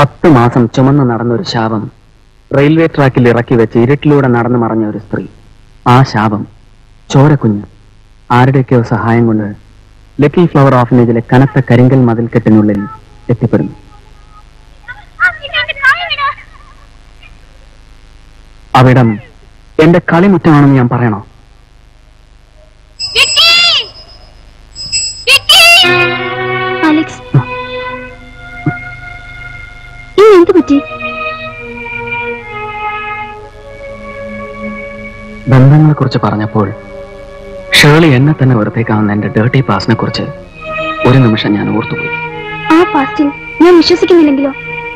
10 മാസം ചുമന്ന് നടന്നൊരു ശാപം റെയിൽവേ ട്രാക്കിൽ ഇറക്കി വെച്ച് ഇരുട്ടിലൂടെ നടന്നു മറഞ്ഞ ഒരു സ്ത്രീ. ആ ശാപം ചോരക്കുഞ്ഞ് ആരുടെയൊക്കെയോ സഹായം കൊണ്ട് ലിറ്റിൽ ഫ്ലവർ ഓർഫനേജിലെ കനത്ത കരിങ്കൽ മതിൽക്കെട്ടിനുള്ളിൽ എത്തിപ്പെടുന്നു. അവിടം എന്റെ കളിമുറ്റമാണെന്ന് ഞാൻ പറയണോ? ബന്ധങ്ങളെ കുറിച്ച് പറഞ്ഞപ്പോൾ ഷേർലി എന്നെ തന്നെ വെറുതേക്കാവുന്ന എന്റെ ഡേർട്ടി പാസ്റ്റിനെ കുറിച്ച് ഒരു നിമിഷം ഞാൻ ഓർത്തുപോയി. ആ പാസ്റ്റിൽ ഞാൻ വിശ്വസിക്കുന്നില്ലെങ്കിലോ?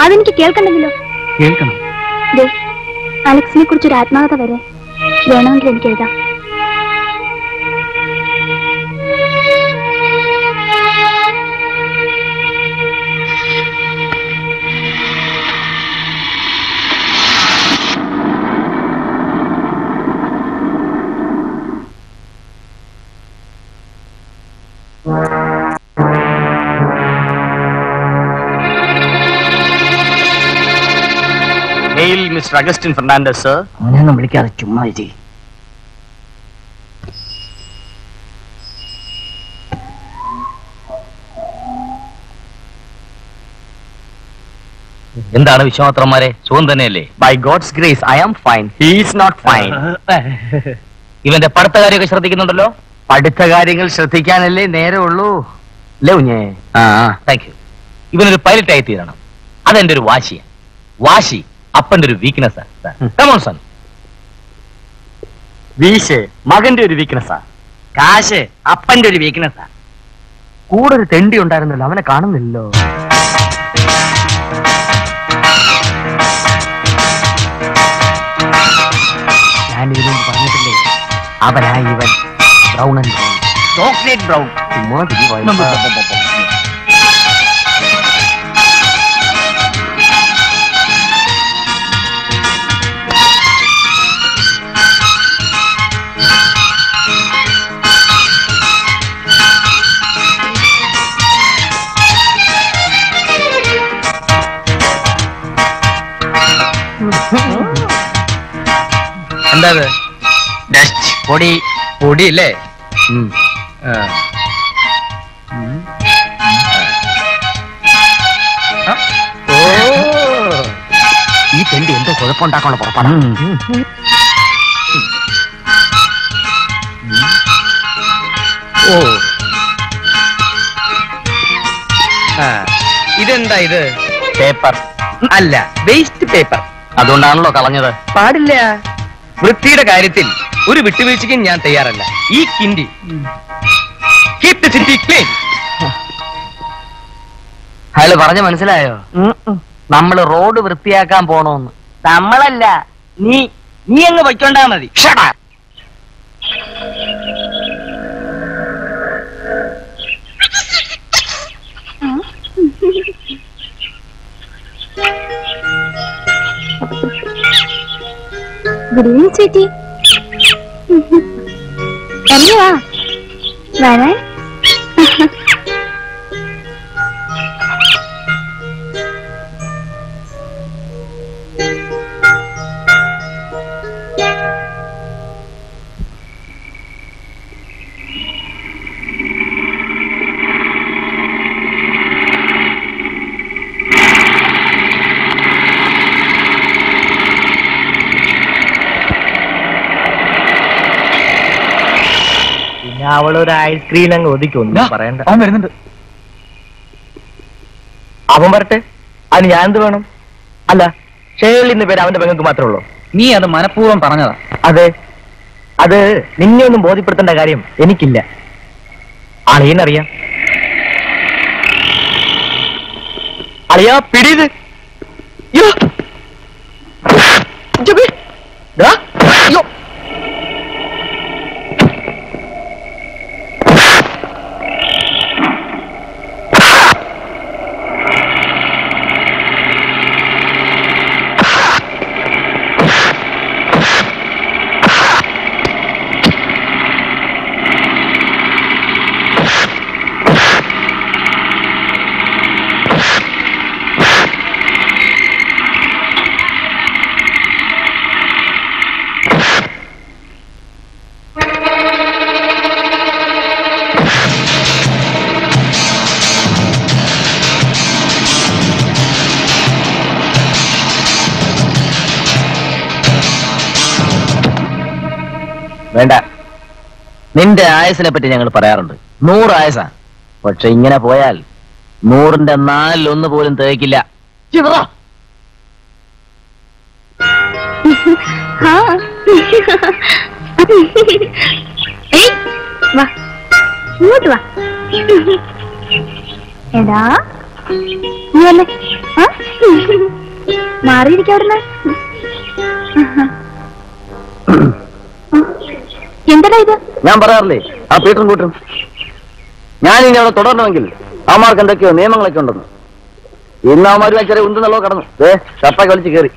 അതെനിക്ക് കേൾക്കണ്ടെങ്കിലോ? കേൾക്കണം. അലക്സിനെ കുറിച്ചൊരു ആത്മാകത വരെ വേണമെങ്കിൽ എനിക്ക് എഴുതാം. Mr. Augustine Fernandez, sir. അവനെയൊന്നും വിളിക്കാതെ ചുമ്മാ ഇരി. എന്താണ് വിശ്വാമിത്രന്മാരെ, സുഖം തന്നെയല്ലേ? By God's grace I am fine. He is not fine. ഇവന്റെ പഠിത്ത കാര്യമൊക്കെ ശ്രദ്ധിക്കുന്നുണ്ടല്ലോ? പഠിത്ത കാര്യങ്ങൾ ശ്രദ്ധിക്കാനല്ലേ നേരമുള്ളൂ. അല്ലേ കുഞ്ഞേ? Thank you. ഇവനൊരു പൈലറ്റായി തീരണം. അതെന്റെ ഒരു വാശിയാണ്. വാശി അപ്പന്റെ ഒരു വീക്ക്നെസ്. വീശ് മകന്റെ ഒരു വീക്ക്നെസ്സാ. കാശ് അപ്പന്റെ ഒരു വീക്ക്നെസ്സാ. കൂടെ ഒരു തെണ്ടി ഉണ്ടായിരുന്നല്ലോ, അവനെ കാണുന്നില്ലല്ലോ. ഞാൻ ഇതിനൊന്നും പറഞ്ഞിട്ടില്ലേ, അവനായി ഇവൻ brown and brown, chocolate brown. എന്താ പൊടി പൊടി അല്ലേ? ഈ തെണ്ടി എന്തോ കുഴപ്പമുണ്ടാക്കാനുള്ള പുറപ്പാടാ. ഓ ഇതെന്താ ഇത്? പേപ്പർ അല്ല, വേസ്റ്റ് പേപ്പർ. അതുകൊണ്ടാണല്ലോ കളഞ്ഞത്. പാടില്ല. വൃത്തിയുടെ കാര്യത്തിൽ ഒരു വിട്ടുവീഴ്ചയ്ക്കും ഞാൻ തയ്യാറല്ല. ഈ കിണ്ടി കീപ് ദി സിറ്റി ക്ലീൻ. അയാള് പറഞ്ഞ മനസ്സിലായോ? നമ്മള് റോഡ് വൃത്തിയാക്കാൻ പോണോന്ന്. നമ്മളല്ല, നീ അങ്ങ് വയ്ക്കൊണ്ടാ മതി. ഗുഡ് ഈവനിങ് ചേച്ചി. പറഞ്ഞുവാ വരാൻ. അവളൊരു ഐസ്ക്രീം അങ്ങ് ഒതുക്കൊന്നും പറയണ്ട. അവൻ വരുന്നുണ്ട്. അവൻ വരട്ടെ, അതിന് ഞാൻ എന്ത് വേണം? അല്ല, ഷേർലി എന്ന പേര് അവന്റെ പെങ്ങൾക്ക് മാത്രമേ ഉള്ളൂ. നീ അത് മനഃപൂർവ്വം പറഞ്ഞതാ. അതെ, അത് നിന്നെ ഒന്നും ബോധ്യപ്പെടുത്തേണ്ട കാര്യം എനിക്കില്ല. അളിയനറിയാം. അളിയാ പിടിയത്. അയ്യോ, വേണ്ട. നിന്റെ ആയുസിനെ പറ്റി ഞങ്ങൾ പറയാറുണ്ട്, 100 ആയുസാ. പക്ഷെ ഇങ്ങനെ പോയാൽ 100ന്റെ 4 പോലും തികക്കില്ല. ഇങ്ങോട്ട് വാ. എടാ നീ അല്ലേ മാറിയിരിക്ക അവിടുന്ന്. എന്താ ഇത്? ഞാൻ പറയാറില്ലേ ആ പീറ്ററും കൂട്ടും, ഞാൻ ഇനി അവിടെ തുടരണമെങ്കിൽ അവന്മാർക്ക് എന്തൊക്കെയോ നിയമങ്ങളൊക്കെ ഉണ്ടെന്ന്. ഇന്ന് അവന്മാർ ചെറിയ ഉണ്ടെന്നല്ലോ കടന്നു ഷർട്ടൊക്കെ വലിച്ച് കയറി.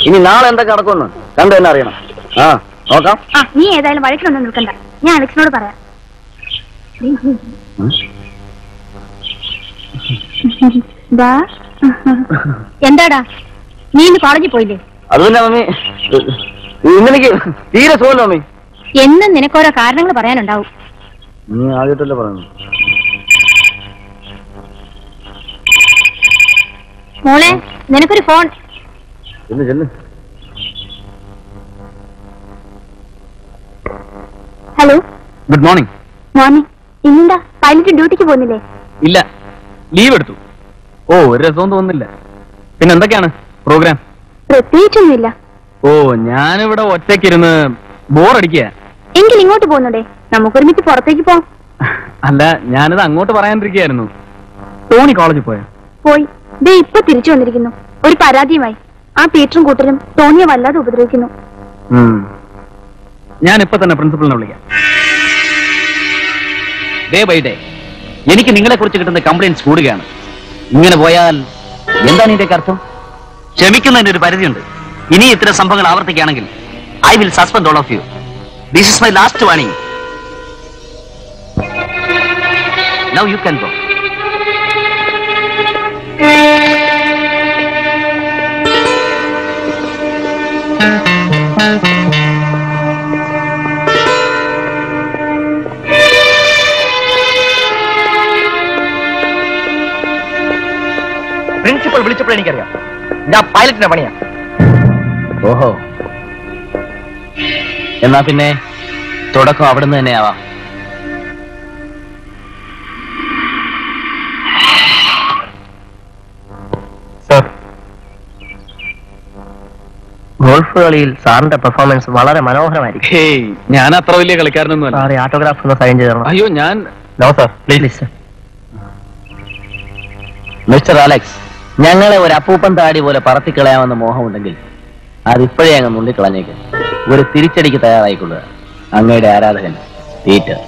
ഇനി നാളെ എന്തൊക്കെ നടക്കുമെന്ന് കണ്ടു തന്നെ അറിയണം. ആ നോക്കാം. നീ ഏതായാലും വഴക്കിലൊന്നും നിൽക്കണ്ട, ഞാൻ അലക്സിനോട് പറയാം. എന്താടാ നീ ഇന്ന് കോളേജിൽ പോയില്ലേ? അത് തന്നെ മമ്മി, ഇന്നെനിക്ക് തീരെ സുഖമല്ലോ മമ്മി. എന്നും നിനക്കോരോ കാരണങ്ങൾ പറയാനുണ്ടാവും. നീ ആദ്യമായിട്ടല്ലേ പറയുന്നു. മോളെ നിനക്കൊരു phone. Hello, good morning. Morning. ഇന്നെന്താ പൈലറ്റ് ഡ്യൂട്ടിക്ക് പോകുന്നില്ലേ? ഇല്ല, ലീവ് എടുത്തു. ഓ, ഒരു രസവും തോന്നുന്നില്ല. പിന്നെ എന്തൊക്കെയാണ് പ്രോഗ്രാം? പ്രത്യേകിച്ചൊന്നുമില്ല. ഓ, ഞാനിവിടെ ഒറ്റയ്ക്കിരുന്ന് ബോറടിക്കുക. എങ്കിൽ ഇങ്ങോട്ട് പോകുന്നുണ്ടേ, നമുക്കൊരുമിച്ച് പുറത്തേക്ക് പോവാം. അല്ല, ഞാനിത് അങ്ങോട്ട് പറയാനിരിക്കുകയായിരുന്നു. ടോണി കോളേജിൽ പോയ? പോയി, ദേ ഇപ്പൊ തിരിച്ചു വന്നിരിക്കുന്നു ഒരു പരാതിയുമായി. ആ പീറ്ററും കൂട്ടരും ടോണിയെ വല്ലാതെ ഉപദ്രവിക്കുന്നു. ഞാൻ ഇപ്പൊ തന്നെ പ്രിൻസിപ്പലിനെ വിളിക്കാം. ഡേ ബൈ ഡേ എനിക്ക് നിങ്ങളെ കുറിച്ച് കിട്ടുന്ന കംപ്ലൈന്റ്സ് കൂടുകയാണ്. ഇങ്ങനെ പോയാൽ എന്താണ് ഇതിന്റെ അർത്ഥം? ക്ഷമിക്കുന്നതിന്റെ ഒരു പരിധിയുണ്ട്. ഇനി ഇത്തരം സംഭവങ്ങൾ ആവർത്തിക്കുകയാണെങ്കിൽ I will suspend all of you. This is my last warning. Now you can go. Principal വിളിച്ചപ്പോൾ എനിക്കറിയാം ഞാൻ പൈലറ്റിന്റെ പണിയാ. ഓഹോ, എന്നാ പിന്നെ തുടക്കം അവിടുന്ന് തന്നെ ആവാം. സർ, ഗോൾഫ് കളിയിൽ സാറിന്റെ പെർഫോമൻസ് വളരെ മനോഹരമായിരിക്കും. ഞാൻ അത്ര വലിയ കളിക്കാരനൊന്നും അല്ല. ഓട്ടോഗ്രാഫ് ഒന്ന് സൈൻ ചെയ്തോ. അയ്യോ, ഞാൻ no sir, please. Mister Alex, ഞങ്ങളെ ഒരു അപ്പൂപ്പൻ താടി പോലെ പറത്തിക്കളയാമെന്ന മോഹമുണ്ടെങ്കിൽ അതിപ്പോഴേ അങ്ങ് നുള്ളിക്കളഞ്ഞേക്ക്. ഒരു തിരിച്ചടിക്ക് തയ്യാറായിക്കൊള്ളുക. അങ്ങയുടെ ആരാധകൻ പീറ്റർ.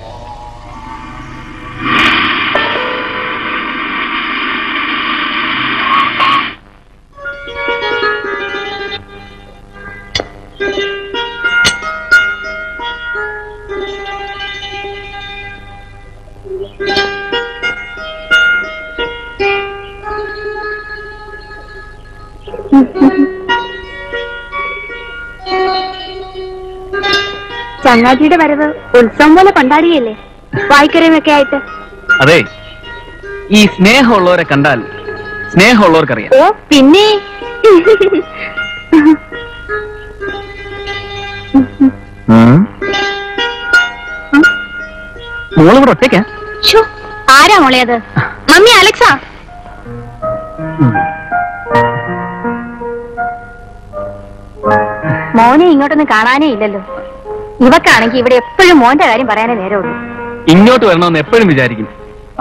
ചങ്ങാതിയുടെ വരവ് ഉത്സവം പോലെ കൊണ്ടാടിയല്ലേ, വായിക്കരയുമൊക്കെ ആയിട്ട്. അതെ, ഈ സ്നേഹമുള്ളവരെ കണ്ടാൽ സ്നേഹമുള്ളവർക്കറിയാം. ഓ പിന്നെ മോളിവിടെ ഒറ്റയ്ക്കാ? ആരാ മോളെ അത്? Mummy, Alexa. മോനെ ഇങ്ങോട്ടൊന്നും കാണാനേ ഇല്ലല്ലോ. ഇവക്കാണെങ്കിൽ ഇവിടെ എപ്പോഴും മോന്റെ കാര്യം പറയാനേ നേരമുള്ളൂ. ഇങ്ങോട്ട് വരണമെന്ന് എപ്പോഴും വിചാരിക്കും.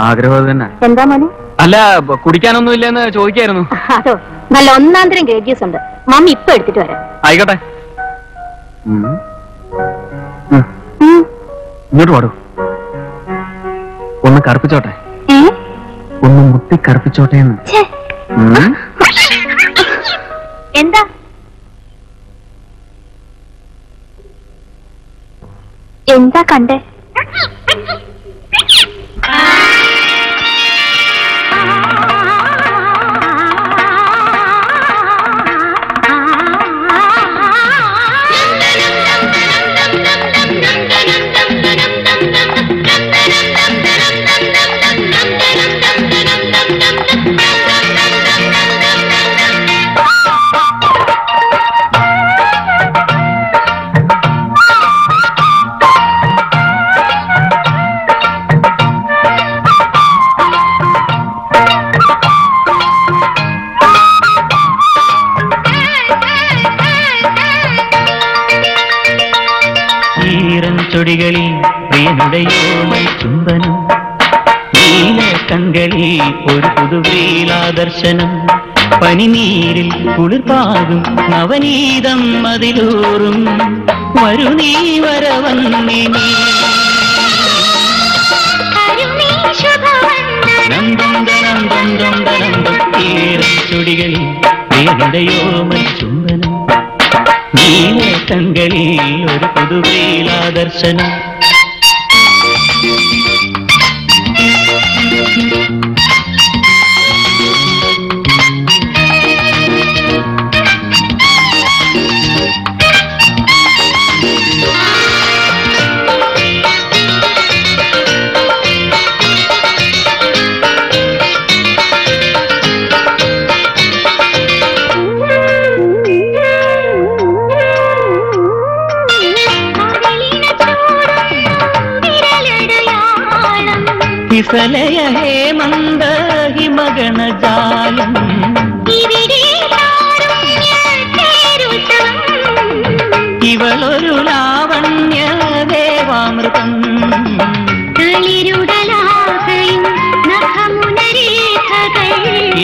ആഗ്രഹം തന്നെ. എന്താ മോനെ? അല്ല, കുടിക്കാനൊന്നും ഇല്ലെന്ന് ചോദിക്കായിരുന്നു. അതോ, നല്ല ഒന്നാന്തരം ഗ്രേപ്പ് ജ്യൂസ് ഉണ്ട്, മമ്മി ഇപ്പൊ എടുത്തിട്ട് വരാം. ആയിക്കോട്ടെ, ഇങ്ങോട്ട് പാടൂ. ഒന്ന് കറുപ്പിച്ചോട്ടെ, ഒന്ന് മുട്ടി കറുപ്പിച്ചോട്ടെ എന്ന്. എന്താ എന്താ കണ്ടേ? ചുടികളിൽ പ്രിയനുടയോമൽ ചുംബനം, നീല കൺകളിൽ ഒരു പുതുവീലാദർശനം, പനിനീരിൽ കുളിർപ്പാകും നവനീതം അതിലൂറും, വരു നീ വരവന്നേ നീ ചുടികളിൽ പ്രിയനുടയോമൽ ചുംബനം, നീല കൺകളിൽ ഒരു പുതുവീലാദർശനം. വിസലയ ഹേമന്ത ഹിമഗണജാലം, ഇവളൊരു ലാവണ്യ ദേവാമൃതം,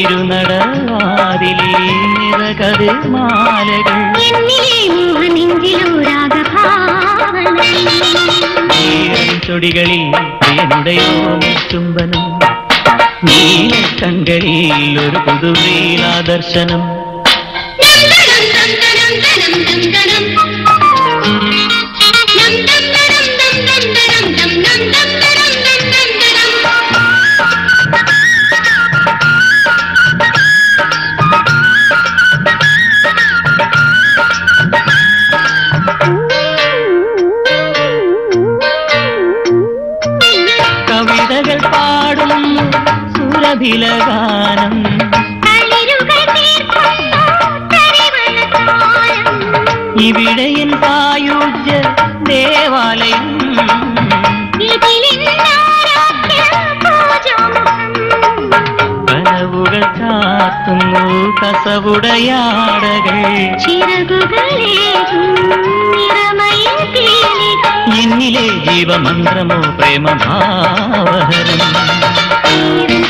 ഇരുനടവാതിലേ നിറകതിർ മാലകൾ, ചുടികളിൽ പ്രിയനുടയോ ചുംബനം, നീല കൺകളിൽ ഒരു പുതുവീലാദർശനം. കവിതകൾ പാടും സുരഭിലഗാനം, ഇവിടെയൻ സായുജ്യ ദേവാലയം, കനവുകൾ ചാത്തുന്നു കസവുടയാടകൾ, എന്നിലെ ജീവമന്ത്രമോ പ്രേമഭാവഹരം.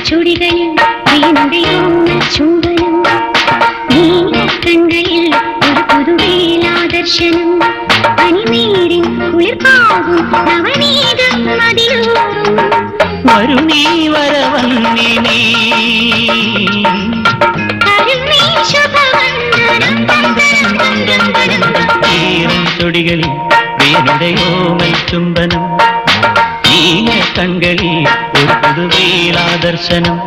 ചുടികളിൽ ചുംബനം, നീല കൺകളിൽ ഒരു പുതുവീലാദർശനം, പനിനീരിൻ കുളിർപ്പാകും നവനീതം അതിലൂറും, വരു നീ വരവന്നേ നീ ചുടികളിൽ പ്രിയനുടയോമൽ ചുംബനം, നീല കൺകളിൽ ഒരു പുതുവീലാദർശനം.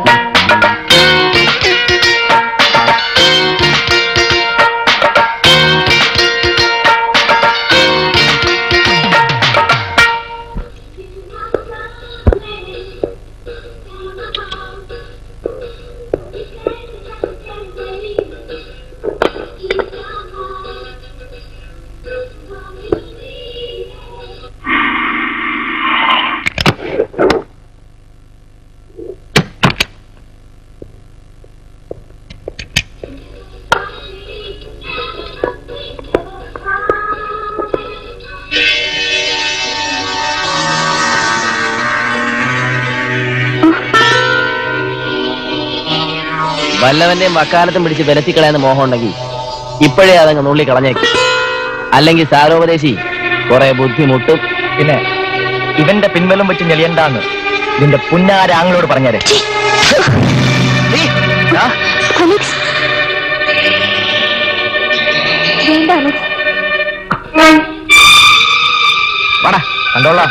വല്ലവന്റെയും വക്കാലത്തും പിടിച്ച് വിലത്തിക്കളയാന്ന് മോഹം ഉണ്ടെങ്കിൽ ഇപ്പോഴേ അതങ്ങ് നുള്ളി കളഞ്ഞേക്കും. അല്ലെങ്കിൽ സാരോപദേശി കുറെ ബുദ്ധിമുട്ടും. പിന്നെ ഇവന്റെ പിൻബലം വെച്ച് ഞെളിയണ്ടാന്ന് നിന്റെ പുന്നാരാങ്ങളോട് പറഞ്ഞേരെ. വാടാ കണ്ടോളാം.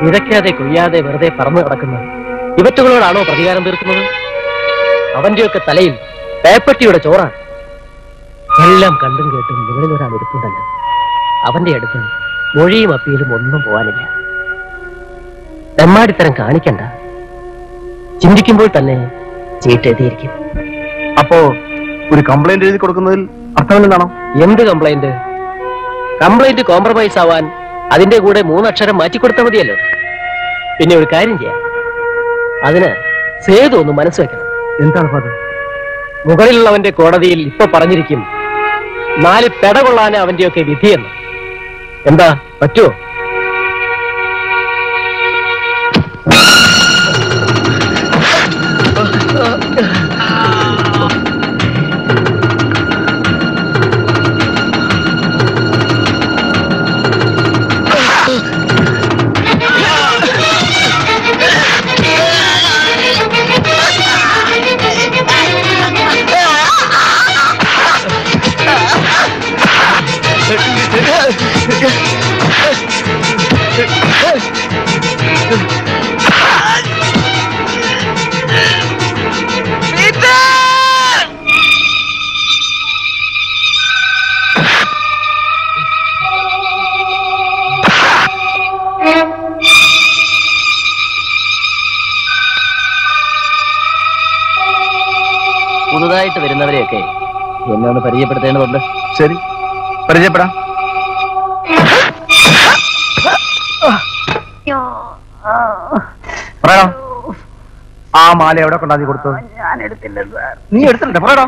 വിതയ്ക്കാതെ കൊയ്യാതെ വെറുതെ പറന്നു കിടക്കുന്നത് ഇവറ്റുകളോടാണോ പ്രതികാരം തീർക്കുന്നത്? അവന്റെയൊക്കെ തലയിൽ പേപ്പട്ടിയുടെ ചോറാണ്. എല്ലാം കണ്ടും കേട്ടും നിങ്ങളിൽ ഒരാൾ എടുപ്പുണ്ടല്ലോ, അവന്റെ അടുത്ത് മൊഴിയും അപ്പീലും ഒന്നും പോകാനില്ല. തെമ്മാടിത്തരം കാണിക്കണ്ട. ചിന്തിക്കുമ്പോൾ തന്നെ ചീട്ടെഴുതിയിരിക്കും. അപ്പോ ഒരു കംപ്ലൈന്റ് എഴുതി കൊടുക്കുന്നതിൽ അർത്ഥമെന്താണോ? എന്ത് കംപ്ലൈന്റ്? കംപ്ലൈന്റ് കോംപ്രമൈസ് ആവാൻ അതിന്റെ കൂടെ 3 അക്ഷരം മാറ്റിക്കൊടുത്താൽ മതിയല്ലോ. പിന്നെ ഒരു കാര്യം ചെയ്യാം, അതിന് സേതു ഒന്ന് മനസ്സ് വെക്കണം. എന്താണ് ഫാദർ? മുകളിലുള്ളവന്റെ കോടതിയിൽ ഇപ്പൊ പറഞ്ഞിരിക്കും 4 പെട കൊള്ളാന് അവന്റെയൊക്കെ വിധിയെന്ന്. എന്താ, പറ്റുമോ? പുതുതായിട്ട് വരുന്നവരെയൊക്കെ എന്നെ ഒന്ന് പരിചയപ്പെടുത്തേണ്ടതുണ്ട്. ശരി, പരിചയപ്പെടാം. പറയണോ, ആ മാല എവിടെ കൊണ്ടാ നീ കൊടുത്തത്? ഞാൻ എടുത്തില്ല സാർ. നീ എടുത്തിട്ടുണ്ട്, പറയണോ.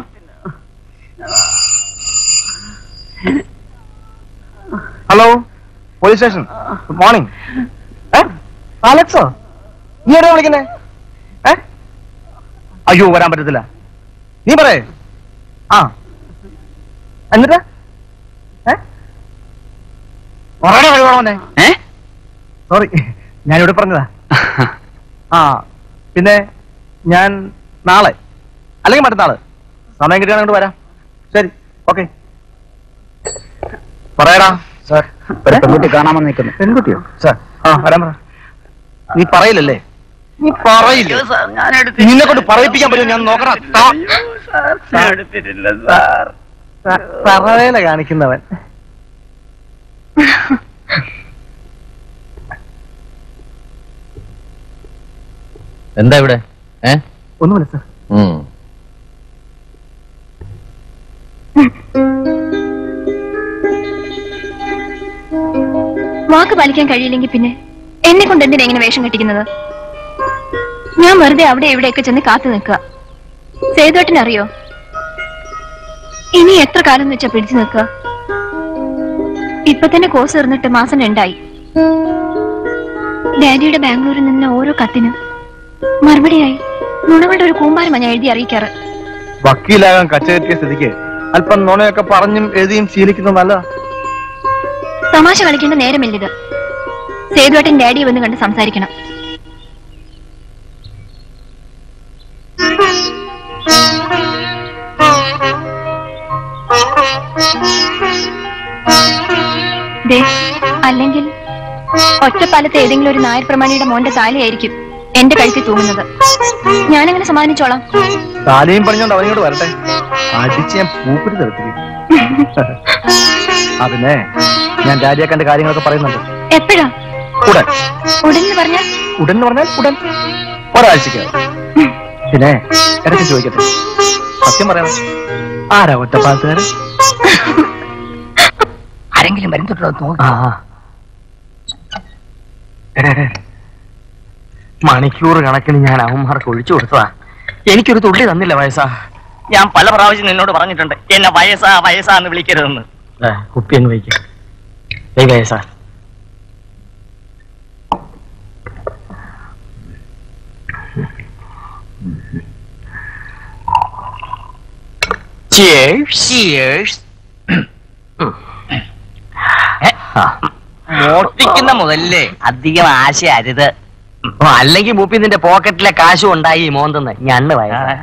Hello, police station. Good morning. അലക്സോ, നീ എവിടെ വിളിക്കുന്നേ? അയ്യോ, വരാൻ പറ്റത്തില്ല. നീ പറയേ. ആ, എന്നിട്ട് സോറി, ഞാനിവിടെ പറഞ്ഞതാ. ആ, പിന്നെ ഞാൻ നാളെ അല്ലെങ്കിൽ മറ്റന്നാള് സമയം കിട്ടിയാണെങ്കിൽ വരാം. ശരി, ഓക്കെ. പറയടാ. സാർ, പെൺകുട്ടി കാണാമെന്ന് നിൽക്കുന്നു. പെൺകുട്ടിയോ? സാർ, ആ വരാൻ പറ. നീ പറയില്ലല്ലേ? നീ പറയില്ല. നിന്നെ കൊണ്ട് പറയിപ്പിക്കാൻ പറ്റുമോ? ഞാൻ നോക്കണം. പറവേല കാണിക്കുന്നവൻ. എന്താ ഇവിടെ? ഒന്നുമില്ല സാർ. വാക്ക് പാലിക്കാൻ കഴിയില്ലെങ്കിൽ പിന്നെ എന്നെ കൊണ്ട് എന്തിനാ ഇങ്ങനെ വേഷം കെട്ടിക്കുന്നത്? ഞാൻ വെറുതെ അവിടെ എവിടെയൊക്കെ ചെന്ന് കാത്തു നിൽക്കുക. സേതുവേട്ടനറിയോ ഇനി എത്ര കാലം എന്ന് വെച്ചാ പിടിച്ചു നിൽക്കുക? ഇപ്പൊ തന്നെ കോഴ്സ് തീർന്നിട്ട് മാസം 2 ആയി. ഡാഡിയുടെ ബാംഗ്ലൂരിൽ നിന്ന് ഓരോ കത്തിനും മറുപടിയായി നുണകളുടെ ഒരു കൂമ്പാരമാ ഞാൻ എഴുതി അറിയിക്കാറ്. വക്കീലാകാൻ കച്ചകെട്ടിയ സ്ഥിതിക്ക് അല്പം നുണയൊക്കെ പറഞ്ഞും എഴുതിയും ശീലിക്കുന്നത് നല്ലതാ. തമാശ കളിക്കേണ്ട നേരമില്ലത്. സേതുവേട്ടൻ ഡാഡിയെ വന്ന് കണ്ട് സംസാരിക്കണം. അല്ലെങ്കിൽ ഒറ്റപ്പാലത്ത് ഏതെങ്കിലും ഒരു നായർ പ്രമാണിയുടെ മോന്റെ താലിയായിരിക്കും എന്റെ കഴുത്തിൽ തൂങ്ങുന്നത്. ഞാനങ്ങനെ സമാധാനിച്ചോളാം. താലിയും പറഞ്ഞോണ്ട് അവനോട് വരട്ടെ, അടിച്ച് ഞാൻ പൂപ്പിട്ട് തെളിപ്പിക്കും. അതിനെ ഞാൻ ഡാഡിയെ കണ്ട കാര്യങ്ങളൊക്കെ പറയുന്നുണ്ട്. എപ്പോഴാ? ഉടൻ. ഉടൻ പറഞ്ഞാൽ? ഉടൻ എന്ന് പറഞ്ഞാൽ ഉടൻ, ഒരാഴ്ചക്ക്. പിന്നെ ഇടയ്ക്ക് ചോദിക്കട്ടെ, സത്യം പറയണം, ആരാ ഒറ്റപ്പാലത്തുകാരൻ? ആരെങ്കിലും വരുന്നുണ്ടോ? മണിക്കൂർ കണക്കിന് ഞാൻ അവന്മാർക്ക് ഒഴിച്ചു കൊടുത്തതാ. എനിക്കൊരു തുള്ളി തന്നില്ല വയസ്സാ. ഞാൻ പല പ്രാവശ്യം നിന്നോട് പറഞ്ഞിട്ടുണ്ട് എന്നെ വയസ്സാ വയസ്സാന്ന് വിളിക്കരുതെന്ന്. കുപ്പി അങ്ങ് വയ്ക്കാം. വയസ്സാ. മോഷ്ടിക്കുന്ന മുതലേ അധികം ആശ അരുത്. അല്ലെങ്കിൽ മൂപ്പി നിന്റെ പോക്കറ്റിലെ കാശും ഉണ്ടായി മോന്തെന്ന് ഞണ്ണ് വയസ്സാ.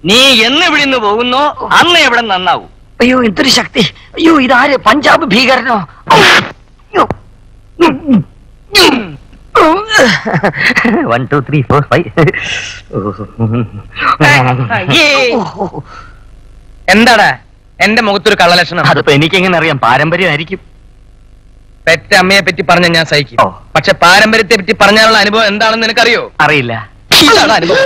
നീ എന്ന് ഇവിടുന്ന് പോകുന്നോ അന്ന് എവിടെ നന്നാവും. അയ്യോ എന്തൊരു ശക്തി! അയ്യോ ഇതാര്? പഞ്ചാബ് ഭീകരനോ? 1 2 3 4 5. എന്താടാ എന്റെ മുഖത്തൊരു കള്ളലക്ഷണം? അതിപ്പോ എനിക്കെങ്ങനെ അറിയാം? പാരമ്പര്യമായിരിക്കും. പെറ്റ അമ്മയെ പറ്റി പറഞ്ഞ ഞാൻ സഹിക്കും. പക്ഷെ പാരമ്പര്യത്തെ പറ്റി പറഞ്ഞാലുള്ള അനുഭവം എന്താണെന്ന് നിനക്കറിയോ? അറിയില്ല. ഇതാണ് അനുഭവം.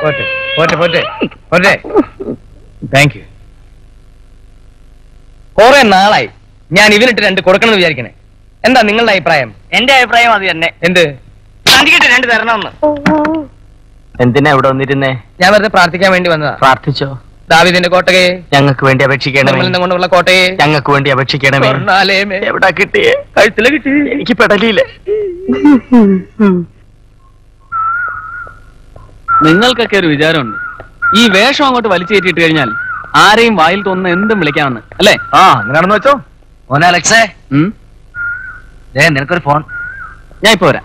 പോട്ടെ പോട്ടെ പോട്ടെ പോട്ടെ. Thank you. കുറെ നാളായി ഞാൻ ഇവനിട്ട് 2 കൊടുക്കണമെന്ന് വിചാരിക്കണേ. എന്താ നിങ്ങളുടെ അഭിപ്രായം? എന്റെ അഭിപ്രായം അത് തന്നെ. എന്ത്? 2 തരണമെന്ന്. എന്തിനാ ഇവിടെ വന്നിരുന്നേ? ഞാൻ വെറുതെ പ്രാർത്ഥിക്കാൻ വേണ്ടി വന്നതാ. പ്രാർത്ഥിച്ചോ? ദാവീദിന്റെ കോട്ടയെ ഞങ്ങൾക്ക് വേണ്ടി അപേക്ഷിക്കണമേ. കൊണ്ടുള്ള കോട്ടയെ ഞങ്ങൾക്ക് വേണ്ടി അപേക്ഷിക്കണമേ. എവിടെ കിട്ടിയേ? കഴുത്തില് കിട്ടി. എനിക്ക് പെടലിയില്ല. നിങ്ങൾക്കൊക്കെ ഒരു വിചാരമുണ്ട്, ഈ വേഷം അങ്ങോട്ട് വലിച്ചു കയറ്റിയിട്ട് കഴിഞ്ഞാൽ ആരെയും വായിൽ തോന്നുന്ന എന്തും വിളിക്കാമെന്ന്, അല്ലേ? ആ അങ്ങനെയാണെന്ന് വെച്ചോ. മോനെ അലക്സേ, നിനക്കൊരു ഫോൺ. ഞാൻ ഇപ്പൊ വരാം.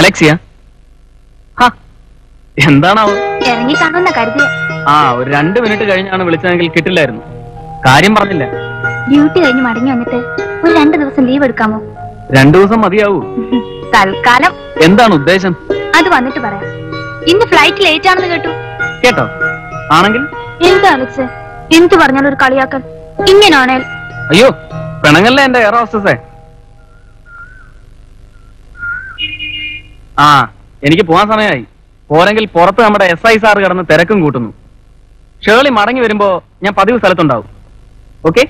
അലക്സിയ, എന്താണാവോ? ഇറങ്ങി കാണുന്ന കരുതിയ ഒരു 2 മിനിറ്റ് കഴിഞ്ഞാണ് വിളിച്ചതെങ്കിൽ കിട്ടില്ലായിരുന്നു. കാര്യം പറഞ്ഞില്ല. ഡ്യൂട്ടി കഴിഞ്ഞ് മടങ്ങി വന്നിട്ട് ഒരു 2 ദിവസം ലീവ് എടുക്കാമോ? 2 ദിവസം മതിയാവൂ. തൽക്കാലം. എന്താണ് ഉദ്ദേശം? അത് വന്നിട്ട് പറയാം. ഇന്ന് ഫ്ലൈറ്റ് ലേറ്റ് ആണെന്ന് കേട്ടു. കേട്ടോ? ആണെങ്കിൽ എന്താ അലക്സ്, എന്ത് പറഞ്ഞാലും ഒരു കളിയാക്കൽ. ഇങ്ങനാണേൽ അയ്യോ പിണങ്ങല്ലേ എന്റെ എയർ ഹോസ്റ്റസേ. എനിക്ക് പോവാൻ സമയമായി. പോരെങ്കിൽ പുറത്ത് നമ്മുടെ SI സാർ കിടന്ന് തിരക്കും കൂട്ടുന്നു. ഷേർലി മടങ്ങി വരുമ്പോ ഞാൻ പതിവ് സ്ഥലത്തുണ്ടാവും. ഓക്കെ?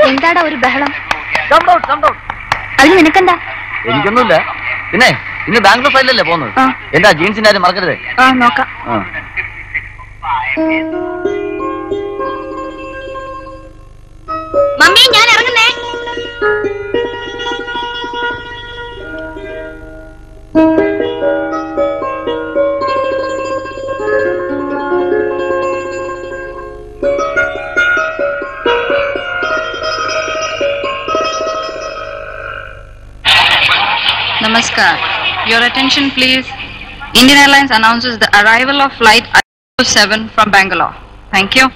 എന്താടാ ഒരു ബഹളം? അതിന് നിനക്കെന്താ? എനിക്കൊന്നുമില്ല. പിന്നെ ഇന്ന് ബാംഗ്ലൂർ സൈഡിലല്ലേ പോകുന്നത്? എന്താ ജീൻസിന്റെ ആരും മറക്കരുത്. നോക്കാം. മമ്മി ഞാൻ ഇറങ്ങുന്നേ. Namaskar. Your attention please. Indian Airlines announces the arrival of flight I-7 from Bangalore. Thank you.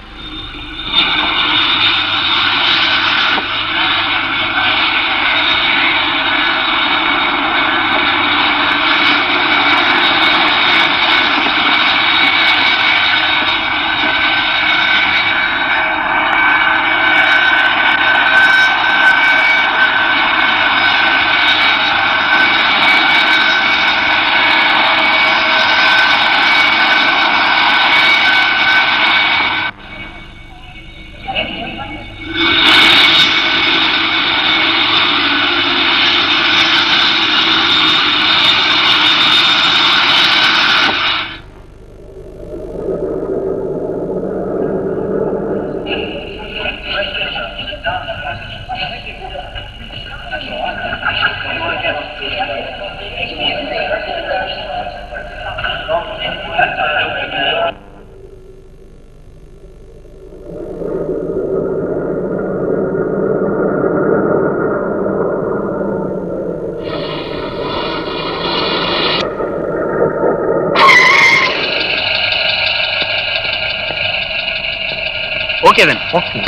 Okay then. Okay.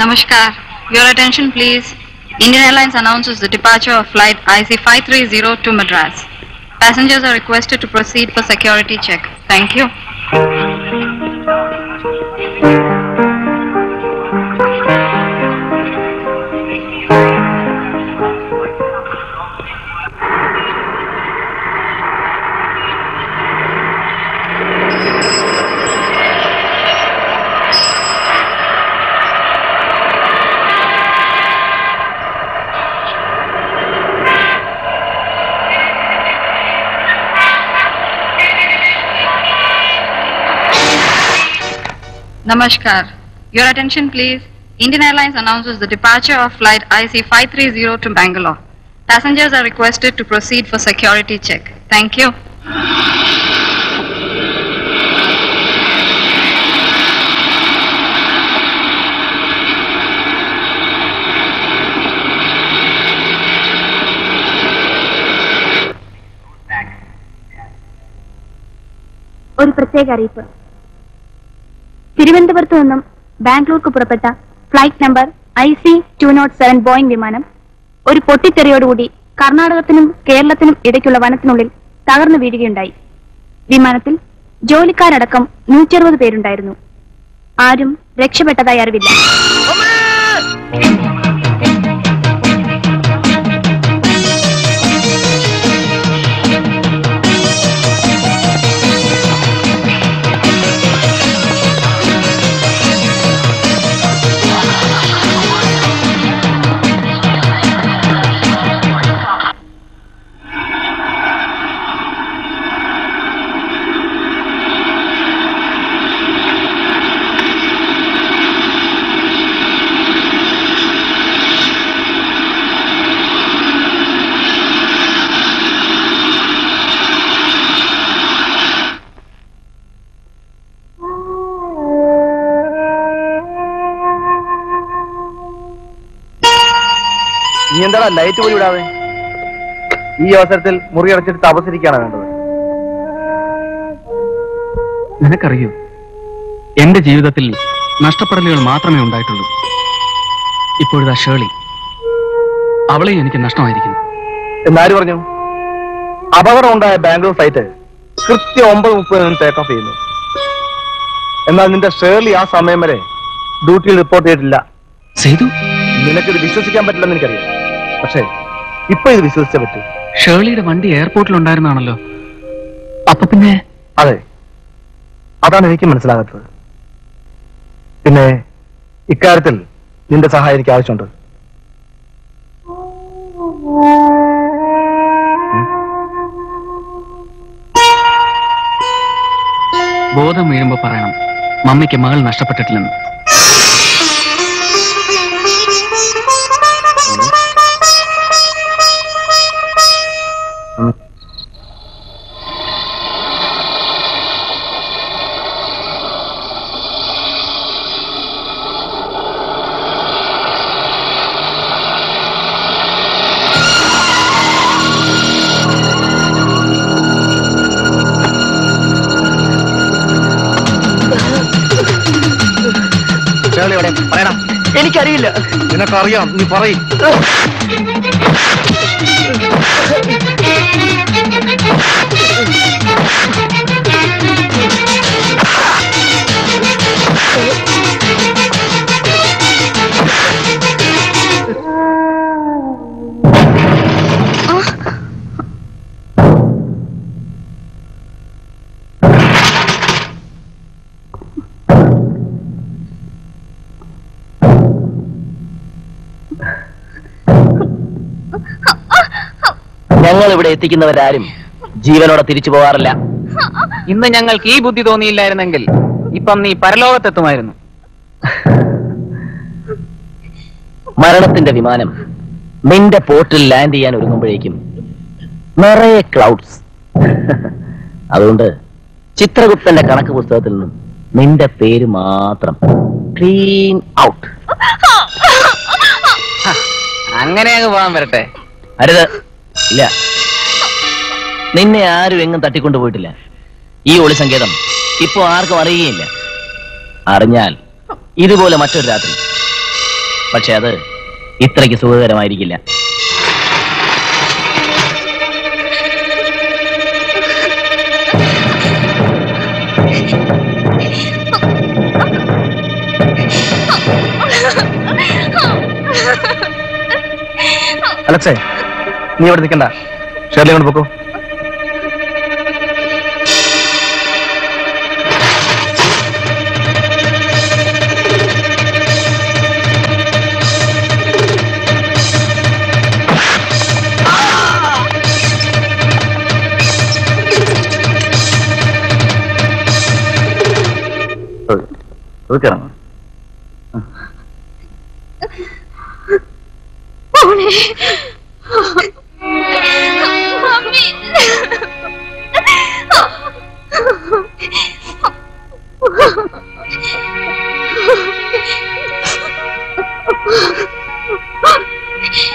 Namaskar. Your attention please. Indian Airlines announces the departure of flight IC530 to Madras. Passengers are requested to proceed for security check. Thank you. Namaskar. Your attention please. Indian Airlines announces the departure of flight IC530 to Bangalore. Passengers are requested to proceed for security check. Thank you. ഒരു പ്രത്യേക അറിയിപ്പ്. തിരുവനന്തപുരത്ത് നിന്നും ബാംഗ്ലൂർക്ക് പുറപ്പെട്ട flight number IC207 Boeing വിമാനം ഒരു പൊട്ടിത്തെറിയോടുകൂടി കർണാടകത്തിനും കേരളത്തിനും ഇടയ്ക്കുള്ള വനത്തിനുള്ളിൽ തകർന്നു വീഴുകയുണ്ടായി. വിമാനത്തിൽ ജോലിക്കാരടക്കം 160 പേരുണ്ടായിരുന്നു. ആരും രക്ഷപ്പെട്ടതായി അറിവില്ല. നീ എന്താടാ ലൈറ്റ് പോയി വിടാതെ? ഈ അവസരത്തിൽ മുറി അടച്ചിട്ട് തപസ്സിരിക്കുകയാണ് വേണ്ടത്. നിനക്കറിയൂ, എന്റെ ജീവിതത്തിൽ നഷ്ടപ്പെടലുകൾ മാത്രമേ ഉണ്ടായിട്ടുള്ളൂ. ഇപ്പോഴിതാ ഷേർലി, അവളെ എനിക്ക് നഷ്ടമായിരിക്കുന്നു. എന്നാര് പറഞ്ഞു? അപകടം ഉണ്ടായ ബാംഗ്ലൂർ ഫ്ലൈറ്റ് കൃത്യം 9:30 ടേക്ക് ഓഫ് ചെയ്യുന്നു. എന്നാൽ നിന്റെ ഷേർലി ആ സമയം വരെ ഡ്യൂട്ടിയിൽ റിപ്പോർട്ട് ചെയ്തിട്ടില്ല. സേതു, നിനക്കിത് വിശ്വസിക്കാൻ പറ്റില്ലെന്ന് എനിക്കറിയാം. പക്ഷേ ഇപ്പൊ ഇത് വിശ്വസിച്ചേ പറ്റൂ. ഷേർലിയുടെ വണ്ടി എയർപോർട്ടിൽ ഉണ്ടായിരുന്നാണല്ലോ. അപ്പൊ പിന്നെ? അതെ, അതാണ് എനിക്ക് മനസ്സിലാകാത്തത്. പിന്നെ ഇക്കാര്യത്തിൽ നിന്റെ സഹായം എനിക്ക് ആവശ്യമുണ്ട്. ബോധം വീഴുമ്പോ പറയണം മമ്മിക്ക് മകൾ നഷ്ടപ്പെട്ടിട്ടില്ലെന്ന്. എനിക്കറിയില്ല. നിനക്കറിയാം, നീ പറയും. ഞങ്ങൾ ഇവിടെ എത്തിക്കുന്നവരാരും ജീവനോടെ തിരിച്ചു പോകാറില്ല. ഇന്ന് ഞങ്ങൾക്ക് ഈ ബുദ്ധി തോന്നിയില്ലായിരുന്നെങ്കിൽ ഇപ്പം നീ പരലോകത്തെത്തുമായിരുന്നു. മരണത്തിന്റെ വിമാനം നിന്റെ പോർട്ടിൽ ലാൻഡ് ചെയ്യാൻ ഒരുങ്ങുമ്പോഴേക്കും നിറയെ ക്ലൗഡ്സ്. അതുകൊണ്ട് ചിത്രഗുപ്തന്റെ കണക്ക് പുസ്തകത്തിൽ നിന്നും നിന്റെ പേര് മാത്രം ക്ലീൻ ഔട്ട്. അങ്ങനെ അങ്ങ് പോകാൻ വരട്ടെ. അരുത്, ഇല്ല. നിന്നെ ആരും എങ്ങും തട്ടിക്കൊണ്ടുപോയിട്ടില്ല. ഈ ഒളി സങ്കേതം ഇപ്പോ ആർക്കും അറിയുകയില്ല. അറിഞ്ഞാൽ ഇതുപോലെ മറ്റൊരു രാത്രി. പക്ഷെ അത് ഇത്രയ്ക്ക് സുഖകരമായിരിക്കില്ല. അലക്സേ, നീ ഇവിടെ നിൽക്കണ്ട, ഷേർലി കൊണ്ട് പോക്കോ. ഒതുക്കണം.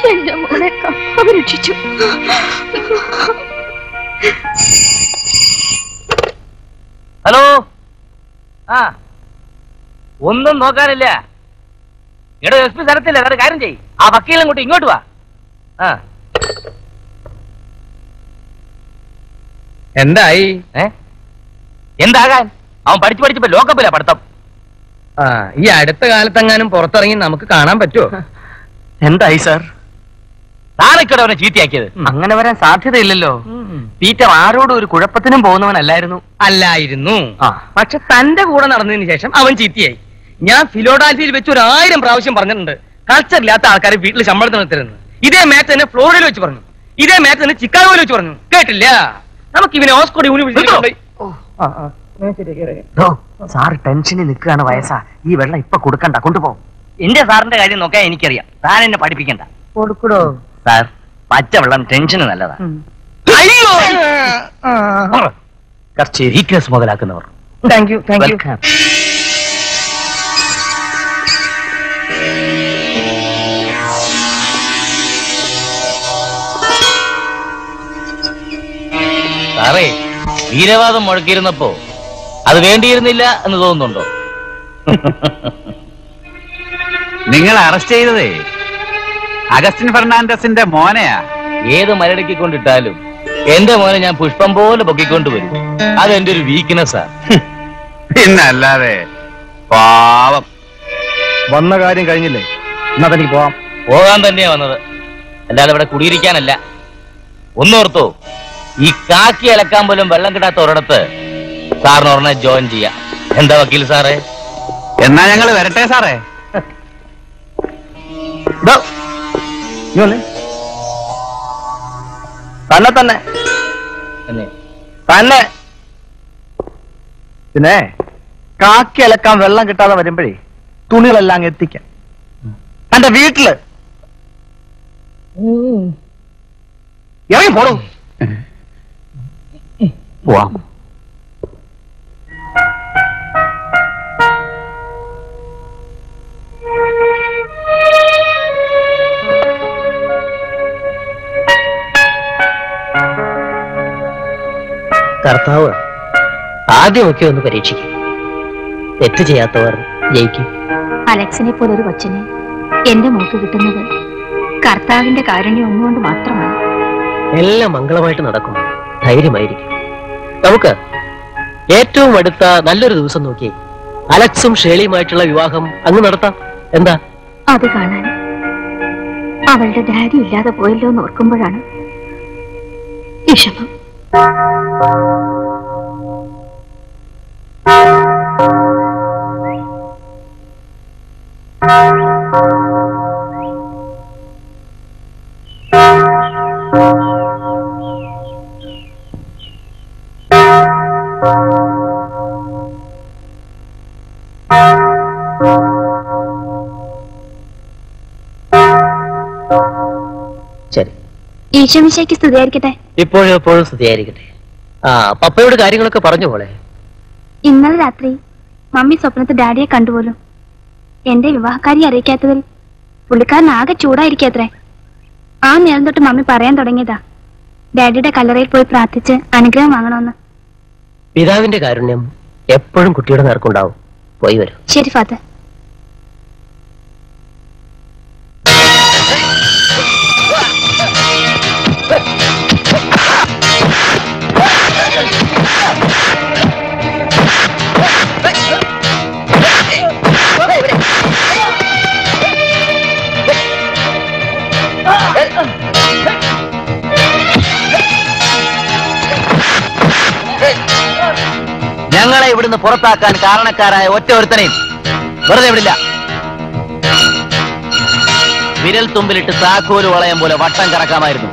എന്റെ മോനെ കർത്താവ് രക്ഷിച്ചു. ഹലോ, ആ ഒന്നും നോക്കാനില്ല. ഇവിടെ എസ് പി സ്ഥലത്തില്ല, വേറെ കാര്യം ചെയ്യ്. ആ വക്കീലും കൂട്ടി ഇങ്ങോട്ട് വാ. ആ എന്തായി? എന്താകാൻ? അവൻ പഠിച്ചു പഠിച്ചപ്പോ ലോക്കപ്പില്ല പഠിത്തം. ഈ അടുത്ത കാലത്തെങ്ങാനും പുറത്തിറങ്ങി നമുക്ക് കാണാൻ പറ്റുമോ? എന്തായി സാർ? താനൊക്കെ അവനെ ചീത്തയാക്കിയത്? അങ്ങനെ വരാൻ സാധ്യതയില്ലല്ലോ. പീറ്റർ ആരോടും ഒരു കുഴപ്പത്തിനും പോകുന്നവനല്ലായിരുന്നു. അല്ലായിരുന്നു. ആ. പക്ഷെ തന്റെ കൂടെ നടന്നതിന് ശേഷം അവൻ ചീത്തയായി. ഞാൻ ഫിലോഡാൽഫിയയിൽ വെച്ച് 1000 പ്രാവശ്യം പറഞ്ഞിട്ടുണ്ട്, കൾച്ചർ ഇല്ലാത്ത ആൾക്കാരെ വീട്ടിൽ ശമ്പളത്തിന് നിർത്തരുന്ന്. ഇതേ മാച്ച് തന്നെ ഫ്ലോറിഡയിൽ വെച്ച് പറഞ്ഞു, ഇതേ മാച്ച് തന്നെ ചിക്കാഗോയിൽ വെച്ച് പറഞ്ഞു. കേട്ടില്ല? നമുക്ക് ഇവനെ ഓക്സ്ഫോർഡ് യൂണിവേഴ്സിറ്റി. സാർ ടെൻഷനിൽ നിൽക്കുകയാണ് വയസ്സാ. ഈ വെള്ളം ഇപ്പൊ കൊടുക്കണ്ട, കൊണ്ടുപോ. എന്റെ സാറിന്റെ കാര്യം നോക്കാൻ എനിക്കറിയാം, താൻ എന്നെ പഠിപ്പിക്കണ്ട. കൊടുക്കടോ സാർ, പച്ച വെള്ളം ടെൻഷന് നല്ലതാ. അയ്യോ. വീക്ക്നെസ് മുതലാക്കുന്നവർ. Thank you, thank you. സാറേ, വീരവാദം മുഴക്കിയിരുന്നപ്പോ അത് വേണ്ടിയിരുന്നില്ല എന്ന് തോന്നുന്നുണ്ടോ? നിങ്ങൾ അറസ്റ്റ് ചെയ്തതേ അഗസ്റ്റിൻ ഫെർണാണ്ടസിന്റെ മോനെയാ. ഏത് മരടക്കി കൊണ്ടിട്ടാലും എന്റെ മോനെ ഞാൻ പുഷ്പം പോലെ പൊക്കിക്കൊണ്ടുവരും. അതെന്റെ ഒരു വീക്ക്നെസ്സാ. പിന്നല്ലാതെ. പാവം. വന്ന കാര്യം കഴിഞ്ഞില്ലേ? എന്നാ തനിക്ക് പോവാം. പോകാൻ തന്നെയാ വന്നത്, അല്ലാതെ ഇവിടെ കുടിയിരിക്കാനല്ല. ഒന്നോർത്തോ, ഈ കാക്കി അലക്കാൻ പോലും വെള്ളം കിട്ടാത്ത ഒരിടത്ത് സാറിന് ഒരെണ്ണം ജോയിൻ ചെയ്യാം. എന്താ വക്കീൽ സാറേ? എന്നാ ഞങ്ങൾ വരട്ടെ സാറേ. തന്നെ തന്നെ തന്നെ. പിന്നെ കാക്കി അലക്കാൻ വെള്ളം കിട്ടാതെ വരുമ്പോഴേ തുണികളെല്ലാം അങ്ങ് എത്തിക്കാം. തന്റെ വീട്ടില് ഇറങ്ങി പോണു. പോവാം. കർത്താവ് ആദ്യമൊക്കെ ഒന്ന് പരീക്ഷിക്കും. തെറ്റ് ചെയ്യാത്തവർ ജയിക്കും. അലക്സിനെ പോലൊരു കൊച്ചിനെ എന്റെ മോക്ക് കിട്ടുന്നത് കർത്താവിന്റെ കാരുണ്യം ഒന്നുകൊണ്ട് മാത്രമാണ്. എല്ലാം മംഗളമായിട്ട് നടക്കും. ധൈര്യമായിരിക്കും. നമുക്ക് ഏറ്റവും അടുത്ത നല്ലൊരു ദിവസം നോക്കി അലക്സും ഷേളിയുമായിട്ടുള്ള വിവാഹം അങ്ങ് നടത്താം. എന്താ? അത് കാണാൻ അവളുടെ ഡാഡി ഇല്ലാതെ പോയല്ലോ എന്ന് ഓർക്കുമ്പോഴാണ് വിഷമം. ശരി, ഈശോമിശിഹായ്ക്ക് സ്തുതിയായിരിക്കട്ടെ. ഇപ്പോഴും എപ്പോഴും സ്തുതിയായിരിക്കട്ടെ. പപ്പയോട് കാര്യങ്ങളൊക്കെ പറഞ്ഞു പോളെ. ഇന്നലെ രാത്രി മമ്മി സ്വപ്നത്തിൽ ഡാഡിയെ കണ്ടുപോലും. എന്റെ വിവാഹക്കാരി അറിയിക്കാത്തതിൽ പുള്ളിക്കാരൻ ആകെ ചൂടായിരിക്കത്രേ. ആ നേരം തൊട്ട് മമ്മി പറയാൻ തുടങ്ങിയതാ ഡാഡിയുടെ കല്ലറയിൽ പോയി പ്രാർത്ഥിച്ച് അനുഗ്രഹം വാങ്ങണമെന്ന്. പിതാവിന്റെ കാരുണ്യം എപ്പോഴും കുട്ടിയുടെ നേർക്കുണ്ടാവും. പോയി വരും. ശരി ഫാദർ. ഞങ്ങളെ ഇവിടുന്ന് പുറത്താക്കാൻ കാരണക്കാരായ ഒറ്റ ഒരുത്തനെയും വെറുതെ വിടില്ല. വിരൽ തുമ്പിലിട്ട് താക്കോല് വളയം പോലെ വട്ടം കറക്കാമായിരുന്നു.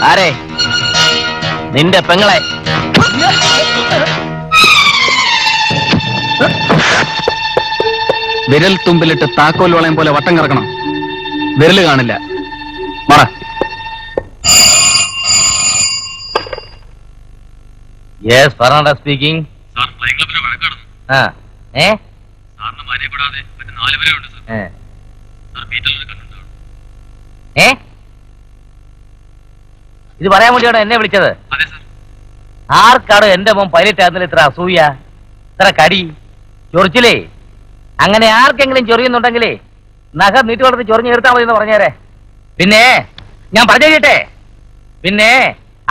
ആരെ? നിന്റെ പെങ്ങളെ. വിരൽ തുമ്പിലിട്ട് താക്കോൽ വളയം പോലെ വട്ടം കറക്കണം. വിരല് കാണില്ല. മറ. Yes, Fernandez speaking. ഇത് പറയാൻ വേണ്ടിയാണ് എന്നെ വിളിച്ചത്? ആർക്കാണ് എന്റെ മോൻ പൈലറ്റ് ആകുന്നതിൽ ഇത്ര അസൂയ, ഇത്ര കടി, ചൊറിച്ചിലേ? അങ്ങനെ ആർക്കെങ്കിലും ചൊറിയുന്നുണ്ടെങ്കിലേ നഖം നീട്ടി വളർത്തി ചൊറിഞ്ഞ് എടുത്താൽ മതി എന്ന് പറഞ്ഞേരെ. പിന്നെ ഞാൻ പറഞ്ഞു കേട്ടെ, പിന്നെ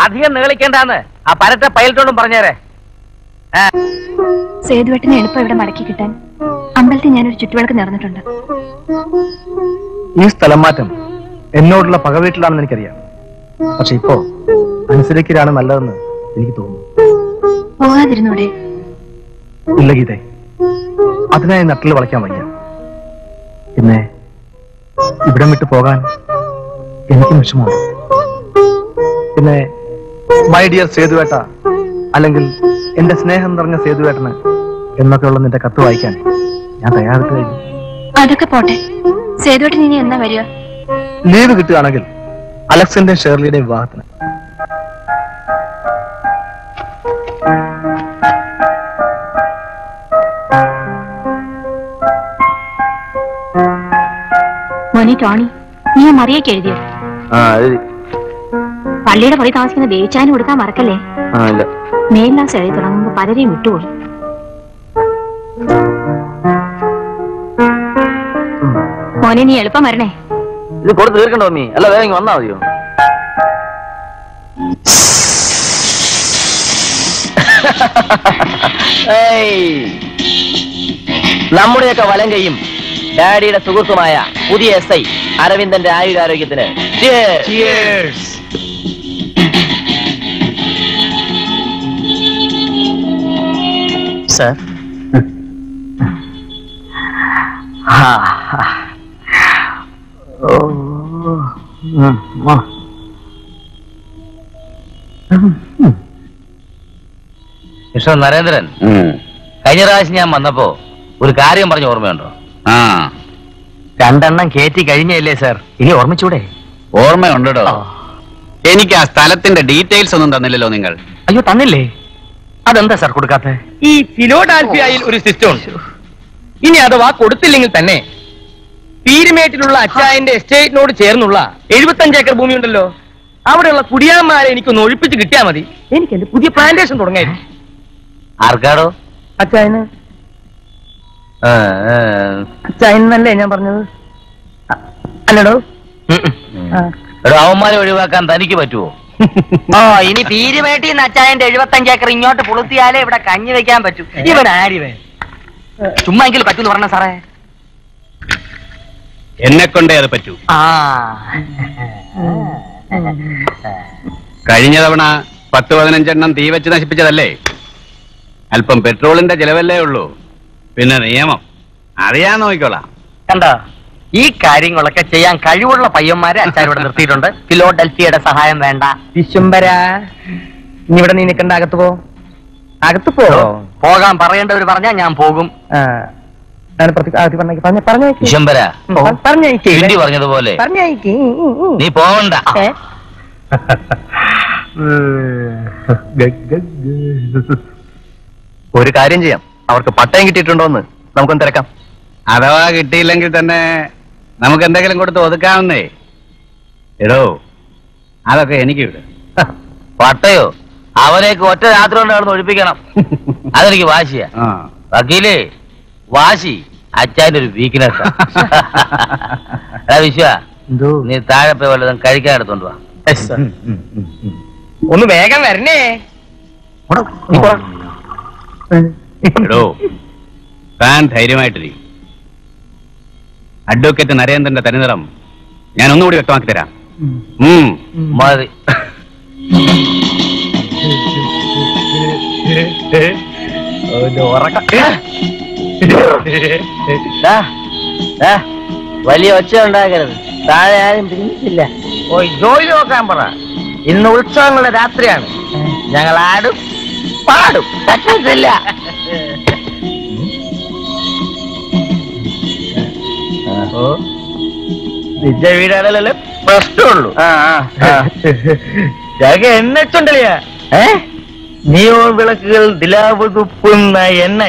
അധികം നീളിക്കേണ്ടാന്ന് ആ പരത്തെ പൈലറ്റോടും പറഞ്ഞേരെ. സേതുവേട്ടനെ എളുപ്പം ഇവിടെ മടക്കി കിട്ടാൻ അമ്പലത്തിൽ ഞാനൊരു ചുറ്റുവിളക്ക് നേർന്നിട്ടുണ്ട്. ഈ സ്ഥലം മാറ്റം എന്നോടുള്ള പകവീട്ടിലാണെന്ന് എനിക്കറിയാം. പക്ഷെ ഇപ്പോ അനുസരിക്കലാണ് നല്ലതെന്ന് എനിക്ക് തോന്നുന്നു. പോകാതിരുന്നൂടെ? ഇല്ല ഗീതേ, അതിനായി നട്ടിൽ വളയ്ക്കാൻ വയ്യ. പിന്നെ ഇവിടം വിട്ടു പോകാൻ എനിക്കും വിഷമമാണ്. പിന്നെ മൈ ഡിയർ സേതുവേട്ട, അല്ലെങ്കിൽ എന്റെ സ്നേഹം നിറഞ്ഞ സേതുവേട്ടന് എന്നൊക്കെയുള്ള നിന്റെ കത്ത് വായിക്കാൻ ഞാൻ തയ്യാറെടുത്ത് കഴിഞ്ഞു. അതൊക്കെ പോട്ടെ, സേതുവേട്ടൻ ഇനി എന്നാ വരിക? ലീവ് കിട്ടുകയാണെങ്കിൽ അലക്സിന്റെയും ഷേർലിയുടെയും വിവാഹത്തിന്. മോനെ ടോണി, നീ മറിയൊക്കെ എഴുതിയോ? പള്ളിയുടെ പുറകെ താമസിക്കുന്ന ദേവിച്ചാനും കൊടുക്കാൻ മറക്കല്ലേ. മേൽലാസ് എഴുതി തുടങ്ങുമ്പോ പലരെയും വിട്ടുപോയി. മോനെ നീ എളുപ്പം വരണേ. ഇത് കൊടുത്ത് തീർക്കണ്ടോ മീ? അല്ല വേഗം വന്നാ മതിയോ? നമ്മുടെയൊക്കെ വലം കൈയും ഡാഡിയുടെ സുഹൃത്തുമായ പുതിയ SI അരവിന്ദന്റെ ആയുരാരോഗ്യത്തിന് സർ. മിസ്റ്റർ നരേന്ദ്രൻ, കഴിഞ്ഞ പ്രാവശ്യം ഞാൻ വന്നപ്പോ ഒരു കാര്യം പറഞ്ഞ ഓർമ്മയുണ്ടോ? രണ്ടെണ്ണം കയറ്റി കഴിഞ്ഞല്ലേ സാർ, ഇനി ഓർമ്മിച്ചൂടെ? ഓർമ്മയുണ്ടോ? എനിക്ക് ആ സ്ഥലത്തിന്റെ ഡീറ്റെയിൽസ് ഒന്നും തന്നില്ലല്ലോ നിങ്ങൾ. അയ്യോ തന്നില്ലേ? അതെന്താ സാർ കൊടുക്കാത്ത? ഈ ഫിലോഡാൽഫിയയിൽ ഒരു സിസ്റ്റം ഉണ്ട്. ഇനി അഥവാ കൊടുത്തില്ലെങ്കിൽ തന്നെ പീരുമേട്ടിലുള്ള അച്ചായന്റെ എസ്റ്റേറ്റിനോട് ചേർന്നുള്ള 75 ഏക്കർ ഭൂമി ഉണ്ടല്ലോ, അവിടെയുള്ള കുടിയാന്മാരെ എനിക്കൊന്ന് ഒഴിപ്പിച്ച് കിട്ടിയാൽ മതി. എനിക്ക് എന്റെ പുതിയ പ്ലാന്റേഷൻ തുടങ്ങായിരുന്നു. ആർക്കാടോ? അച്ചായന്. അച്ചായനല്ലേ ഞാൻ പറഞ്ഞത്? അല്ലടോ. അവന്മാരെ ഒഴിവാക്കാൻ തനിക്ക് പറ്റുമോ? ഇനി പീരുമേട്ടിന്ന് അച്ചായന്റെ 75 ഏക്കർ ഇങ്ങോട്ട് പുളുത്തിയാലേ ഇവിടെ കഞ്ഞി വെക്കാൻ പറ്റൂ. ഇവൻ ആരിവൻ? ചുമ്മാ എങ്കിലും പറ്റൂന്ന് പറഞ്ഞ സാറേ. എന്നെ കൊണ്ടേ അത് പറ്റൂ. കഴിഞ്ഞ തവണ 10-15 തീ വെച്ച് നശിപ്പിച്ചതല്ലേ? അല്പം പെട്രോളിന്റെ ചിലവല്ലേ ഉള്ളൂ, പിന്നെ നിയമം അറിയാൻ നോക്കിക്കോളാം. കണ്ടോ, ഈ കാര്യങ്ങളൊക്കെ ചെയ്യാൻ കഴിവുള്ള പയ്യന്മാരെ അച്ചാരോട് നിർത്തിയിട്ടുണ്ട്. ഫിലോഡൽഫിയയുടെ സഹായം വേണ്ട. വിശ്വംബര, ഇനി ഇവിടെ നീ നിൽക്കണ്ട, അകത്ത് പോ. അകത്ത് പോ. പോകാൻ പറയേണ്ടവർ പറഞ്ഞാ ഞാൻ പോകും. വിശ്വംബര പറഞ്ഞതുപോലെ നീ പോവണ്ട. ഒരു കാര്യം ചെയ്യാം, അവർക്ക് പട്ടയം കിട്ടിയിട്ടുണ്ടോന്ന് നമുക്കൊന്ന് തിരക്കാം. അഥവാ കിട്ടിയില്ലെങ്കിൽ തന്നെ നമുക്ക് എന്തെങ്കിലും കൊടുത്ത് ഒതുക്കാവുന്നേ. എടോ, അതൊക്കെ എനിക്ക് വിട്. പട്ടയോ? അവനേക്ക് ഒറ്റ രാത്രി കൊണ്ട് അവിടെ ഒഴിപ്പിക്കണം. അതെനിക്ക് വാശിയാ. വക്കീലേ, വാശി അച്ചാന്റെ ഒരു വീക്ക്നെസ്. വിശ്വ, നീ താഴെ പോയി വല്ലതും കഴിക്കാൻ എടുത്തോണ്ട് വാ. ഒന്ന് വേഗം വരണേ. എടോ, താൻ ധൈര്യമായിട്ടിരി. അഡ്വക്കേറ്റ് നരേന്ദ്രന്റെ തനിനിറം ഞാൻ ഒന്നുകൂടി വ്യക്തമാക്കി തരാം. മതി. വലിയ ഒച്ച ഉണ്ടാക്കരുത്. താഴെ ആരും പിന്നിട്ടില്ല. പോയി ജോലി നോക്കാൻ പറ. ഇന്ന് ഉത്സവങ്ങളുടെ രാത്രിയാണ്. ഞങ്ങൾ ആടും പാടും. പറ്റത്തില്ല. നിന്റെ വീടാണല്ലോ പ്രശ്നമുള്ളൂ. എണ്ണച്ചുണ്ടല്ല നീയോ വിളക്കുകൾ ദിലാവ് തുപ്പുന്ന എണ്ണ.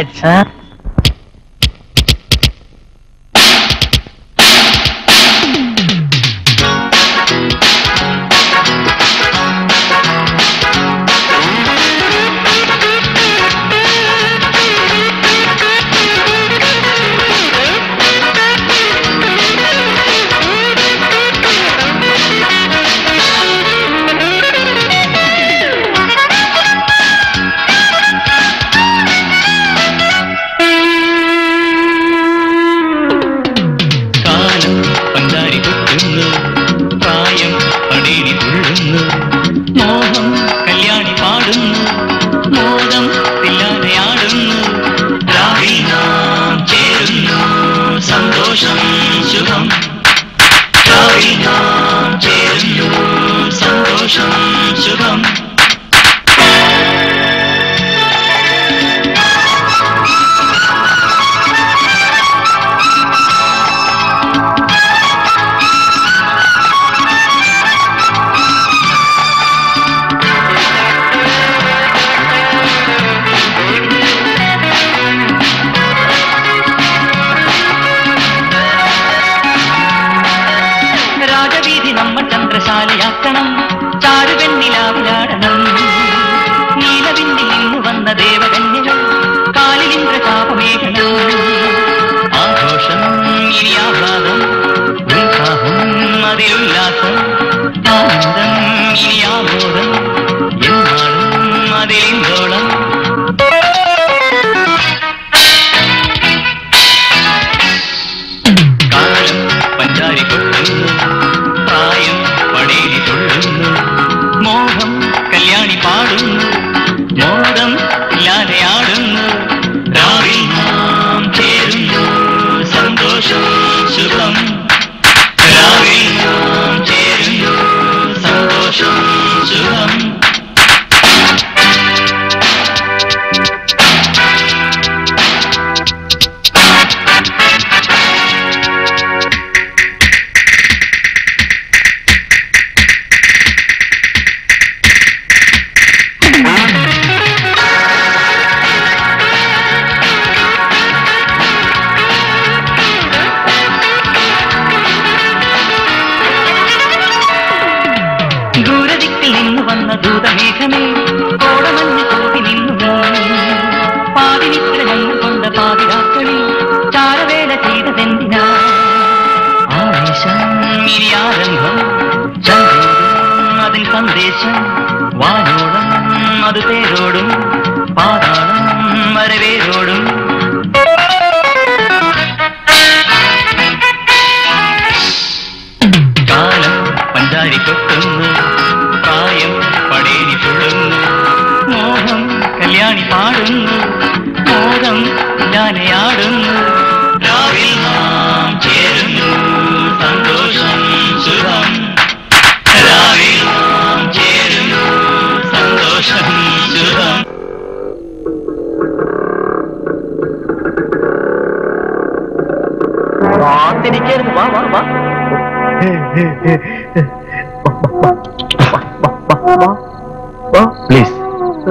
പ്ലീസ്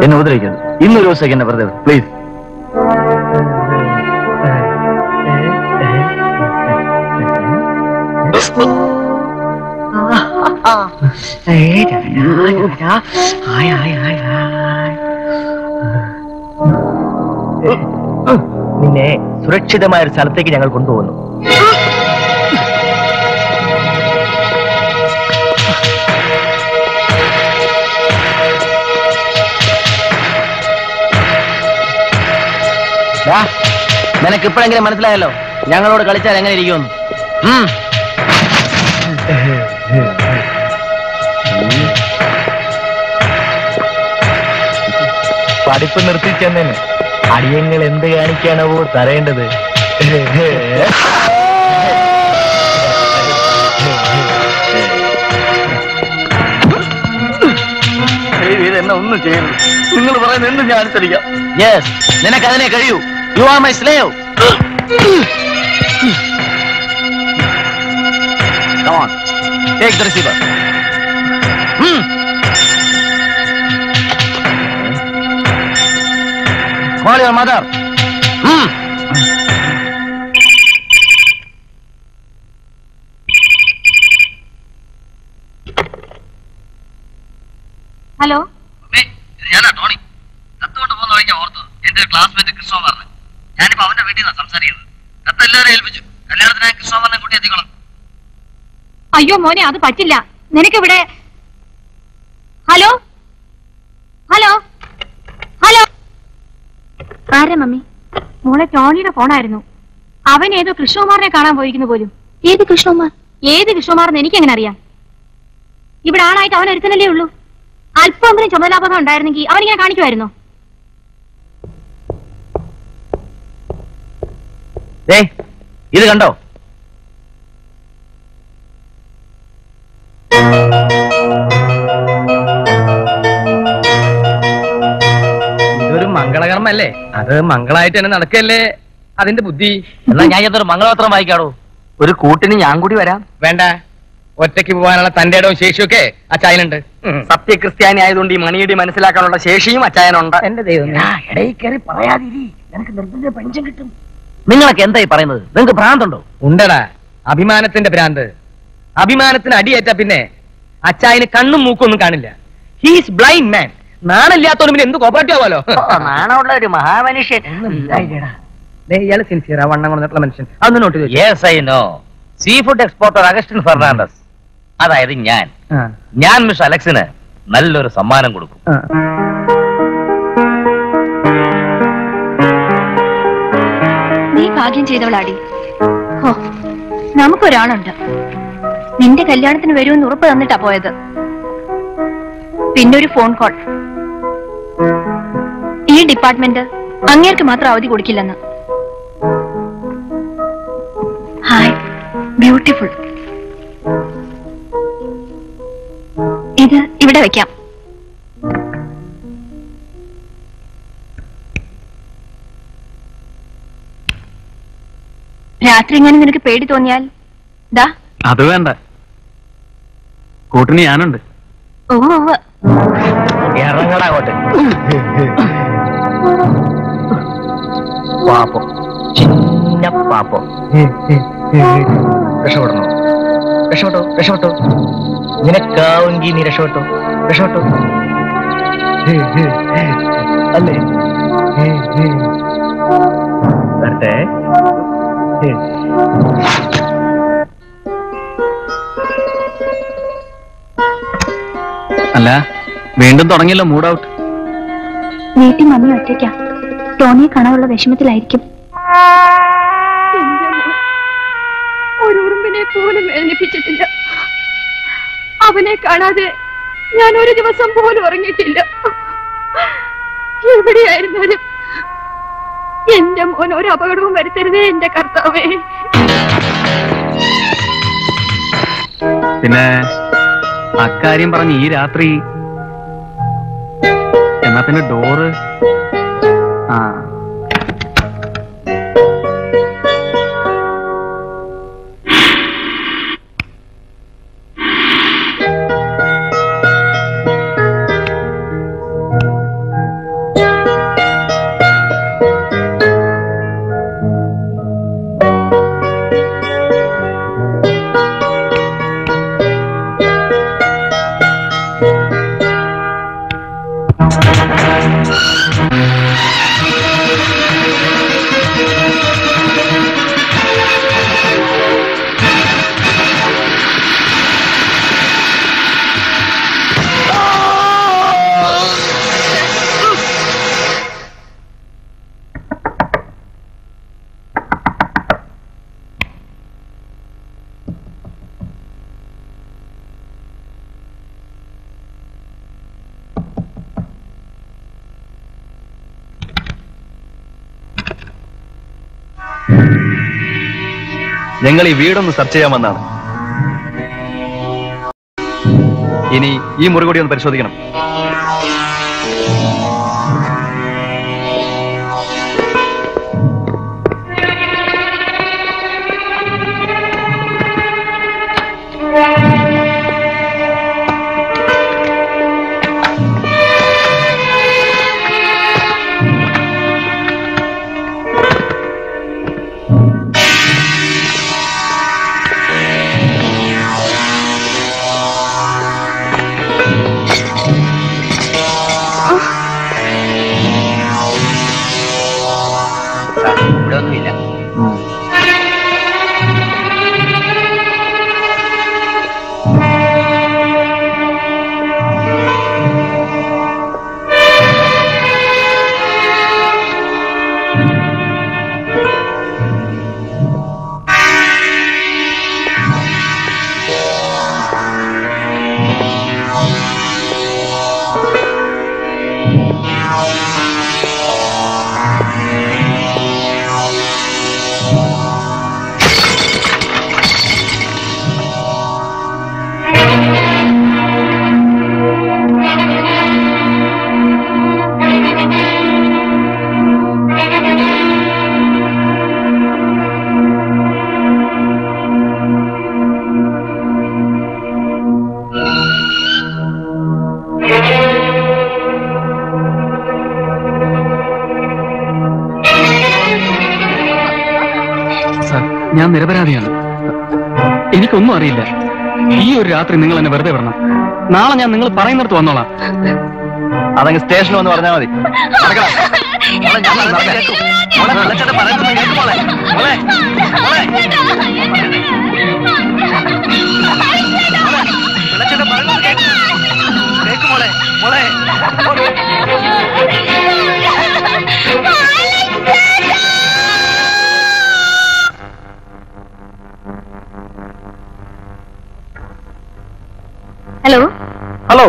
എന്നെ ഉപദ്രവിക്കരുത്. ഇന്നൊരു ദിവസം എന്നെ വെറുതെ പ്ലീസ്. നിന്നെ സുരക്ഷിതമായ ഒരു സ്ഥലത്തേക്ക് ഞങ്ങൾ കൊണ്ടുപോകുന്നു. നിനക്ക് ഇപ്പോഴെങ്കിലും മനസ്സിലായല്ലോ ഞങ്ങളോട് കളിച്ചാൽ എങ്ങനെ ഇരിക്കുമെന്ന്. പഠിപ്പ് നിർത്തിച്ചെന്നേന് അടിയങ്ങൾ എന്ത് കാണിക്കാണവോ തരേണ്ടത്? എന്നെ ഒന്നും ചെയ്യരുത്. നിങ്ങൾ പറയുന്നത് എന്ത് ഞാൻ അനുസരിക്കാം. യെസ്, നിനക്ക് അതിനെ കഴിയൂ. You are my slave. Come on, take the receiver. Call your mother. Hello, ഞാനാ ടോണി. കത്തുകൊണ്ട് പോകുന്ന വഴിക്കാ ഓർത്തത് എന്റെ ഒരു ക്ലാസ്മേറ്റ് കൃഷ്ണകുമാറിന്. ഞാനിപ്പോ അവന്റെ വീട്ടിൽ നിന്നാണ് സംസാരിക്കുന്നത്. കത്ത് എല്ലാവരും ഏൽപ്പിച്ചു. കല്യാണത്തിനായി കൃഷ്ണകുമാറിനെ കൂട്ടി എത്തിക്കണം. അയ്യോ മോനെ, അത് പറ്റില്ല. നിനക്കിവിടെ ഹലോ ഹലോ ഹലോ. ആരാ മമ്മി? മോളെ ടോണിയുടെ ഫോണായിരുന്നു. അവൻ ഏതോ കൃഷ്ണകുമാറിനെ കാണാൻ പോയിരിക്കുന്നു പോലും. ഏത് കൃഷ്ണകുമാർ? ഏത് കൃഷ്ണകുമാറെന്ന് എനിക്കെങ്ങനെ അറിയാം? ഇവിടെ ആളായിട്ട് അവൻ ഒരുത്തനല്ലേ ഉള്ളൂ. അല്പമെങ്കിലും ചുമതലാപകം ഉണ്ടായിരുന്നെങ്കിൽ അവനിങ്ങനെ കാണിക്കുമായിരുന്നോ? ഇത് കണ്ടോ? ഇതൊരു മംഗളകർമ്മല്ലേ? അത് മംഗളായിട്ട് തന്നെ നടക്കല്ലേ അതിന്റെ ബുദ്ധി. എന്നാ ഞാൻ ഇതൊരു മംഗളപത്രം വായിക്കാടോ. ഒരു കൂട്ടിന് ഞാൻ കൂടി വരാം. വേണ്ട, ഒറ്റയ്ക്ക് പോകാനുള്ള തന്റെ ഇടവും ശേഷിയൊക്കെ അച്ചായനുണ്ട്. സത്യക്രിസ്ത്യാനി ആയതുകൊണ്ട് ഈ മണിയുടെ മനസ്സിലാക്കാനുള്ള ശേഷിയും അച്ചായനുണ്ട്. എന്റെ ദൈവം, ഇടയിൽ കയറി പറയാതിരി. നിനക്ക് നിർബന്ധ പെൻഷൻ കിട്ടും. നിങ്ങളൊക്കെ എന്തായി പറയുന്നത്? നിങ്ങൾക്ക് ഭ്രാന്തുണ്ടോ? ഉണ്ടടാ, അഭിമാനത്തിന്റെ ഭ്രാന്ത്. അഭിമാനത്തിന് അടിയേറ്റ പിന്നെ അച്ചായന് കണ്ണും മൂക്കും ഒന്നും കാണില്ല. ഹീസ് ബ്ലൈൻഡ് മാൻ. നാണില്ലാത്തോലും പിന്നെ എന്ത് കോപ്പറേറ്റീവ് ആവാലോ. നാണമുള്ള ഒരു മഹാമനുഷ്യൻ. ഇയാള് സിൻസിയറാ, വണ്ണം കൊണ്ടിട്ടുള്ള മനുഷ്യൻ. അതൊന്ന് നോട്ട് ചെയ്തു. Yes, I know. Seafood exporter Augustine Fernandez, അതായത് ഞാൻ മിസ് അലക്സിന് നല്ലൊരു സമ്മാനം കൊടുക്കും. നീ ഭാഗ്യം ചെയ്തവളാടി. ഓ, നമുക്കൊരാളുണ്ട്. നിന്റെ കല്യാണത്തിന് വരുമെന്ന് ഉറപ്പ് തന്നിട്ടാ പോയത്. പിന്നെ ഒരു ഫോൺ കോൾ. ഈ ഡിപ്പാർട്ട്മെന്റ് അങ്ങേർക്ക് മാത്രം അവധി കൊടുക്കില്ലെന്ന്. Hi, beautiful. ഇത് ഇവിടെ വെക്കാം. രാത്രി ഇങ്ങനെ നിനക്ക് പേടി തോന്നിയാൽ ദാ. അത് വേണ്ട, കൂട്ടിന് ഞാനുണ്ട്. ഓ, ഇറങ്ങടാങ്ങോട്ട്. പാപ്പോ, ചിന്ന പാപ്പോ. രക്ഷപ്പെടണോ? രക്ഷപ്പെട്ടോ, രക്ഷപ്പെട്ടോ. നിനക്കാവെങ്കിൽ നീ രക്ഷപ്പെട്ടോ, രക്ഷപ്പെട്ടോ. അല്ലേ? വരട്ടെ. അല്ല, വീണ്ടും തുടങ്ങിയല്ലോ മൂഡ് ഔട്ട്. വീട്ടിൽ മമ്മി ഒറ്റയ്ക്കാ. ടോണിയെ കാണാനുള്ള വിഷമത്തിലായിരിക്കും. ഒരു ഉറുമ്പിനെ പോലും വേദനിപ്പിച്ചിട്ടില്ല. അവനെ കാണാതെ ഞാൻ ഒരു ദിവസം പോലും ഉറങ്ങിയിട്ടില്ല. എവിടെയായിരുന്നാലും എന്റെ മോൻ ഒരു അപകടവും വരുത്തരുതേ എന്റെ കർത്താവേ. പിന്നെ അക്കാര്യം പറഞ്ഞ് ഈ രാത്രി എന്നാ പിന്നെ ഡോറ് ആ ഞങ്ങൾ ഈ വീടൊന്ന് സെർച്ച് ചെയ്യാമെന്നാണ്. ഇനി ഈ മുറി കൂടി ഒന്ന് പരിശോധിക്കണം. ഞാൻ നിരപരാധിയാണ്. എനിക്കൊന്നും അറിയില്ല. ഈ ഒരു രാത്രി നിങ്ങൾ എന്നെ വെറുതെ വിടണം. നാളെ ഞാൻ നിങ്ങൾ പറയുന്നിടത്ത് വന്നോളാം. അതങ്ങ് സ്റ്റേഷനിൽ വന്ന് പറഞ്ഞാൽ മതി. Hello hello.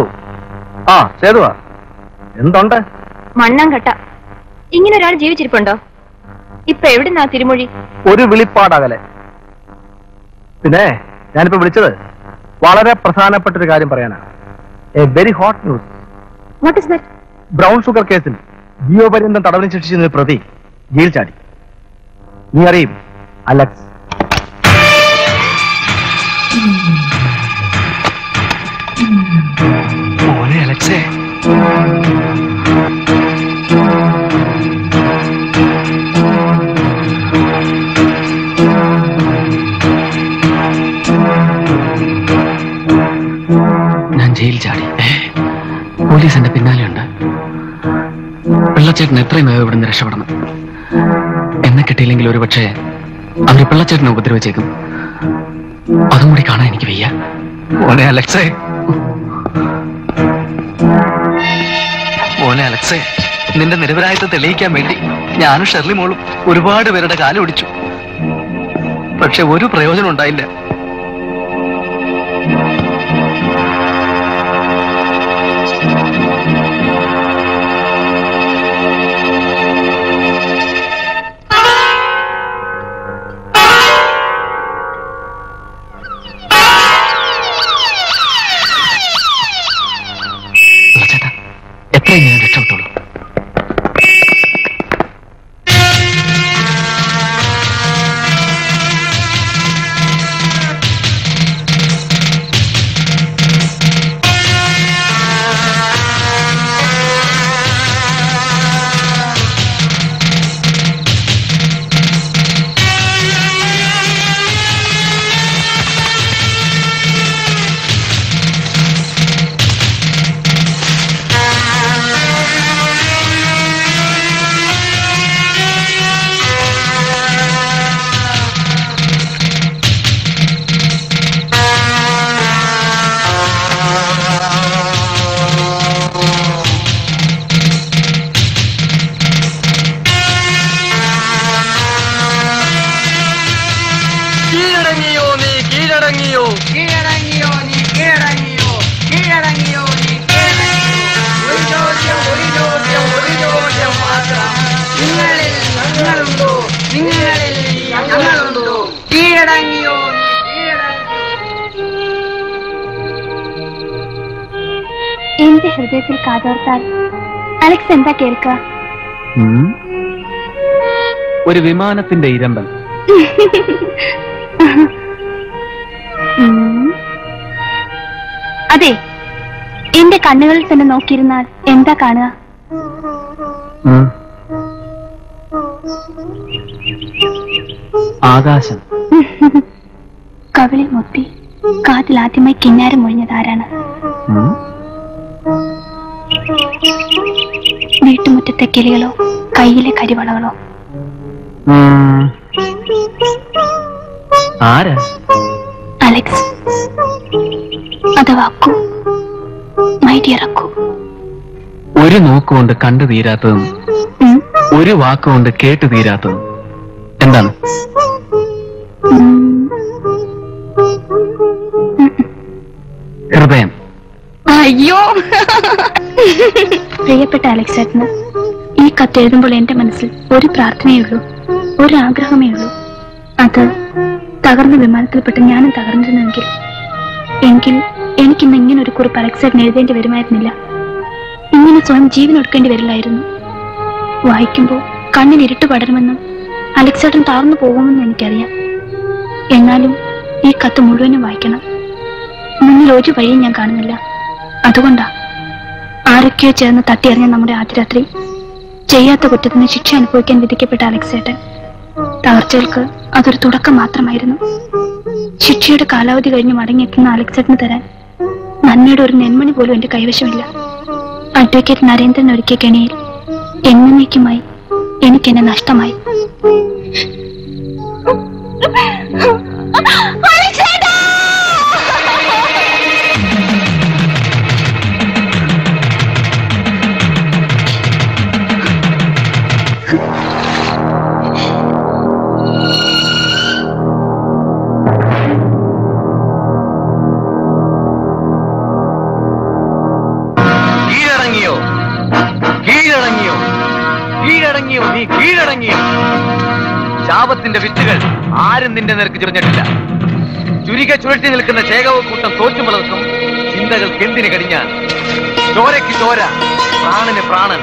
ആ സേതുവാ, എന്തുണ്ട്? മണ്ണാങ്കട്ട. ഇങ്ങനെ ഒരാൾ ജീവിച്ചിരിപ്പുണ്ടോ? ഇപ്പൊ എവിടുന്നാ തിരുമൊഴി? ഒരു വിളിപ്പാടകലെ. പിന്നെ ഞാനിപ്പോ വിളിച്ചത് വളരെ പ്രധാനപ്പെട്ട ഒരു കാര്യം പറയാനാണ്. A very hot news. What is that? Brown sugar കേസിൽ ജീവപര്യന്തം തടവിന് ശിക്ഷിച്ച പ്രതി ജയിൽ ചാടി. നീ അറിയും, അലക്സ്. മോനെ അലക്സേ, ഞാൻ ജയിൽ ചാടി. പോലീസ് എന്റെ പിന്നാലെയുണ്ട്. പിള്ളച്ചേട്ടൻ എത്രയും വേഗം ഇവിടുന്ന് രക്ഷപ്പെടണം. എന്നെ കിട്ടിയില്ലെങ്കിൽ ഒരു പക്ഷേ അവര് പിള്ളച്ചേട്ടനെ ഉപദ്രവിച്ചേക്കും. അതും കൂടി കാണാൻ എനിക്ക് വയ്യ. മോനെ അലക്സേ, മോനെ അലക്സേ, നിന്റെ നിരപരാധിത്വം തെളിയിക്കാൻ വേണ്ടി ഞാനും ഷെർലി മോളും ഒരുപാട് പേരുടെ കാലൊടിച്ചു. പക്ഷെ ഒരു പ്രയോജനം ഉണ്ടായില്ല. എത്രയും ഞാൻ രക്ഷപ്പെട്ടോളൂ. ഹൃദയത്തിൽ കാതോർത്താൽ അലക്സ് എന്താ കേൾക്കുക? ഒരു വിമാനത്തിന്റെ ഇരമ്പൽ. അതെ, എന്റെ കണ്ണുകളിൽ തന്നെ നോക്കിയിരുന്നാൽ എന്താ കാണുക? ആകാശം. കവിളിൽ മുത്തി കാതിൽ ആദ്യമായി കിന്നാരം മൊഴിഞ്ഞത് ആരാണ്? വീട്ടുമുറ്റത്തെ കിളികളോ കയ്യിലെ കരിവളകളോ? ആരാ? അലക്സ് അഥവാ അക്കു, മൈ ഡിയർ അക്കു. ഒരു നോക്കുകൊണ്ട് കണ്ടു തീരാത്തതും ഒരു വാക്കുകൊണ്ട് കേട്ടു തീരാത്തതും എന്താണ്? ഹൃദയം. അയ്യോ, പ്രിയപ്പെട്ട അലക്സ് ചേട്ടന്, ഈ കത്ത് എഴുതുമ്പോൾ എന്റെ മനസ്സിൽ ഒരു പ്രാർത്ഥനയുള്ളൂ, ഒരു ആഗ്രഹമേ ഉള്ളൂ. അത് തകർന്ന വിമാനത്തിൽപ്പെട്ട് ഞാനും തകർന്നിരുന്നെങ്കിൽ എനിക്കിന്ന് ഇങ്ങനെ ഒരു കുറിപ്പ് അലക്സ് ചേട്ടന് എഴുതേണ്ടി വരുമായിരുന്നില്ല. ഇങ്ങനെ സ്വയം ജീവൻ ഒടുക്കേണ്ടി വരില്ലായിരുന്നു. വായിക്കുമ്പോൾ കണ്ണിന് ഇരുട്ട് പടരുമെന്നും അലക്സ് ചേട്ടൻ താഴ്ന്നു പോകുമെന്നും എനിക്കറിയാം. എന്നാലും ഈ കത്ത് മുഴുവനും വായിക്കണം. മുന്നിൽ ഒരു വഴിയും ഞാൻ കാണുന്നില്ല. അതുകൊണ്ടാ ആരൊക്കെയോ ചേർന്ന് തട്ടിയെറിഞ്ഞ നമ്മുടെ ആദ്യ രാത്രി ചെയ്യാത്ത കുറ്റത്തിന് ശിക്ഷ അനുഭവിക്കാൻ വിധിക്കപ്പെട്ട അലക്സ് ചേട്ടൻ. തകർച്ചകൾക്ക് അതൊരു തുടക്കം മാത്രമായിരുന്നു. ശിക്ഷയുടെ കാലാവധി കഴിഞ്ഞ് മടങ്ങിയെത്തുന്ന അലക്സ് ചേട്ടന് തരാൻ നന്മയുടെ ഒരു നെന്മണി പോലും എന്റെ കൈവശമില്ല. അഡ്വക്കേറ്റ് നരേന്ദ്രൻ ഒരുക്കിയ കെണിയിൽ എന്നേക്കുമായി എനിക്കെന്നെ നഷ്ടമായി. ശാപത്തിന്റെ വിത്തുകൾ ആരും നിന്റെ നേർക്ക് ചുരിഞ്ഞിട്ടില്ല. ചുരിക ചുഴറ്റി നിൽക്കുന്ന ചേകവ കൂട്ടം തോറ്റു വളർത്തും. ചിന്തകൾക്ക് എന്തിന് കടിഞ്ഞാൻ? ചോരയ്ക്ക് ചോര, പ്രാണന് പ്രാണൻ.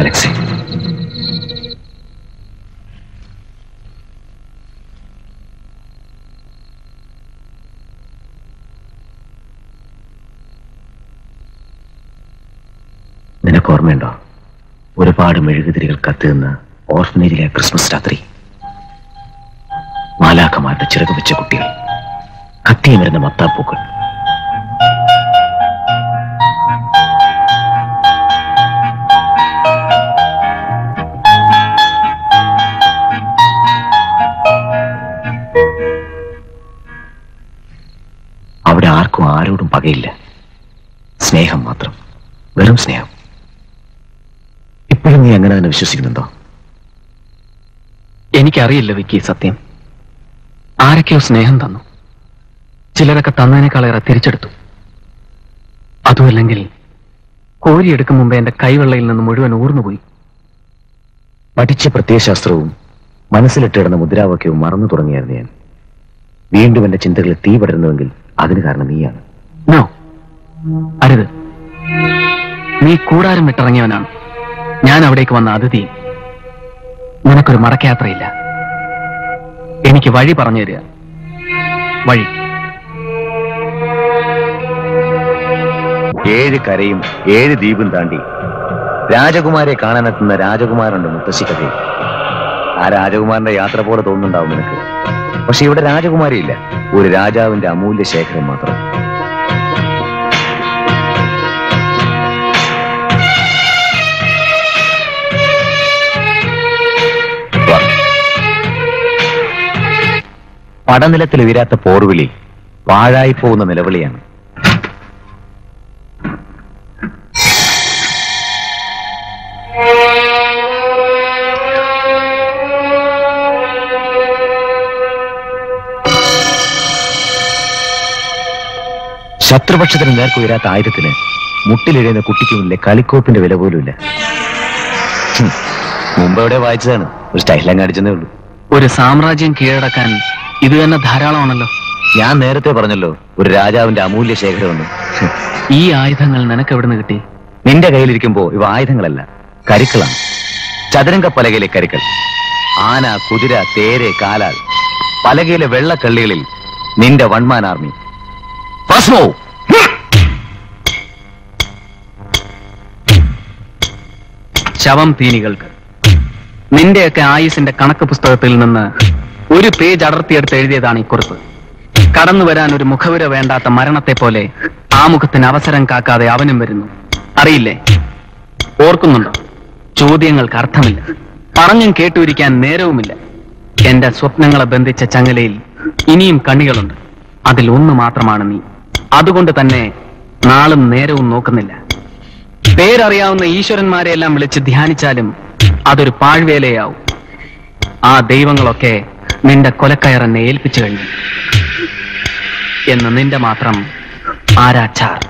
അലക്സേ, നിനക്ക് ഓർമ്മയുണ്ടോ ഒരുപാട് മെഴുകുതിരികൾ കത്തുന്ന ഓർഫനേജിലെ ക്രിസ്മസ് രാത്രി? മാലാഖമാരുടെ ചിറക് വെച്ച കുട്ടികൾ, കത്തിയും വരുന്ന മത്താപ്പൂക്കൾ. അവിടെ ആർക്കും ആരോടും പകയില്ല, സ്നേഹം മാത്രം, വെറും സ്നേഹം. ഇപ്പോഴും നീ അങ്ങനെ തന്നെ വിശ്വസിക്കുന്നുണ്ടോ? എനിക്കറിയില്ല വിക്കി, സത്യം. ആരൊക്കെയോ സ്നേഹം തന്നു, ചിലരൊക്കെ തന്നതിനേക്കാളേറെ തിരിച്ചെടുത്തു. അതുമല്ലെങ്കിൽ കോരിയെടുക്കും മുമ്പേ എന്റെ കൈവെള്ളയിൽ നിന്ന് മുഴുവൻ ഊർന്നുപോയി. പഠിച്ച പ്രത്യയശാസ്ത്രവും മനസ്സിലിട്ടിടുന്ന മുദ്രാവാക്യവും മറന്നു തുടങ്ങിയായിരുന്നു ഞാൻ. വീണ്ടും എന്റെ ചിന്തകളിൽ തീ പടരുന്നുവെങ്കിൽ അതിന് കാരണം നീയാണ്. നോ, അരുത്. നീ കൂടാരം വിട്ടിറങ്ങിയവനാണ്. ഞാൻ അവിടേക്ക് വന്ന അതിഥിയും. നിനക്കൊരു മടക്കയാത്രയില്ല. എനിക്ക് വഴി പറഞ്ഞു തരിക, വഴി. 7 കരയും 7 ദ്വീപും താണ്ടി രാജകുമാരെ കാണാനെത്തുന്ന രാജകുമാരനുണ്ട് മുത്തശ്ശിക്കഥയിൽ. ആ രാജകുമാരന്റെ യാത്ര പോലെ തോന്നുന്നുണ്ടാവും നിനക്ക്. പക്ഷെ ഇവിടെ രാജകുമാരിയില്ല, ഒരു രാജാവിന്റെ അമൂല്യ ശേഖരം മാത്രം. പടനിലത്തിൽ ഉയരാത്ത പോർവിളി പാഴായി പോകുന്ന നിലവിളിയാണ്. ശത്രുപക്ഷത്തിന് നേർക്ക് ഉയരാത്ത ആയുധത്തിന് മുട്ടിലെഴുന്ന കുട്ടിക്ക് മുന്നിലെ കളിക്കോപ്പിന്റെ വില പോലുമില്ല. മുമ്പ് എവിടെ വായിച്ചതാണ്, ഒരു സ്റ്റൈലങ്ങ് അടിച്ചതേ ഉള്ളൂ. ഒരു സാമ്രാജ്യം കീഴടക്കാൻ ഇത് തന്നെ ധാരാളമാണല്ലോ. ഞാൻ നേരത്തെ പറഞ്ഞല്ലോ, ഒരു രാജാവിന്റെ അമൂല്യ ശേഖരമെന്ന്. ഈ ആയുധങ്ങൾ നിനക്ക് എവിടുന്ന് കിട്ടി? നിന്റെ കയ്യിലിരിക്കുമ്പോ ഇവ ആയുധങ്ങളല്ല, കരുക്കളാണ്. ചതുരംഗ പലകയിലെ കരുക്കൾ. ആന, കുതിര, തേര്, കാലാൽ. പലകയിലെ വെള്ളക്കള്ളികളിൽ നിന്റെ വൺമാൻ ആർമി. First move. ശവം തീനികൾക്ക് നിന്റെയൊക്കെ ആയുസിന്റെ കണക്ക് പുസ്തകത്തിൽ നിന്ന് ഒരു പേജ് അടർത്തിയെടുത്ത് എഴുതിയതാണ് ഈ കുറിപ്പ്. കടന്നു വരാൻ ഒരു മുഖവുര വേണ്ടാത്ത മരണത്തെ പോലെ ആ മുഖത്തിന് അവസരം കാക്കാതെ അവനും വരുന്നു. അറിയില്ലേ? ഓർക്കുന്നുണ്ടോ? ചോദ്യങ്ങൾക്ക് അർത്ഥമില്ല, പറഞ്ഞും കേട്ടുവിരിക്കാൻ നേരവുമില്ല. എന്റെ സ്വപ്നങ്ങളെ ബന്ധിച്ച ചങ്ങലയിൽ ഇനിയും കണ്ണികളുണ്ട്. അതിൽ ഒന്ന് മാത്രമാണ് നീ. അതുകൊണ്ട് തന്നെ നാളും നേരവും നോക്കുന്നില്ല. പേരറിയാവുന്ന ഈശ്വരന്മാരെയെല്ലാം വിളിച്ച് ധ്യാനിച്ചാലും അതൊരു പാഴ്വേലയാവും. ആ ദൈവങ്ങളൊക്കെ നിന്റെ കൊലക്കയറെന്നെ ഏൽപ്പിച്ചു കഴിഞ്ഞു എന്ന് നിന്റെ മാത്രം ആരാച്ചാർ.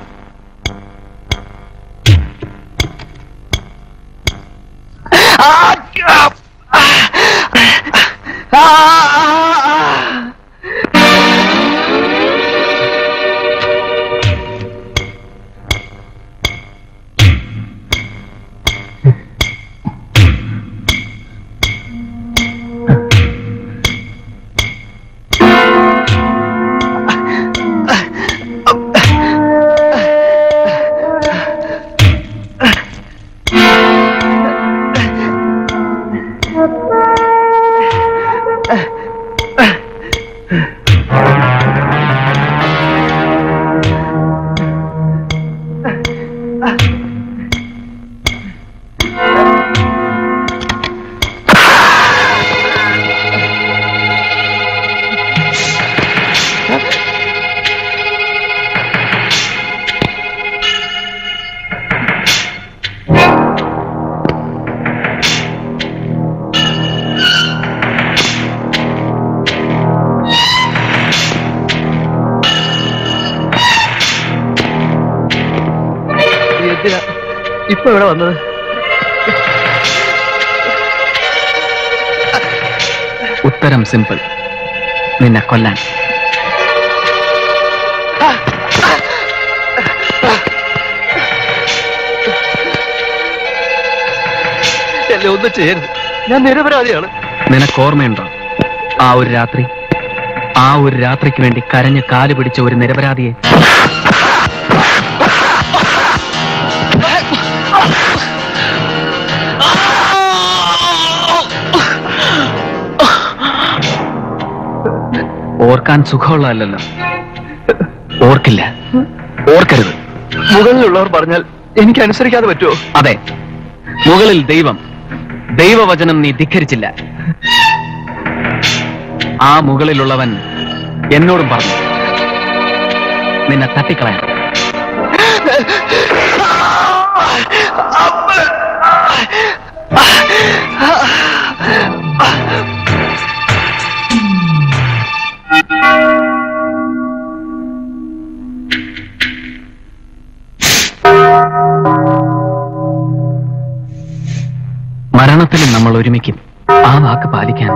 ഇപ്പൊ ഇവിടെ വന്നത്? ഉത്തരം സിമ്പിൾ, നിന്നെ കൊല്ലാൻ. എന്നെ ഒന്നും ചെയ്യരുത്, ഞാൻ നിരപരാധിയാണ്. നിനക്ക് ഓർമ്മയുണ്ടോ ആ ഒരു രാത്രി? ആ ഒരു രാത്രിക്ക് വേണ്ടി കരഞ്ഞ് കാല് പിടിച്ച ഒരു നിരപരാധിയെ. ഓർക്കാൻ സുഖമുള്ളതല്ലോ. ഓർക്കില്ല, ഓർക്കരുത്. മുകളിലുള്ളവർ പറഞ്ഞാൽ എനിക്ക് അനുസരിക്കാതെ പറ്റുമോ? അതെ, മുകളിൽ ദൈവം, ദൈവവചനം നീ ധിക്കരിച്ചില്ല. ആ മുകളിലുള്ളവൻ എന്നോടും പറഞ്ഞു നിന്നെ തട്ടിക്കളയാൻ. മരണത്തിലും നമ്മൾ ഒരുമിക്കും. ആ വാക്ക് പാലിക്കാൻ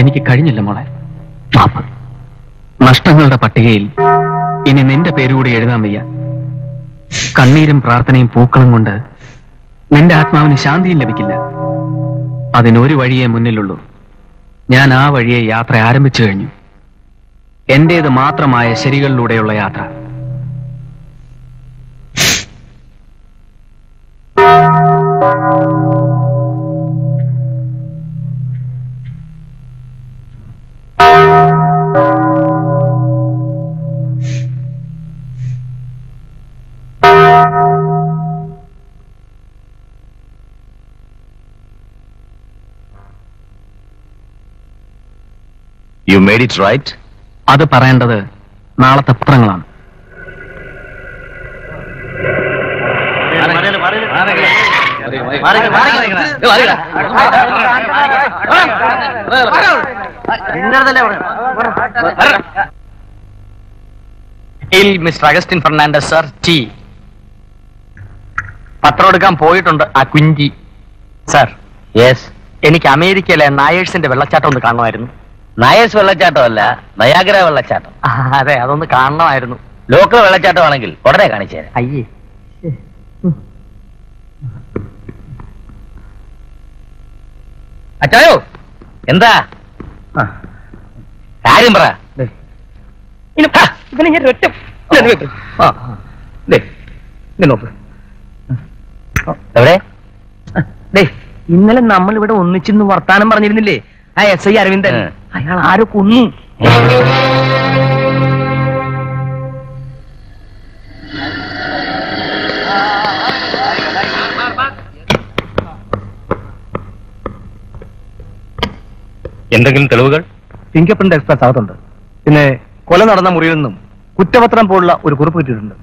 എനിക്ക് കഴിഞ്ഞില്ല മോളെ. മാപ്പ്. നഷ്ടങ്ങളുടെ പട്ടികയിൽ ഇനി നിന്റെ പേരുകൂടി എഴുതാൻ വയ്യ. കണ്ണീരും പ്രാർത്ഥനയും പൂക്കളും കൊണ്ട് നിന്റെ ആത്മാവിന് ശാന്തിയും ലഭിക്കില്ല. അതിനൊരു വഴിയേ മുന്നിലുള്ളൂ. ഞാൻ ആ വഴിയെ യാത്ര ആരംഭിച്ചു കഴിഞ്ഞു. എന്റേത് മാത്രമായ ശരികളിലൂടെയുള്ള യാത്ര. You made it right? അത് പറയേണ്ടത് നാളത്തെ പത്രങ്ങളാണ്. മിസ്റ്റർ അഗസ്റ്റിൻ ഫെർണാണ്ടസ് സർ, ടി. പത്രം എടുക്കാൻ പോയിട്ടുണ്ട് ആ കുഞ്ചി. Sir, yes. എനിക്ക് അമേരിക്കയിലെ നായേഴ്സിന്റെ വെള്ളച്ചാട്ടം ഒന്ന് കാണണമായിരുന്നു. നായേഴ്സ് വെള്ളച്ചാട്ടം അല്ല, നയാഗ്ര വെള്ളച്ചാട്ടം. അതെ, അതൊന്ന് കാണണമായിരുന്നു. ലോക്കൽ വെള്ളച്ചാട്ടമാണെങ്കിൽ ഉടനെ കാണിച്ചു തരാം. അയ്യേ, അച്ചായോ എന്താ കാര്യം പറ. ഇതിനെ ഞാൻ ഒറ്റ നോക്ക്. എവിടെ? ഇന്നലെ നമ്മൾ ഇവിടെ ഒന്നിച്ചിന്ന് വർത്താനം പറഞ്ഞിരുന്നില്ലേ, ആ SI അരവിന്ദൻ? അയാൾ ആരോ കൊന്നു. എന്തെങ്കിലും തെളിവുകൾ? ഫിംഗർ പ്രിന്റ് എക്സ്പെർട്സ് അകത്തുണ്ട്. പിന്നെ കൊല നടന്ന മുറിയിൽ നിന്നും കുറ്റപത്രം പോലുള്ള ഒരു കുറിപ്പ് കിട്ടിയിട്ടുണ്ട്.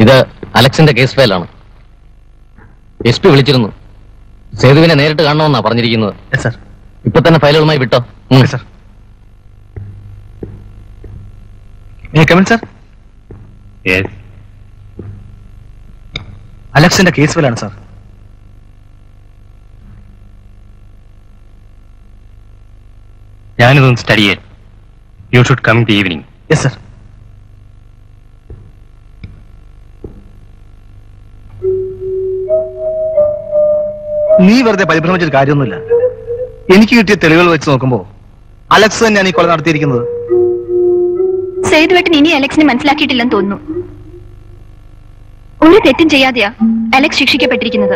ഇത് അലക്സിന്റെ കേസ് ഫയലാണ്. SP വിളിച്ചിരുന്നു. സേതുവിനെ നേരിട്ട് കാണണമെന്നാ പറഞ്ഞിരിക്കുന്നത്. സർ, ഇപ്പൊ തന്നെ ഫയലുകളുമായി വിട്ടോ. സർ. സർ, അലക്സിന്റെ കേസ് ഫയലാണ് സാർ. ഞാനിതൊന്ന് സ്റ്റഡി ചെയ്യാൻ. You should come the evening. Yes sir. നീ വെറുതെ പരിഭ്രമിച്ചൊരു കാര്യമൊന്നുമില്ല. എനിക്ക് കിട്ടിയ തെളിവുകൾ വെച്ച് നോക്കുമ്പോ അലക്സ് തന്നെയാണ് ഈ കൊല നടത്തിയിരിക്കുന്നത്. സേതുവേട്ടൻ ഇനി അലക്സിനെ മനസ്സിലാക്കിയിട്ടില്ലെന്ന് തോന്നുന്നു. ഒരു തെറ്റും ചെയ്യാതെയാ അലക്സ് ശിക്ഷിക്കപ്പെട്ടിരിക്കുന്നത്.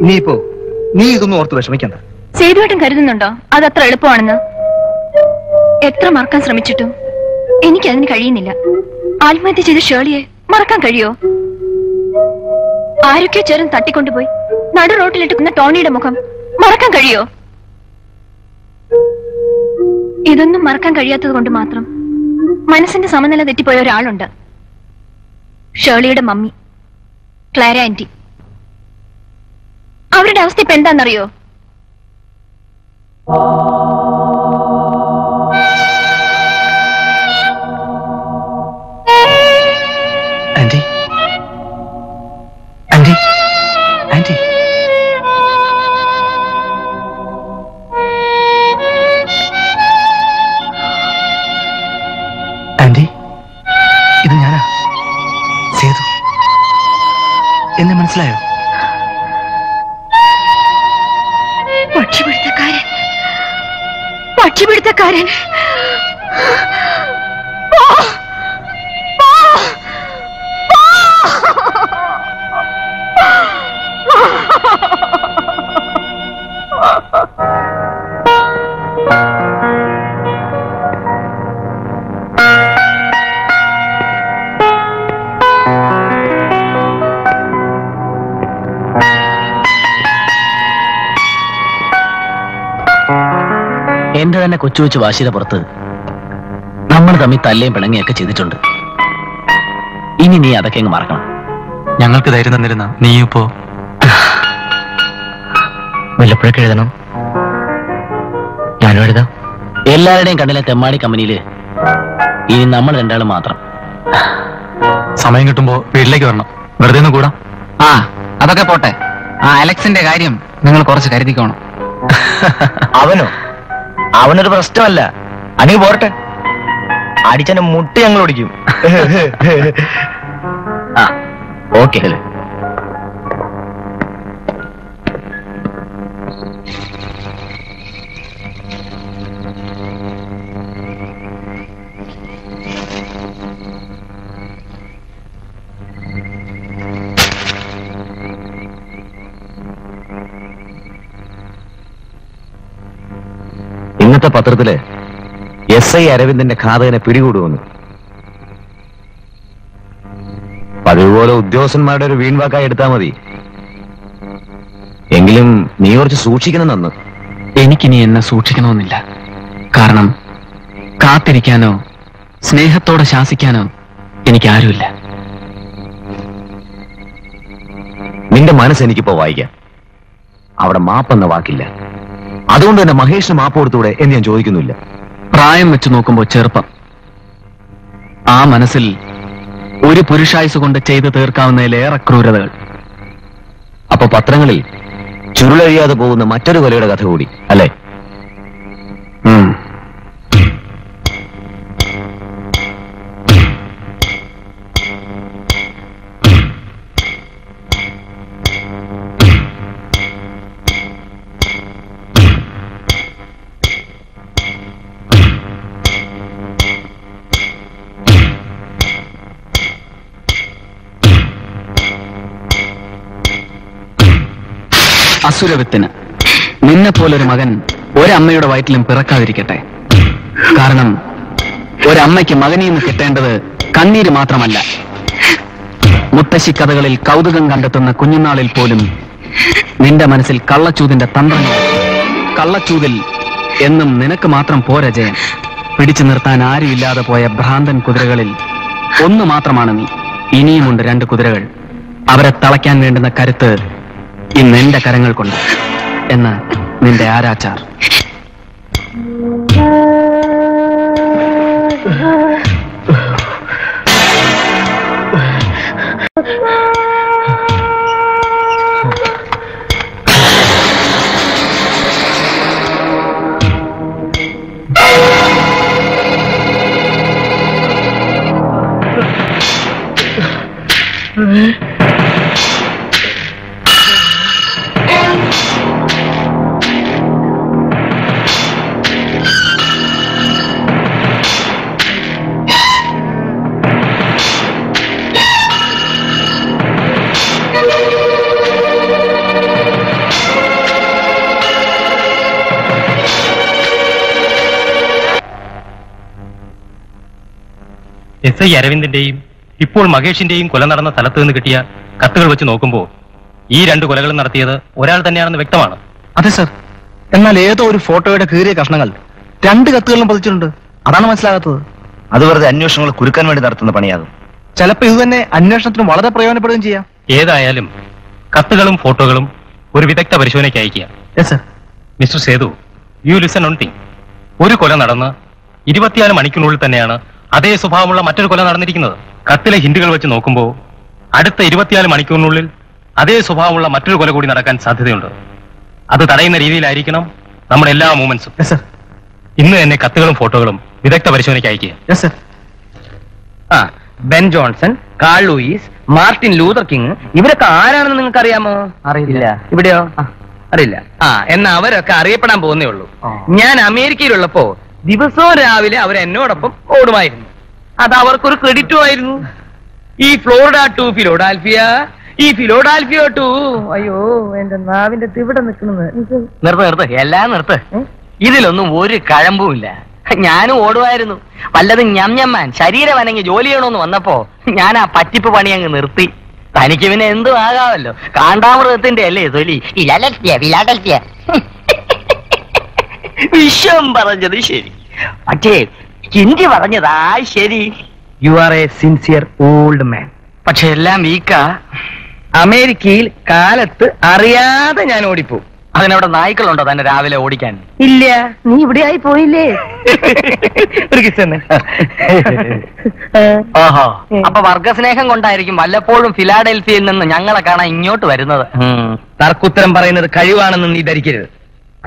ഇനിയിപ്പോ നീ ഇതൊന്നും ഓർത്ത് വിഷമിക്കണ്ട. സേതുവേട്ടൻ കരുതുന്നുണ്ടോ അതത്ര എളുപ്പമാണെന്ന്? എത്ര മറക്കാൻ ശ്രമിച്ചിട്ടും എനിക്കതിന് കഴിയുന്നില്ല. ആത്മഹത്യ ചെയ്ത ഷേളിയെ മറക്കാൻ കഴിയോ? ആരൊക്കെ ചേർന്ന് തട്ടിക്കൊണ്ടുപോയി നടു റോട്ടിലിട്ടിക്കുന്ന ടോണിയുടെ മുഖം മറക്കാൻ കഴിയോ? ഇതൊന്നും മറക്കാൻ കഴിയാത്തത് കൊണ്ട് മാത്രം മനസ്സിന്റെ സമനില തെറ്റിപ്പോയ ഒരാളുണ്ട്. ഷേളിയുടെ മമ്മി ക്ലാര ആന്റി. അവരുടെ അവസ്ഥ ഇപ്പൊ എന്താണെന്നറിയോ? Anti, anti, anti. ആന്റി, ഇത് ഞാനാ, സേതു. എന്നെ മനസ്സിലായോ? പക്ഷിപിടുത്തക്കാരൻ, പക്ഷിപിടുത്തക്കാരൻ. എന്റെ തന്നെ കൊച്ചു വാശിയുടെ പുറത്ത് നമ്മൾ തമ്മിൽ തല്ലേയും പിണങ്ങിയൊക്കെ ചെയ്തിട്ടുണ്ട്. ഇനി നീ അതൊക്കെ അങ്ങ് മറക്കണം. ഞങ്ങൾക്ക് ധൈര്യം തന്നിരുന്ന നീ ഇപ്പോ വല്ലപ്പോഴൊക്കെ എഴുതണം. ഞാനും എഴുതാം. എല്ലാവരുടെയും കണ്ണിലെ തെമ്മാടി കമ്പനിയില് ഇനി നമ്മൾ രണ്ടാളും മാത്രം. സമയം കിട്ടുമ്പോ വീട്ടിലേക്ക് വരണം. വെറുതെ ഒന്ന് കൂടാ. ആ, അതൊക്കെ പോട്ടെ. ആ അലക്സിന്റെ കാര്യം നിങ്ങൾ കുറച്ച് കരുതിക്കോണം. അവനോ? അവനൊരു പ്രശ്നമല്ല. അനീ പോരട്ടെ, അടിച്ചെന്നെ മുട്ടി ഞങ്ങൾ ഓടിക്കും. ആ, ഓക്കെ. ഇന്നത്തെ പത്രത്തില് SI അരവിന്ദന്റെ ഘാതകനെ പിടികൂടുവന്നു. പതിവുപോലെ ഉദ്യോഗസ്ഥന്മാരുടെ ഒരു വീൺവാക്കായി എടുത്താൽ മതി. എങ്കിലും നീ കുറച്ച് സൂക്ഷിക്കണം. നന്ന്. എനിക്കിനി എന്നെ സൂക്ഷിക്കണമെന്നില്ല. കാരണം കാത്തിരിക്കാനോ സ്നേഹത്തോടെ ശാസിക്കാനോ എനിക്കാരുമില്ല. നിന്റെ മനസ്സെനിക്കിപ്പോ വായിക്കാം. അവിടെ മാപ്പെന്ന വാക്കില്ല. അതുകൊണ്ട് തന്നെ മഹേഷിന് മാപ്പ് കൊടുത്തൂടെ എന്ന് ഞാൻ ചോദിക്കുന്നില്ല. പ്രായം വെച്ച് നോക്കുമ്പോൾ ചെറുപ്പം. ആ മനസ്സിൽ ഒരു പുരുഷായുസ് കൊണ്ട് ചെയ്തു തീർക്കാവുന്നതിലേറെ ക്രൂരതകൾ. അപ്പൊ പത്രങ്ങളിൽ ചുരുളഴിയാതെ പോകുന്ന മറ്റൊരു കൊലയുടെ കഥ കൂടി അല്ലേ? അസുരവിത്തിന് നിന്നെ പോലൊരു മകൻ ഒരമ്മയുടെ വയറ്റിലും പിറക്കാതിരിക്കട്ടെ. കാരണം ഒരമ്മയ്ക്ക് മകനിൽ നിന്ന് കിട്ടേണ്ടത് കണ്ണീര് മാത്രമല്ല. മുത്തശ്ശി കഥകളിൽ കൗതുകം കണ്ടെത്തുന്ന കുഞ്ഞുനാളിൽ പോലും നിന്റെ മനസ്സിൽ കള്ളച്ചൂതിന്റെ തന്ത്രങ്ങൾ. കള്ളച്ചൂതിൽ എന്നും നിനക്ക് മാത്രം പോര ജയം. പിടിച്ചു നിർത്താൻ ആരുമില്ലാതെ പോയ ഭ്രാന്തൻ കുതിരകളിൽ ഒന്ന് മാത്രമാണ് നീ. ഇനിയുമുണ്ട് 2 കുതിരകൾ. അവരെ തളയ്ക്കാൻ വേണ്ടുന്ന കരുത്ത് ഇന്ന് എന്റെ കരങ്ങൾ കൊണ്ട് എന്ന് നിന്റെ ആരാച്ചാർ. എസ് ഐ അരവിന്ദിന്റെയും ഇപ്പോൾ മഹേഷിന്റെയും കൊല നടന്ന സ്ഥലത്ത് നിന്ന് കിട്ടിയ കത്തുകൾ വെച്ച് നോക്കുമ്പോൾ ഈ 2 കൊലകളും നടത്തിയത് ഒരാൾ തന്നെയാണെന്ന് വ്യക്തമാണ്. അതെ സർ. എന്നാൽ ഏതോ ഒരു ഫോട്ടോയുടെ കീറിയ കഷ്ണങ്ങൾ 2 കത്തുകളിലും പതിച്ചിട്ടുണ്ട്. അതാണ് മനസ്സിലാകാത്തത്. അത് വെറുതെ അന്വേഷണങ്ങൾ കുരുക്കാൻ വേണ്ടി നടത്തുന്ന പണിയാകും. ചിലപ്പോൾ ഇത് തന്നെ അന്വേഷണത്തിന് വളരെ പ്രയോജനപ്പെടുകയും ചെയ്യാം. ഏതായാലും കത്തുകളും ഫോട്ടോകളും ഒരു വിദഗ്ധ പരിശോധനയ്ക്ക് അയക്കുക. Yes sir. Mister Sethu, you listen on thing. ഒരു കൊല നടന്ന് 24 മണിക്കൂറിനുള്ളിൽ തന്നെയാണ് അതേ സ്വഭാവമുള്ള മറ്റൊരു കൊല നടന്നിരിക്കുന്നത്. കത്തിലെ ഹിന്റുകൾ വെച്ച് നോക്കുമ്പോൾ അടുത്ത 24 മണിക്കൂറിനുള്ളിൽ അതേ സ്വഭാവമുള്ള മറ്റൊരു കൊല കൂടി നടക്കാൻ സാധ്യതയുണ്ട്. അത് തടയുന്ന രീതിയിലായിരിക്കണം നമ്മുടെ എല്ലാ മൂവ്മെന്റ്സും. ഇന്ന് തന്നെ കത്തുകളും ഫോട്ടോകളും വിദഗ്ധ പരിശോധനയ്ക്ക് അയക്കുക. Ben Johnson, Carl Lewis, Martin Luther King, ഇവരൊക്കെ ആരാണെന്ന് നിങ്ങൾക്ക് അറിയാമോ? അറിയില്ല. ഇവിടെയോ? അറിയില്ല. എന്നാ അവരൊക്കെ അറിയപ്പെടാൻ പോകുന്നേ ഉള്ളൂ. ഞാൻ അമേരിക്കയിലുള്ളപ്പോ ദിവസവും രാവിലെ അവർ എന്നോടൊപ്പം ഓടുമായിരുന്നു. അത് അവർക്കൊരു ക്രെഡിറ്റും ആയിരുന്നു. ഈ ഫ്ലോറിഡ ടു ഫിലോഡാൽഫിയ, ഈ ഫിലോഡാൽഫിയ ടു, അയ്യോ എന്റെ നാവിന്റെ ഇവിടെ നിൽക്കുന്നത്. നിർത്ത് എല്ലാം നിർത്ത്. ഇതിലൊന്നും ഒരു കഴമ്പുമില്ല. ഞാനും ഓടുമായിരുന്നു. വല്ലതും ഞമ്മൻ ശരീരം അനങ്ങി ജോലി ചെയ്യണമെന്ന് വന്നപ്പോ ഞാൻ ആ പറ്റിപ്പ് പണി അങ്ങ് നിർത്തി. തനിക്ക് പിന്നെ എന്തും ആകാമല്ലോ. കാണ്ടാമൃഗത്തിന്റെ അല്ലേ തൊലി. വിശ്വം പറഞ്ഞത് ശരി, പക്ഷേ ഹിന്ദി പറഞ്ഞതാ ശരി. You are A sincere old man. പക്ഷെ എല്ലാം വീക്കാ. അമേരിക്കയിൽ കാലത്ത് അറിയാതെ ഞാൻ ഓടിപ്പോവും. അതിനവിടെ നായ്ക്കളുണ്ടോ തന്നെ രാവിലെ ഓടിക്കാൻ? ഇല്ല. നീ ഇവിടെ ആയി പോയില്ലേ? ഓഹോ, അപ്പൊ വർഗസ്നേഹം കൊണ്ടായിരിക്കും വല്ലപ്പോഴും ഫിലാഡൽഫിയയിൽ നിന്ന് ഞങ്ങളെ കാണാൻ ഇങ്ങോട്ട് വരുന്നത്. തർക്കുത്തരം പറയുന്നത് കഴിവാണെന്ന് നീ ധരിക്കരുത്.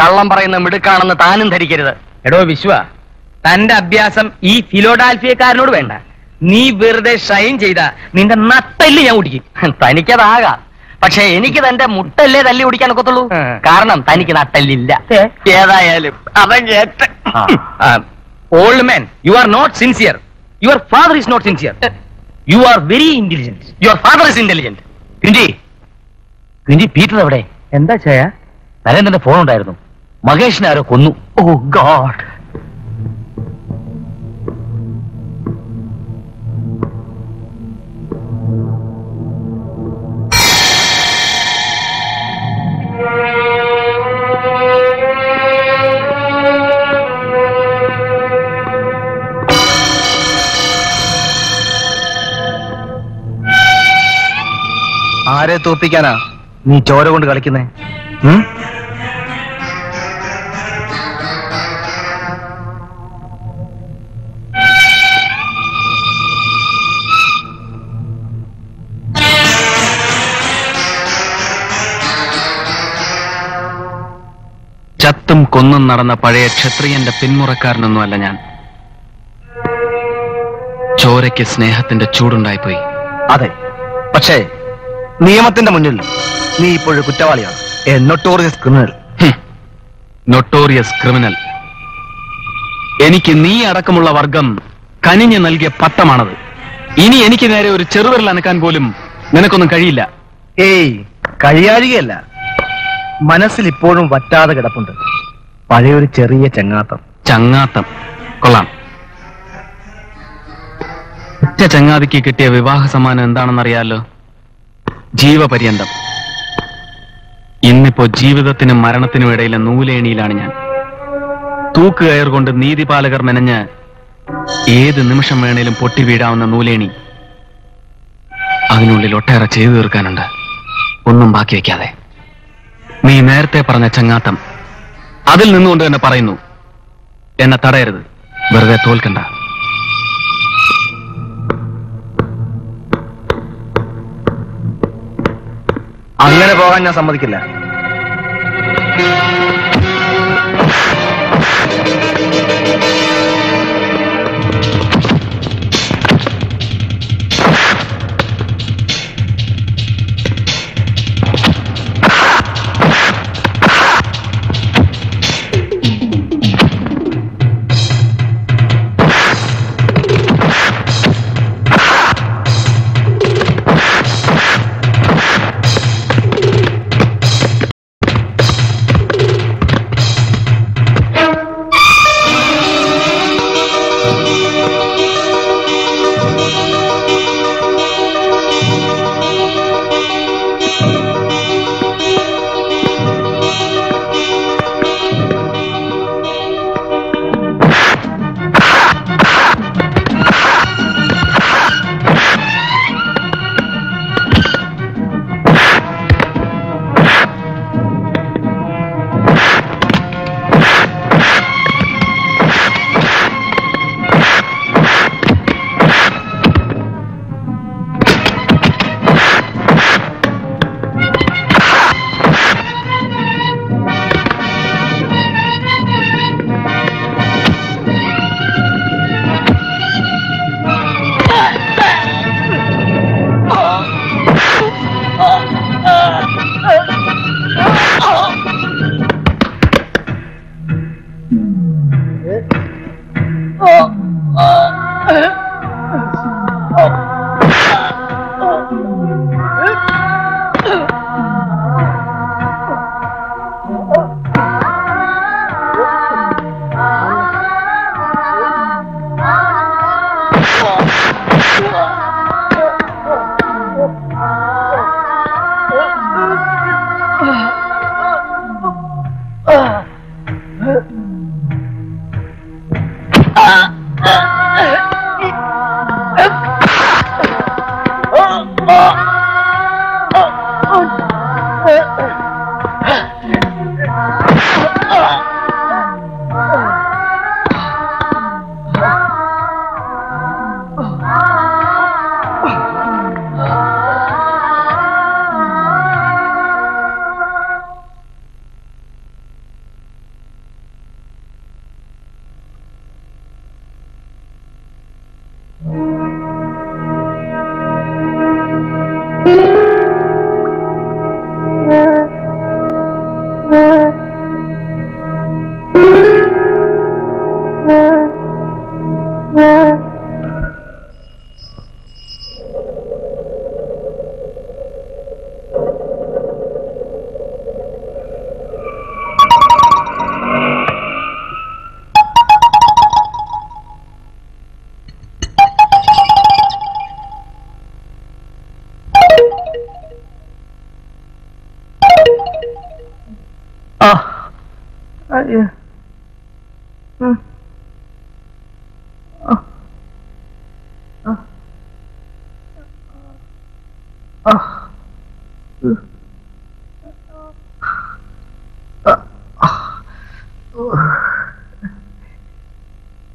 കള്ളം പറയുന്ന മിടുക്കാണെന്ന് താനും ധരിക്കരുത്. എടോ വിശ്വ, തന്റെ അഭ്യാസം ഈ ഫിലോഡാൽഫിയക്കാരനോട് വേണ്ട. നീ വെറുതെ ഷൈൻ ചെയ്ത നിന്റെ നട്ടല് ഞാൻ ഓടിക്കും. തനിക്കതാകാം, പക്ഷെ എനിക്ക് തന്റെ മുട്ടല്ലേ തല്ലി ഓടിക്കാൻ ഒക്കത്തുള്ളൂ. കാരണം തനിക്ക് നട്ടല്ലില്ല. ഏതായാലും അവൻ old man, you are not sincere. Your father is not sincere. You are very intelligent. Your father is intelligent. കുഞ്ചി, പീറ്റർ എവിടെ? എന്താ ചെയ്യാ? നരേന്ദ്രന്റെ ഫോൺ ഉണ്ടായിരുന്നു. മഹേഷിനെ ആരോ കൊന്നു. Oh God. ആരെ തോപ്പിക്കാനാ നീ ചോര കൊണ്ട് കളിക്കുന്നേ? ചത്തും കൊന്നും നടന്ന പഴയ ക്ഷത്രിയന്റെ പിന്മുറക്കാരനൊന്നുമല്ല ഞാൻ. ചോരയ്ക്ക് സ്നേഹത്തിന്റെ ചൂടുണ്ടായിപ്പോയി. അതെ, പക്ഷേ നിയമത്തിന്റെ മുന്നിൽ നീ ഇപ്പോഴും കുറ്റവാളിയാണ്. Notorious criminal. Notorious criminal. എനിക്ക് നീ അടക്കമുള്ള വർഗം കനിഞ്ഞു നൽകിയ പട്ടമാണത്. ഇനി എനിക്ക് നേരെ ഒരു ചെറുവിരൽ അനക്കാൻ പോലും നിനക്കൊന്നും കഴിയില്ല. ഏയ്, കഴിയാഴികയല്ല, മനസ്സിൽ ഇപ്പോഴും വറ്റാതെ കിടപ്പുണ്ട് പഴയൊരു ചെറിയ ചങ്ങാത്തം. ചങ്ങാത്തം കൊള്ളാം. ഒറ്റ ചങ്ങാതിക്ക് കിട്ടിയ വിവാഹ സമ്മാനം എന്താണെന്നറിയാലോ? ജീവപര്യന്തം. ഇന്നിപ്പോ ജീവിതത്തിനും മരണത്തിനും ഇടയിലെ നൂലേണിയിലാണ് ഞാൻ. തൂക്കുകയർ കൊണ്ട് നീതിപാലകർ മെനഞ്ഞ് ഏത് നിമിഷം വേണേലും പൊട്ടി വീഴാവുന്ന നൂലേണി. അതിനുള്ളിൽ ഒട്ടേറെ ചെയ്തു തീർക്കാനുണ്ട്, ഒന്നും ബാക്കി വയ്ക്കാതെ. നീ നേരത്തെ പറഞ്ഞ ചങ്ങാത്തം, അതിൽ നിന്നുകൊണ്ട് തന്നെ പറയുന്നു, എന്നെ തടയരുത്, വെറുതെ തോൽക്കണ്ട. അങ്ങനെ പോകാൻ ഞാൻ സമ്മതിക്കില്ല.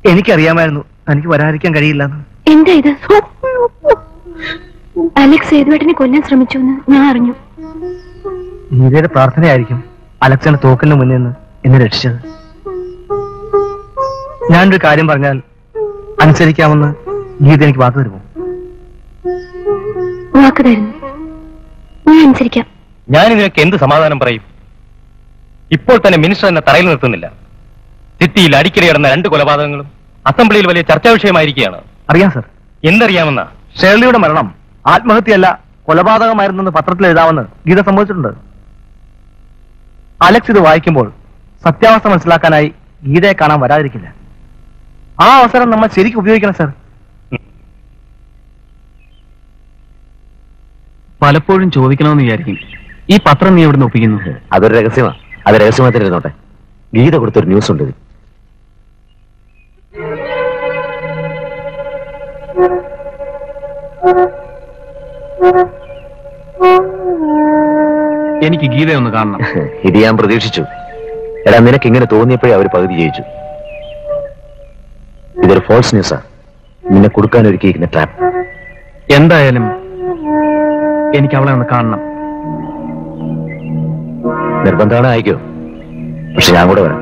എനിക്കറിയാമായിരുന്നു തനിക്ക് വരാതിരിക്കാൻ കഴിയില്ലെന്ന്. എന്താ ഇത്? അലക്സ് സേതുവേട്ടനെ കൊല്ലാൻ ശ്രമിച്ചു എന്ന് ഞാൻ അറിഞ്ഞു. ഗീതയുടെ പ്രാർത്ഥനയായിരിക്കും അലക്സിന്റെ തോക്കലിന് മുന്നിൽ നിന്ന് എന്നെ രക്ഷിച്ചത്. ഞാനൊരു കാര്യം പറഞ്ഞാൽ അനുസരിക്കാമെന്ന് ഗീത എനിക്ക് വാക്ക് തരുമോ? വാക്ക് തരുന്നു, ഞാൻ അനുസരിക്കാം. ഞാൻ ഇതിനൊക്കെ എന്ത് സമാധാനം പറയും? ഇപ്പോൾ തന്നെ മിനിസ്റ്റർ എന്നെ തറയിൽ നിർത്തുന്നില്ല. സിറ്റിയിൽ അടിക്കടി നടന്ന 2 കൊലപാതകങ്ങളും അസംബ്ലിയിൽ വലിയ ചർച്ചാ വിഷയമായിരിക്കുകയാണ്. അറിയാം സർ. എന്തറിയാമെന്നാ? ഷേർലിയുടെ മരണം ആത്മഹത്യയല്ല കൊലപാതകമായിരുന്നെന്ന് പത്രത്തിൽ എഴുതാമെന്ന് ഗീത സമ്മതിച്ചിട്ടുണ്ട്. അലക്സ് ഇത് വായിക്കുമ്പോൾ സത്യാവസ്ഥ മനസ്സിലാക്കാനായി ഗീതയെ കാണാൻ വരാതിരിക്കില്ല. ആ അവസരം നമ്മൾ ശരിക്കും ഉപയോഗിക്കണം സർ. പലപ്പോഴും ചോദിക്കണമെന്ന് വിചാരിക്കും, ഈ പത്രം നീ എവിടെ ഒപ്പിക്കുന്നു? അതൊരു രഹസ്യമാണ്. അത് രഹസ്യമായി തന്നെ ഇരുന്നോട്ടെ. ഗീത കൊടുത്തൊരു ന്യൂസ് ഉണ്ട്. എനിക്ക് ഗീതയെ ഒന്ന് കാണണം. ഇത് ഞാൻ പ്രതീക്ഷിച്ചു. എടാ, നിനക്ക് ഇങ്ങനെ തോന്നിയപ്പോഴേ അവർ പകുതി ജയിച്ചു. ഇതൊരു ഫോൾസ് ന്യൂസാ, നിന്നെ കൊടുക്കാൻ ഒരുക്കിയിരിക്കുന്ന ട്രാപ്പ്. എന്തായാലും എനിക്ക് അവളെ ഒന്ന് കാണണം. നിർബന്ധമാണ്, അയക്കോ. പക്ഷെ ഞാൻ കൂടെ വരാം.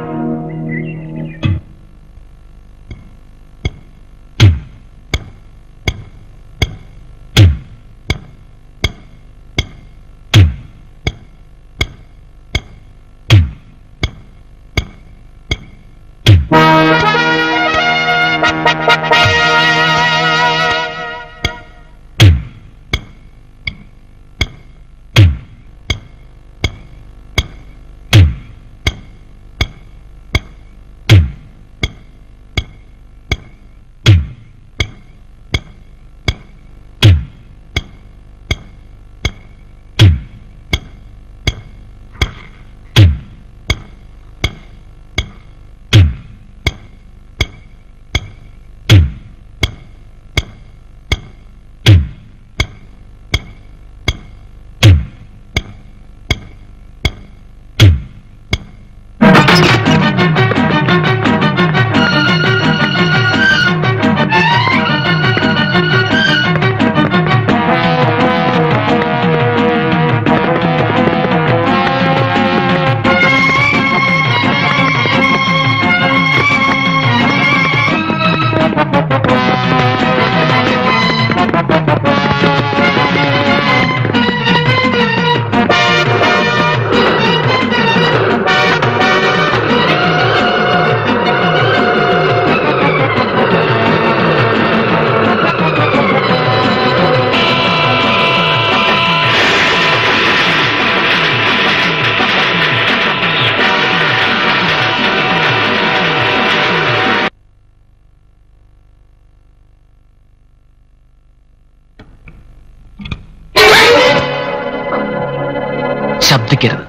ശബ്ദിക്കരുത്.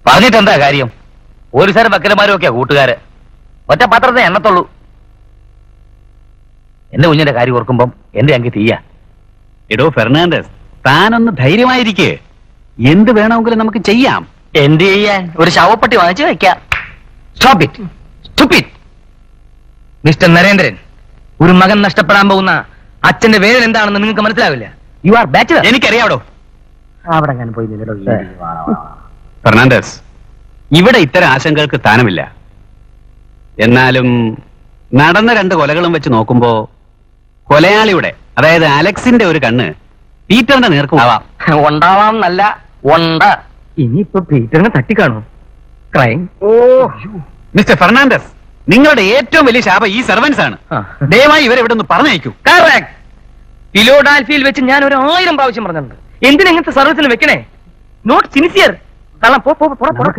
പറഞ്ഞിട്ട് എന്താ കാര്യം? പോലീസുകാരും വക്കീലന്മാരും ഒക്കെയാ കൂട്ടുകാര്. ഒറ്റ പാത്രത്തെ എണ്ണത്തുള്ളൂ. എന്റെ കുഞ്ഞിന്റെ കാര്യം ഓർക്കുമ്പം എന്റെ അങ്കി തീയ. എടോ ഫെർണാണ്ടസ്, താനൊന്ന് ധൈര്യമായിരിക്കേ. എന്ത് വേണമെങ്കിലും നമുക്ക് ചെയ്യാം. എന്ത് ചെയ്യാൻ? ഒരു ശവപ്പെട്ടി വാങ്ങിച്ചു വെക്കാം. Stop it, stupid. Mister Narendran, ഒരു മകൻ നഷ്ടപ്പെടാൻ പോകുന്ന അച്ഛന്റെ വേദന എന്താണെന്ന് നിങ്ങൾക്ക് മനസ്സിലാവില്ല. You are bachelor. എനിക്കറിയാവടോ. അവിടെ ഞാൻ പോയി നിന്നോ. ഫെർണാണ്ടസ്, ഇവിടെ ഇത്തരം ആശങ്കകൾക്ക് സ്ഥാനമില്ല. എന്നാലും നടന്ന 2 കൊലകളും വെച്ച് നോക്കുമ്പോ കൊലയാളിയുടെ, അതായത് അലക്സിന്റെ ഒരു കണ്ണ് പീറ്ററിന്റെ നേർക്കുമാവാം. ഉണ്ടാവാം എന്നല്ല, ഉണ്ട്. ഇനിയിപ്പോ പീറ്ററിനെ തട്ടിക്കാണോ? ക്രൈം. മിസ്റ്റർ ഫെർണാണ്ടസ്, നിങ്ങളുടെ ഏറ്റവും വലിയ ശാപം ഈ സെർവൻസ് ആണ്. ദയവായി ഇവരെ ഇവിടെ ഒന്ന് പറഞ്ഞയക്കൂ. ഫിലോഡാൽഫിയിൽ വെച്ച് ഞാൻ 1000 പ്രാവശ്യം പറഞ്ഞിട്ടുണ്ട്. എന്തിനെങ്ങനത്തെ സർവീസിന് വെക്കണേ? Not sincere.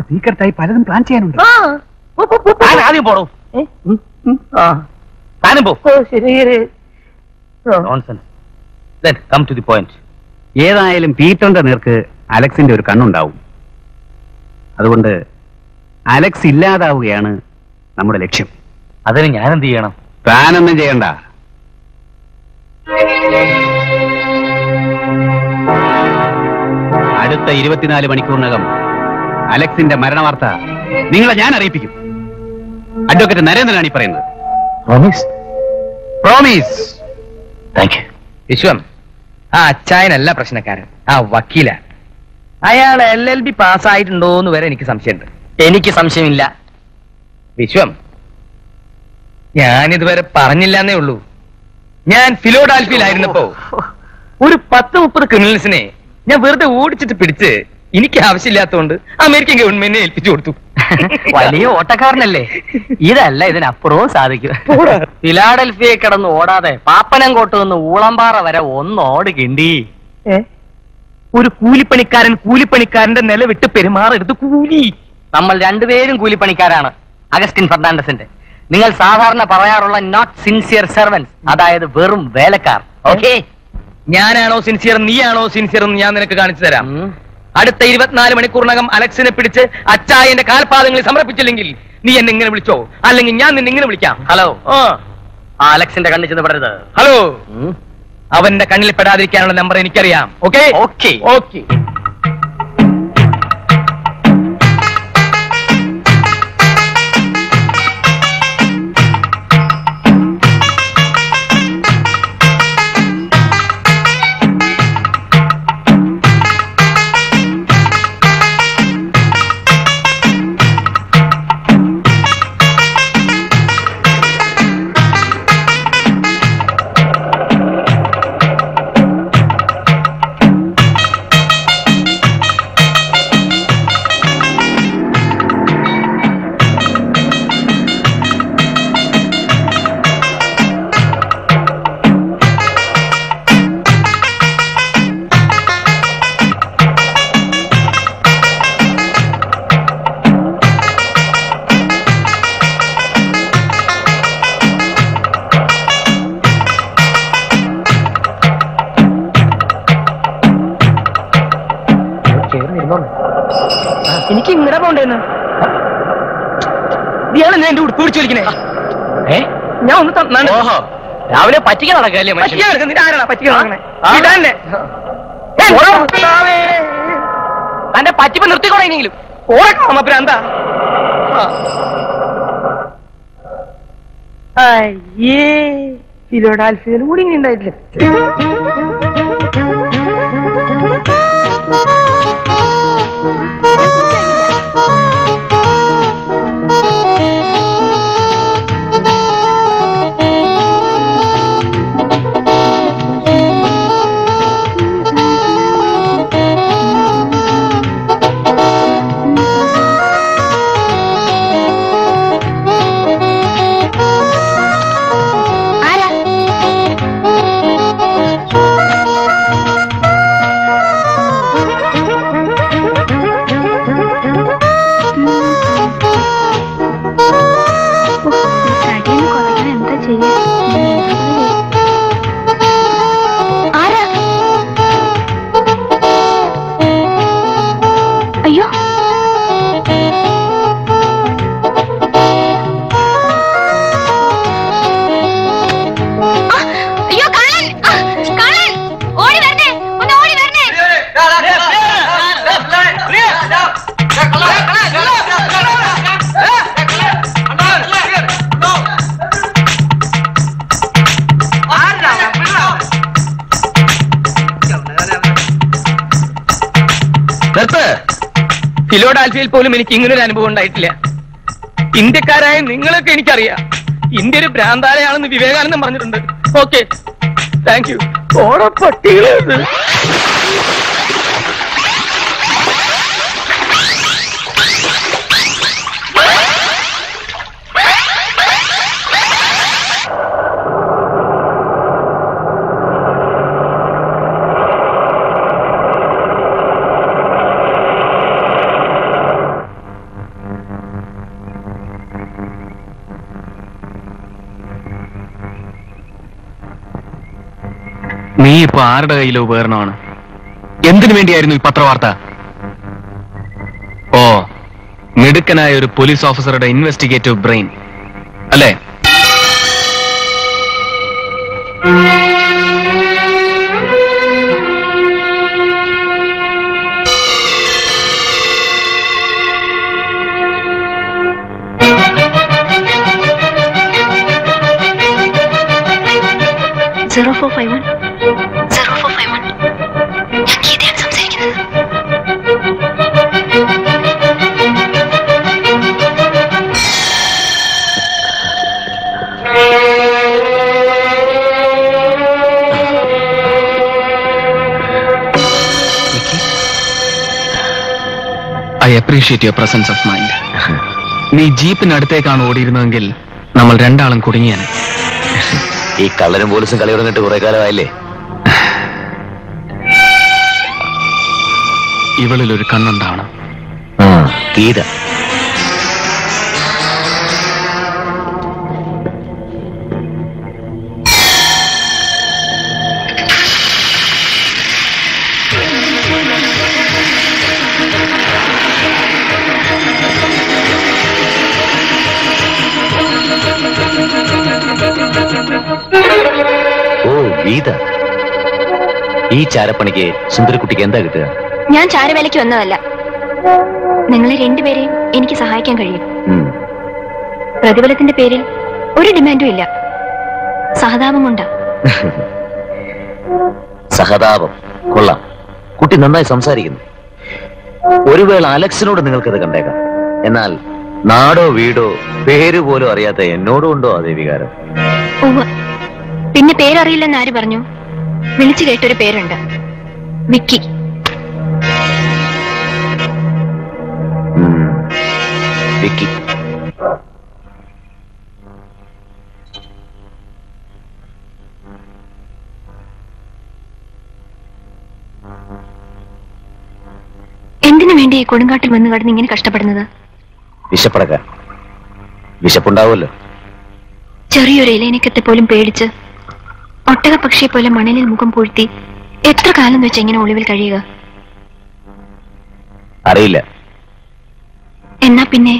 സീക്രട്ടായി പലതും പ്ലാൻ ചെയ്യാനുണ്ട്. ആദ്യം പോടോ. താനും പോ. Come to the point. ഏതായാലും പീറ്ററിന്റെ നേർക്ക് അലക്സിന്റെ ഒരു കണ്ണുണ്ടാവും. അതുകൊണ്ട് അലക്സ് ഇല്ലാതാവുകയാണ് നമ്മുടെ ലക്ഷ്യം. അതിന് ഞാൻ എന്ത് ചെയ്യണം? താനൊന്നും ചെയ്യണ്ട. അടുത്ത 24 മണിക്കൂറിനകം അലക്സിന്റെ മരണവാർത്ത നിങ്ങളെ ഞാൻ അറിയിപ്പിക്കും. അഡ്വക്കേറ്റ് നരേന്ദ്രനാണ് ഈ പറയുന്നത്. Promise. Promise. Thank you. Vishwam, ആ അച്ചായനല്ല പ്രശ്നക്കാരൻ, ആ വക്കീല. അയാൾ LLB പാസ്സായിട്ടുണ്ടോ എന്ന് വരെ എനിക്ക് സംശയമുണ്ട്. എനിക്ക് സംശയമില്ല. വിശ്വം, ഞാനിതുവരെ പറഞ്ഞില്ലെന്നേ ഉള്ളൂ. ഞാൻ ഫിലോഡാൽഫിയിലായിരുന്നപ്പോ ഒരു 10-30 ക്രിമിനൽസിനെ ഞാൻ വെറുതെ ഓടിച്ചിട്ട് പിടിച്ച് എനിക്ക് ആവശ്യമില്ലാത്തതുകൊണ്ട് അമേരിക്കൻ ഗവൺമെന്റിനെ ഏൽപ്പിച്ചു കൊടുത്തു. വലിയ ഓട്ടക്കാരനല്ലേ? ഇതല്ല ഇതിനപ്പുറവും സാധിക്കും. ഫിലാഡൽഫിയെ കിടന്ന് ഓടാതെ പാപ്പനംകോട്ട് നിന്ന് ഊളമ്പാറ വരെ ഒന്നോട് കിണ്ടി. ഒരു കൂലിപ്പണിക്കാരന്റെ നില വിട്ട് പെരുമാറരുത്. കൂലി. നമ്മൾ രണ്ടുപേരും കൂലിപ്പണിക്കാരാണ്. അഗസ്റ്റിൻ ഫെർണാണ്ടസിന്റെ നിങ്ങൾ സാധാരണ പറയാറുള്ള നോട്ട് സിൻസിയർ സെർവൻസ്, അതായത് വെറും വേലക്കാർ. ഓക്കെ, ഞാനാണോ സിൻസിയർ, നീയാണോ സിൻസിയർ എന്ന് ഞാൻ നിനക്ക് കാണിച്ചു തരാം. അടുത്ത 24 മണിക്കൂറിനകം അലക്സിനെ പിടിച്ച് അച്ചായന്റെ കാൽപാദങ്ങളിൽ സമർപ്പിച്ചില്ലെങ്കിൽ നീ എന്നെ ഇങ്ങനെ വിളിച്ചോ, അല്ലെങ്കിൽ ഞാൻ നിന്നെ ഇങ്ങനെ വിളിക്കാം. ഹലോ, അലക്സിന്റെ കണ്ണിൽ ചെന്ന് പെടരുത്. ഹലോ, അവന്റെ കണ്ണിൽ പെടാതിരിക്കാനുള്ള നമ്പർ എനിക്കറിയാം. Okay okay okay. എനിക്ക് ഇങ്ങനെ പോണ്ടേന്ന് ഇയാളെന്നെ എന്റെ ഉടുപ്പ് പിടിച്ചു വലിക്കണേ. ഞാൻ ഒന്ന് തന്നാണ്. ഓഹോ, രാവിലെ പറ്റിക്കാൻ നടക്കല്ലേ? ആരാണ് പറ്റിക്കാൻ നടക്കണേ? തന്റെ പറ്റിപ്പ് നിർത്തിക്കൊണ്ടെങ്കിലും ഓരോ എന്താ ഫിലോഡാൽഫിയയിലും കൂടി ഇങ്ങനെ ഉണ്ടായിട്ടില്ല. ഫിലോഡാൽഫിയയിൽ പോലും എനിക്ക് ഇങ്ങനൊരു അനുഭവം ഉണ്ടായിട്ടില്ല. ഇന്ത്യക്കാരായ നിങ്ങളൊക്കെ എനിക്കറിയാം. ഇന്ത്യ ഒരു ഭ്രാന്താലയാണെന്ന് വിവേകാനന്ദൻ പറഞ്ഞിട്ടുണ്ട്. Okay, thank you. ഓരോ പട്ടികളെ നീ ഇപ്പൊ ആരുടെ കയ്യിലെ ഉപകരണമാണ്? എന്തിനു വേണ്ടിയായിരുന്നു ഈ പത്രവാർത്ത? ഓ, മിടുക്കനായ ഒരു പോലീസ് ഓഫീസറുടെ ഇൻവെസ്റ്റിഗേറ്റീവ് ബ്രെയിൻ അല്ലേ? Appreciate your presence of mind. നീ ജീപ്പിനടുത്തേക്കാണ് ഓടിയിരുന്നതെങ്കിൽ നമ്മൾ രണ്ടാളും കുടുങ്ങിയാണ്. ഈ കള്ളനും പോലീസും കളി തുടങ്ങിയിട്ട് കുറെ കാലമായില്ലേ? ഇവളിലൊരു കണ്ണുണ്ടാവണം. ഗീത. ഓ ഗീത, ഈ ചാരപ്പണിക്ക് സുന്ദരക്കുട്ടിക്ക് എന്താ കിട്ടുക? ഞാൻ ചാരവേലയ്ക്ക് വന്നതല്ല. നിങ്ങളെ രണ്ടുപേരെയും എനിക്ക് സഹായിക്കാൻ കഴിയും. പ്രതിഫലത്തിന്റെ പേരിൽ ഒരു ഡിമാൻഡും ഇല്ല. സഹതാപം കൊണ്ടാ. സഹതാപം കൊള്ളാം. കുട്ടി നന്നായി സംസാരിക്കുന്നു. ഒരു വേള അലക്സിനോട് നിങ്ങൾക്കത് കണ്ടേക്കാം. എന്നാൽ നാടോ വീടോ പേര് പോലും അറിയാത്ത എന്നോടും ഉണ്ടോ അതേ വികാരം? പിന്നെ പേരറിയില്ലെന്ന് ആര് പറഞ്ഞു? വിളിച്ചു കേട്ടൊരു പേരുണ്ട്, വിക്കി. വിക്കി. എന്തിനു വേണ്ടി ഈ കൊടുങ്കാട്ടിൽ വന്ന് കടന്ന് ഇങ്ങനെ കഷ്ടപ്പെടുന്നത്? വിശപ്പടക്കാൻ. വിശപ്പുണ്ടാവുമല്ലോ. ചെറിയൊരു ഇലയിനക്കത്തെ പോലും പേടിച്ച് ഒട്ടകപക്ഷിയെ പോലെ മണലിൽ മുഖം പൂഴ്ത്തി എത്ര കാലം വെച്ച് എങ്ങനെ ഒളിവിൽ കഴിയുക? അറിയില്ല. എന്നാ പിന്നെ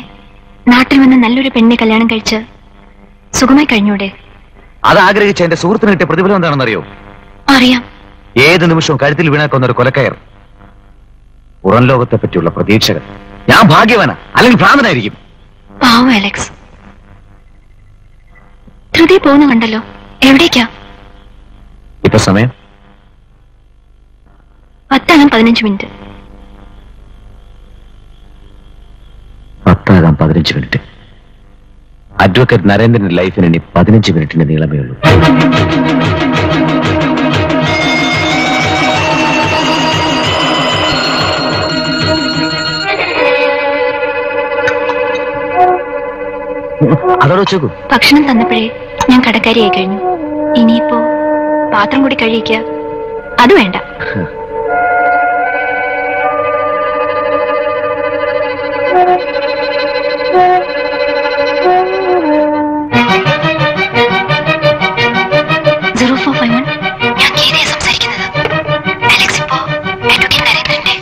നാട്ടിൽ വന്ന് നല്ലൊരു പെണ്ണെ കല്യാണം കഴിച്ച് സുഖമായി കഴിഞ്ഞൂടെ? അത് ആഗ്രഹിച്ച എന്റെ സുഹൃത്തിന് കിട്ടിയ പ്രതിഫലം എന്താണെന്നറിയോ? അറിയാം. ഏത് നിമിഷവും കഴുത്തിൽ വീണാക്കുന്ന ഒരു കൊലക്കയർ. പുറം ലോകത്തെ പറ്റിയുള്ള പ്രതീക്ഷകൾ. ഞാൻ ഭാഗ്യവാനാ, അല്ലെങ്കിൽ ഭ്രാന്തനായിരിക്കും. പാവം അലക്സ്. ധൃതി പോകുന്ന കണ്ടല്ലോ. എവിടേക്കാ ഇപ്പൊ സമയം? 10:15 മിനിറ്റ്. 10:15 മിനിറ്റ്. അഡ്വക്കേറ്റ് നരേന്ദ്രന്റെ ലൈഫിന് ഇനി 15 മിനിറ്റിന്റെ നീളമേ ഉള്ളൂ. അതോടെ വെച്ചേക്കൂ. ഭക്ഷണം തന്നപ്പോഴേ ഞാൻ കടക്കാരിയായി കഴിഞ്ഞു. ഇനിയിപ്പോ പാത്രം കൂടി കഴിയിക്കുക, അത് വേണ്ട. ഞാൻ ഗീതയെ സംസാരിക്കുന്നത്. അലക്സ് ഇപ്പോ advocate നരേന്ദ്രന്റെ.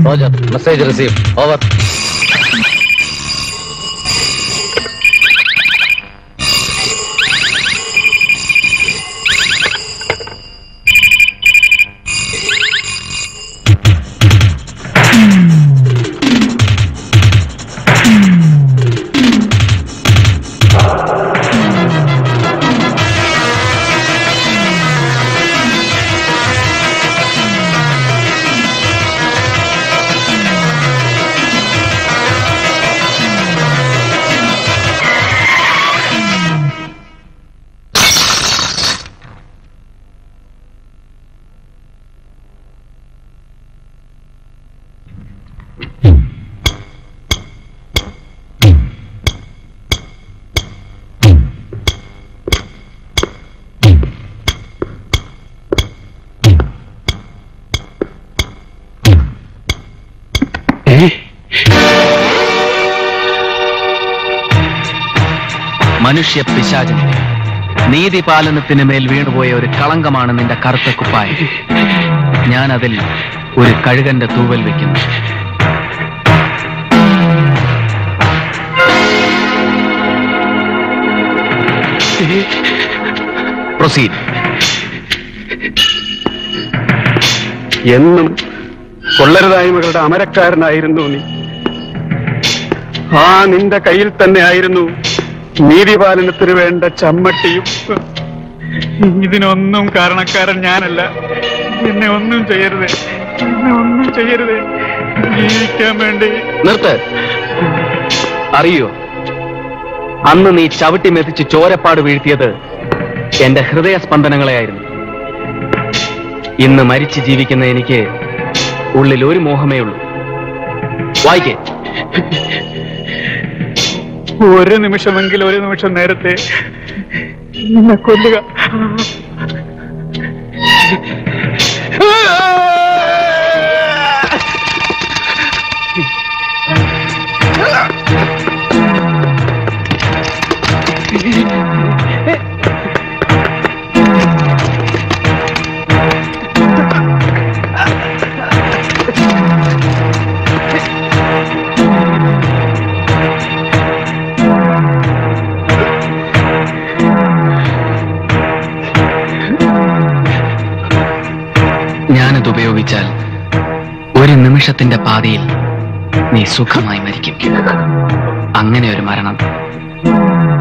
Roger, message received. Over. മനുഷ്യ പിശാചൻ, നീതിപാലനത്തിന് മേൽ വീണുപോയ ഒരു കളങ്കമാണ് നിന്റെ കറുത്ത കുപ്പായം. ഞാൻ അതിൽ ഒരു കഴുകന്റെ തൂവൽ വെക്കുന്നു. പ്രൊസീഡ്. എന്നും കൊള്ളരുതായ്മകളുടെ അമരക്കാരനായിരുന്നു നീ. ആ നിന്റെ കയ്യിൽ തന്നെ ആയിരുന്നു നീതിപാലനത്തിന് വേണ്ട ചമ്മട്ടിയും. ഇതിനൊന്നും കാരണക്കാരൻ ഞാനല്ല. എന്നെ ഒന്നും ചെയ്യരുത്, എന്നെ ഒന്നും ചെയ്യരുത്. ജീവിക്കാൻ വേണ്ടി. നിർത്ത്. അറിയോ, അന്ന് നീ ചവിട്ടി മെതിച്ച് ചോരപ്പാട് വീഴ്ത്തിയത് എന്റെ ഹൃദയസ്പന്ദനങ്ങളെയായിരുന്നു. ഇന്ന് മരിച്ച് ജീവിക്കുന്ന എനിക്ക് ഉള്ളിൽ ഒരു മോഹമേ ഉള്ളൂ. വായിക്കേ. ഒരു നിമിഷമെങ്കിലും ഒരു നിമിഷം നേരത്തെ നിന്നെ കൊല്ലുക. ഞാനത് ഉപയോഗിച്ചാൽ ഒരു നിമിഷത്തിന്റെ പാതിയിൽ നീ സുഖമായി മരിക്കും. അങ്ങനെ ഒരു മരണം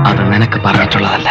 അത് നിനക്ക് പറഞ്ഞിട്ടുള്ളതല്ല.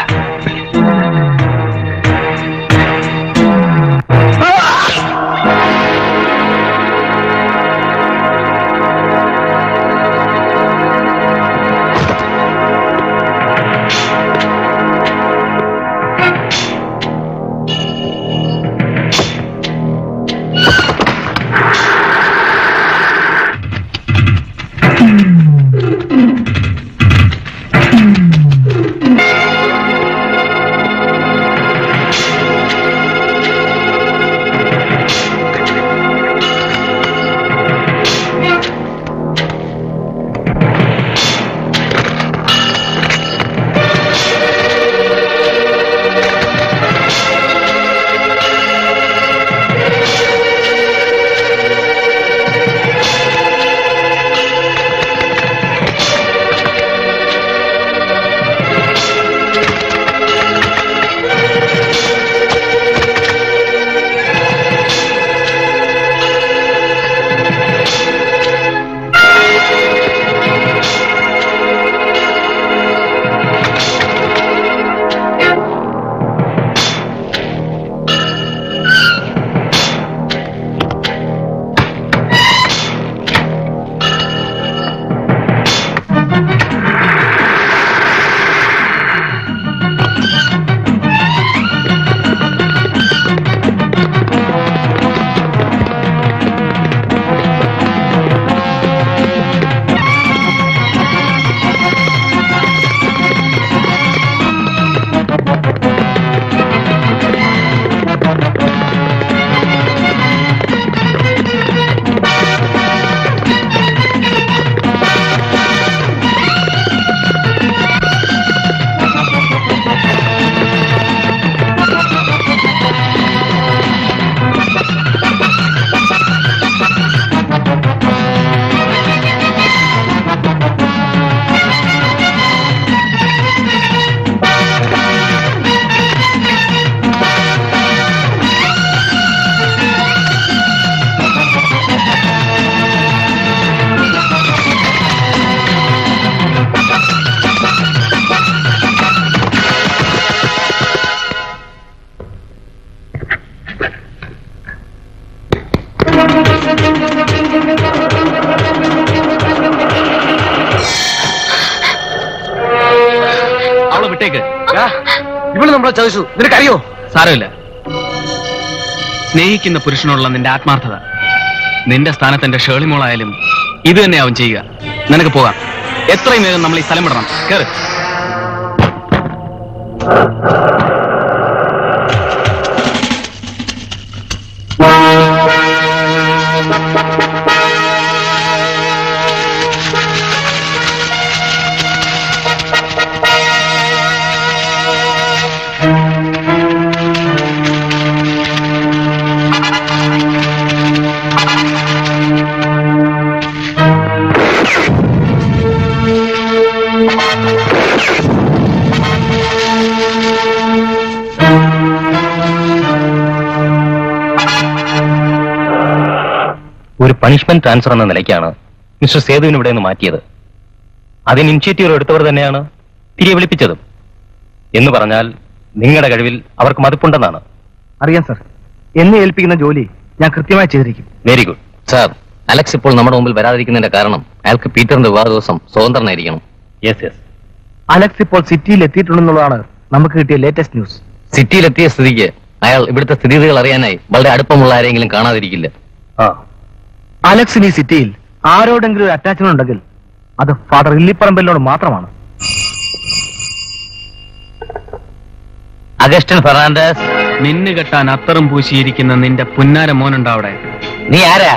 അവളെ വിട്ടേക്ക്. ഇവള് നമ്മളെ ചതിച്ചു, നിനക്കറിയോ? സാരമില്ല. സ്നേഹിക്കുന്ന പുരുഷനോടുള്ള നിന്റെ ആത്മാർത്ഥത, നിന്റെ സ്ഥാനത്ത് എന്റെ ഷേളിമോളായാലും ഇത് തന്നെയാവും ചെയ്യുക. നിനക്ക് പോകാം. എത്രയും വേഗം നമ്മൾ ഈ സ്ഥലം വിടണം. കേറ്. ഒരു പണിഷ്മെന്റ് ട്രാൻസ്ഫർ എന്ന നിലയ്ക്കാണ് മിസ്റ്റർ സേതുവിന് ഇവിടെ നിന്ന് മാറ്റിയത്. അതിന് ഇനിഷ്യേറ്റീവ് എടുത്തവർ തന്നെയാണ് തിരികെ വിളിപ്പിച്ചതും. എന്ന് പറഞ്ഞാൽ നിങ്ങളുടെ കഴിവിൽ അവർക്ക് മതിപ്പുണ്ടെന്നാണ്. അറിയാം സർ. എന്നെ ഏൽപ്പിക്കുന്ന ജോലി ഞാൻ കൃത്യമായി ചെയ്തിരിക്കും. Very good. സാർ, അലക്സ് ഇപ്പോൾ നമ്മുടെ മുമ്പിൽ വരാതിരിക്കുന്നതിന്റെ കാരണം അയാൾക്ക് പീറ്ററിന്റെ വിവാഹ ദിവസം സ്വതന്ത്രനായിരിക്കണം. Yes yes. അലക്സ് ഇപ്പോൾ സിറ്റിയിൽ എത്തിയിട്ടുണ്ടെന്നുള്ളതാണ് നമുക്ക് കിട്ടിയ ലേറ്റസ്റ്റ് ന്യൂസ്. സിറ്റിയിലെത്തിയ സ്ഥിതിക്ക് അയാൾ ഇവിടുത്തെ സ്ഥിതിഗതികൾ അറിയാനായി വളരെ അടുപ്പമുള്ള ആരെങ്കിലും കാണാതിരിക്കില്ല. അലക്സിന് ഈ സിറ്റിയിൽ ആരോടെങ്കിലും ഒരു അറ്റാച്ച്മെന്റ് ഉണ്ടെങ്കിൽ അത് ഫാദർ ഇല്ലിപ്പറമ്പലിനോട് മാത്രമാണ്. അഗസ്റ്റിൻ ഫെർണാണ്ടസ്, നിന്നു കെട്ടാൻ അത്തറും പൂശിയിരിക്കുന്ന നിന്റെ പുന്നാര മോനുണ്ട് അവിടെ. നീ ആരാ?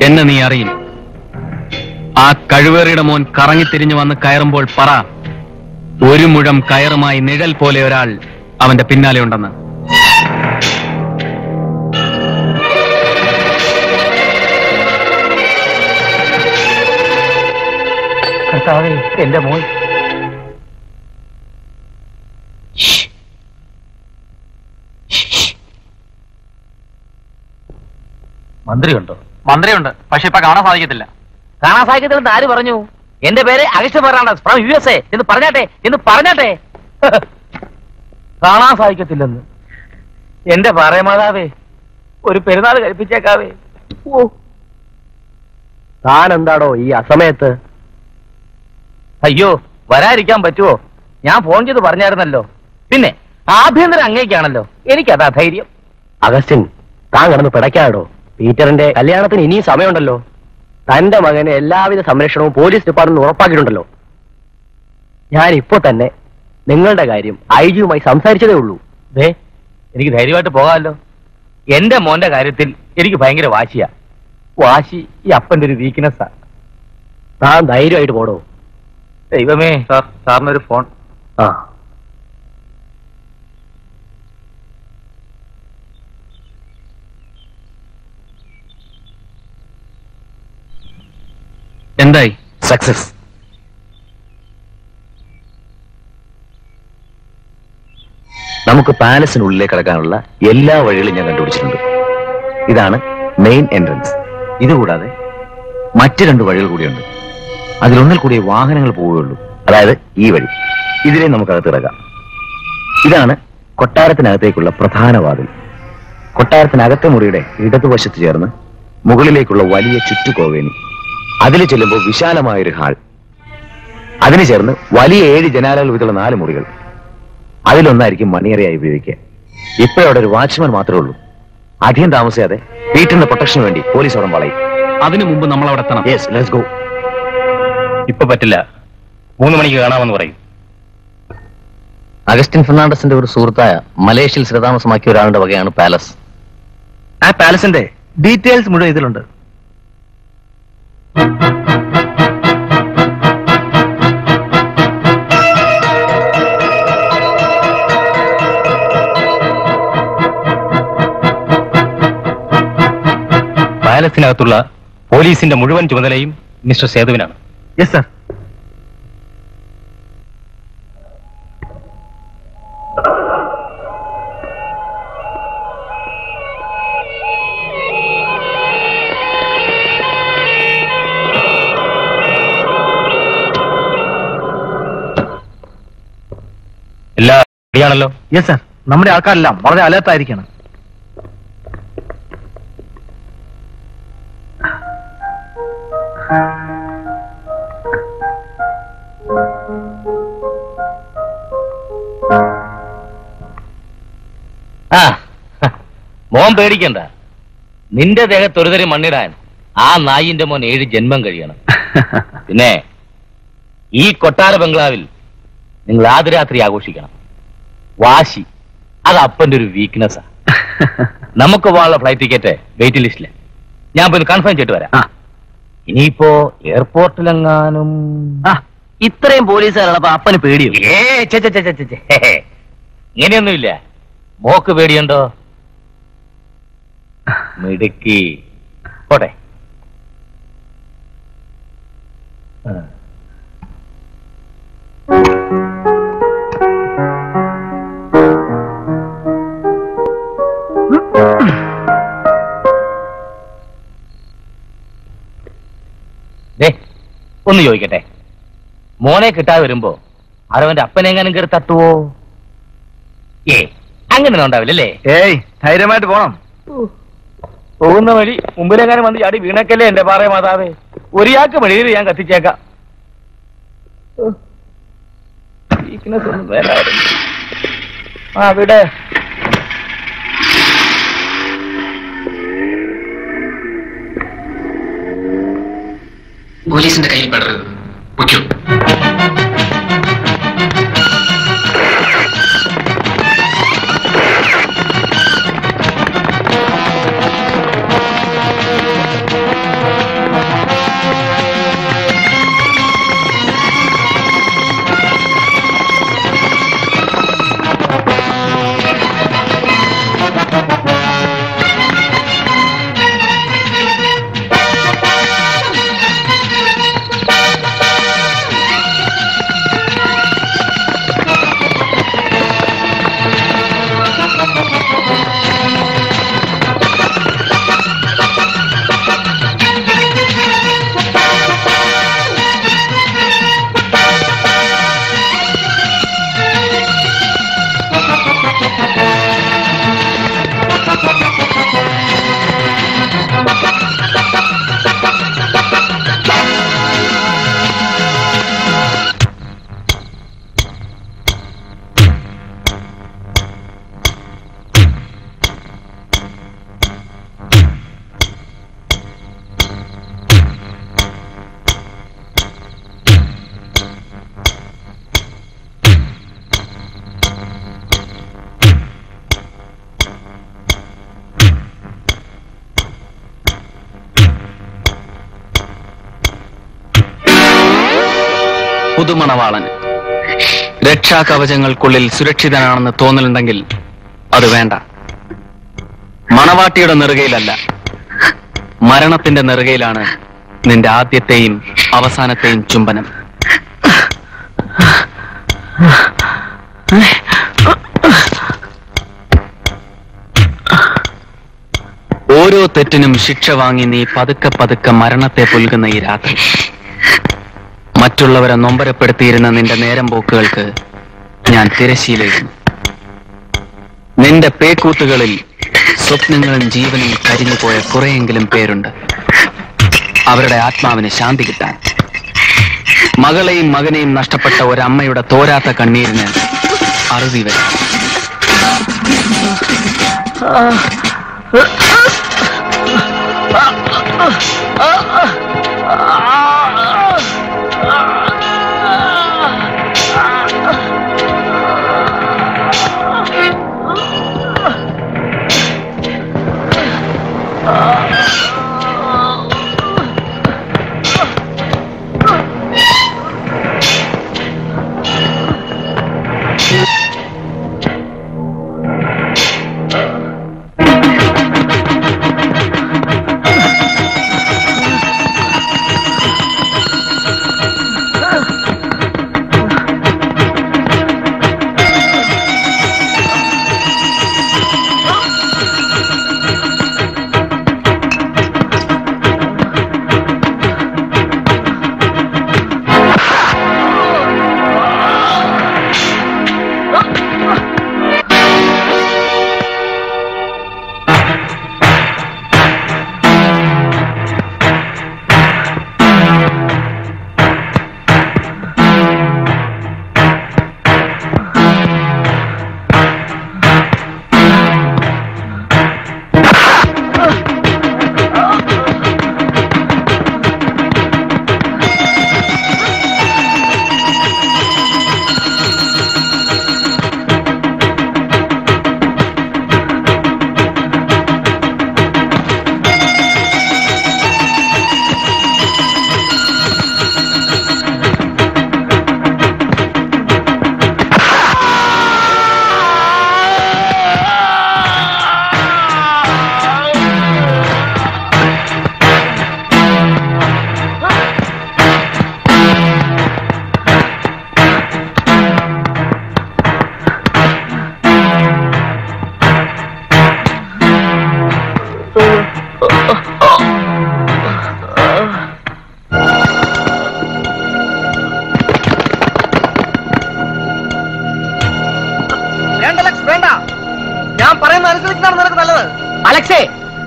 എന്നെ നീ അറിയും. ആ കഴിവേറിയുടെ മോൻ കറങ്ങിത്തിരിഞ്ഞു വന്ന് കയറുമ്പോൾ പറ, ഒരു മുഴം കയറുമായി നിഴൽ പോലെ ഒരാൾ അവന്റെ പിന്നാലെ ഉണ്ടെന്ന്. എന്റെ മോൻ മന്ത്രിയുണ്ടോ? മന്ത്രിയുണ്ട്, പക്ഷെ ഇപ്പൊ കാണാൻ സാധിക്കത്തില്ല. കാണാൻ സാധിക്കത്തില്ലെന്ന് ആര് പറഞ്ഞു? എന്റെ പേര് അഗസ്റ്റിൻ ഫെർണാണ്ടസ് ഫ്രം USA എന്ന് പറഞ്ഞാട്ടെ. കാണാൻ സാധിക്കത്തില്ലെന്ന് എന്റെ പറയമാതാവേ, ഒരു പെരുന്നാൾ കഴിപ്പിച്ചേക്കാവേ. താൻ എന്താടോ ഈ അസമയത്ത്? അയ്യോ, വരാതിരിക്കാൻ പറ്റുമോ? ഞാൻ ഫോൺ ചെയ്ത് പറഞ്ഞായിരുന്നല്ലോ. പിന്നെ ആഭ്യന്തരം അങ്ങേക്കാണല്ലോ, എനിക്കതാ ധൈര്യം. അഗസ്റ്റിൻ, താൻ കിടന്ന് പിടയ്ക്കാടോ. പീറ്ററിന്റെ കല്യാണത്തിന് ഇനിയും സമയമുണ്ടല്ലോ. തന്റെ മകന് എല്ലാവിധ സംരക്ഷണവും പോലീസ് ഡിപ്പാർട്ട്മെന്റ് ഉറപ്പാക്കിയിട്ടുണ്ടല്ലോ. ഞാൻ ഇപ്പോ തന്നെ നിങ്ങളുടെ കാര്യം IG-യുമായി സംസാരിച്ചതേ ഉള്ളൂ. എനിക്ക് ധൈര്യമായിട്ട് പോകാമല്ലോ. എന്റെ മോന്റെ കാര്യത്തിൽ എനിക്ക് ഭയങ്കര വാശിയാ. വാശി ഈ അപ്പന്റെ ഒരു വീക്ക്നെസ്സാ. താൻ ധൈര്യമായിട്ട് പോടോ. ദൈവമേ, സാറിനൊരു ഫോൺ. എന്തായി? സക്സസ്. നമുക്ക് പാലസിനുള്ളിലേക്ക് കടക്കാനുള്ള എല്ലാ വഴികളും ഞാൻ കണ്ടുപിടിച്ചിട്ടുണ്ട്. ഇതാണ് മെയിൻ എൻട്രൻസ്. ഇതുകൂടാതെ മറ്റ് 2 വഴികൾ കൂടിയുണ്ട്. അതിലൊന്നിൽ കൂടി വാഹനങ്ങൾ പോവുകയുള്ളൂ. അതായത് ഈ വഴി. ഇതിനെ നമുക്കകത്ത് ഇറങ്ങാം. ഇതാണ് കൊട്ടാരത്തിനകത്തേക്കുള്ള പ്രധാന വാതിൽ. കൊട്ടാരത്തിനകത്തെ മുറിയുടെ ഇടതുവശത്ത് ചേർന്ന് മുകളിലേക്കുള്ള വലിയ ചുറ്റുകോവേനി. അതിൽ ചെല്ലുമ്പോൾ വിശാലമായൊരു ഹാൾ. അതിന് ചേർന്ന് വലിയ 7 ജനാലകൾ വീതുള്ള 4 മുറികൾ. അതിലൊന്നായിരിക്കും മണിയറയായി ഉപയോഗിക്കുക. ഇപ്പോഴവിടെ ഒരു വാച്ച്മാൻ മാത്രമേ ഉള്ളൂ. അധികം താമസിയാതെ വീട്ടിന്റെ പ്രൊട്ടക്ഷന് വേണ്ടി പോലീസ് അവിടെ വളയും. അതിനു മുമ്പ് നമ്മൾ അവിടെ എത്തണം. Yes, let's go. ഇപ്പൊ പറ്റില്ല, 3 മണിക്ക് കാണാമെന്ന് പറയും. അഗസ്റ്റിൻ ഫെർണാണ്ടസിന്റെ ഒരു സുഹൃത്തായ മലേഷ്യയിൽ സ്ഥിരതാമസമാക്കിയ ഒരാളുടെ വകയാണ് പാലസ്. ആ പാലസിന്റെ ഡീറ്റെയിൽസ് മുഴുവൻ ഇതിലുണ്ട്. പാലസിനകത്തുള്ള പോലീസിന്റെ മുഴുവൻ ചുമതലയും മിസ്റ്റർ സേതുവിനാണ്. Yes sir. എല്ലാ റെഡിയാണല്ലോ? Yes sir. നമ്മുടെ ആൾക്കാരെല്ലാം വളരെ അലേർട്ടായിരിക്കണം. മോൻ പേടിക്കണ്ട. നിന്റെ ദേഹത്ത് ഒരു തരം മണ്ണിടാൻ ആ നായിന്റെ മോൻ 7 ജന്മം കഴിയണം. പിന്നെ ഈ കൊട്ടാര ബംഗ്ലാവിൽ നിങ്ങൾ ആദ്യരാത്രി ആഘോഷിക്കണം. വാശി അത് അപ്പന്റെ ഒരു വീക്ക്നെസ്സാ. നമുക്ക് പോകാനുള്ള ഫ്ലൈറ്റ് ടിക്കറ്റ് വെയിറ്റിംഗ് ലിസ്റ്റില്. ഞാൻ പോയി കൺഫേം ചെയ്തിട്ട് വരാം. ഇനിയിപ്പോ എയർപോർട്ടിലെങ്ങാനും ഇത്രയും പോലീസുകാരുള്ളപ്പോ അപ്പന് പേടിയോ? ഇങ്ങനെയൊന്നുമില്ല. മോക്ക് പേടിയുണ്ടോ? മിടുക്കി. പോട്ടെ. ഒന്ന് ചോദിക്കട്ടെ, മോനെ കിട്ടാതെ വരുമ്പോ ആരവന്റെ അപ്പനെങ്ങാനും കയറി തട്ടുവോ? അങ്ങനെ ഉണ്ടാവില്ലല്ലേ? ഏയ്, ധൈര്യമായിട്ട് പോണം. പോകുന്ന വഴി മുമ്പിലെങ്ങാനും വന്ന് ചാടി വീണക്കല്ലേ എന്റെ പാറ മാതാവേ. ഒരാൾക്ക് വെളിയിൽ ഞാൻ കത്തിച്ചേക്കാം. ഒന്നും വേണ്ടായിരുന്നു. അവിടെ പോലീസിന്റെ കയ്യിൽ പെടരുത്. പുതുമണവാളന് രക്ഷാകവചങ്ങൾക്കുള്ളിൽ സുരക്ഷിതനാണെന്ന് തോന്നലുണ്ടെങ്കിൽ അത് വേണ്ട. മണവാട്ടിയുടെ നെറുകയിലല്ല, മരണത്തിന്റെ നെറുകയിലാണ് നിന്റെ ആദ്യത്തെയും അവസാനത്തെയും ചുംബനം. ഓരോ തെറ്റിനും ശിക്ഷ വാങ്ങി നീ പതുക്കെ പതുക്കെ മരണത്തെ പുൽകുന്ന ഈ രാത്രി, മറ്റുള്ളവരെ നൊമ്പരപ്പെടുത്തിയിരുന്ന നിന്റെ നേരം പോക്കുകൾക്ക് ഞാൻ തിരശ്ശീലയിരുന്നു. നിന്റെ പേക്കൂത്തുകളിൽ സ്വപ്നങ്ങളും ജീവനും കരിഞ്ഞുപോയ കുറെയെങ്കിലും പേരുണ്ട്. അവരുടെ ആത്മാവിന് ശാന്തി കിട്ടാൻ, മകളെയും മകനെയും നഷ്ടപ്പെട്ട ഒരമ്മയുടെ തോരാത്ത കണ്ണീരിന് അറുതി വരും.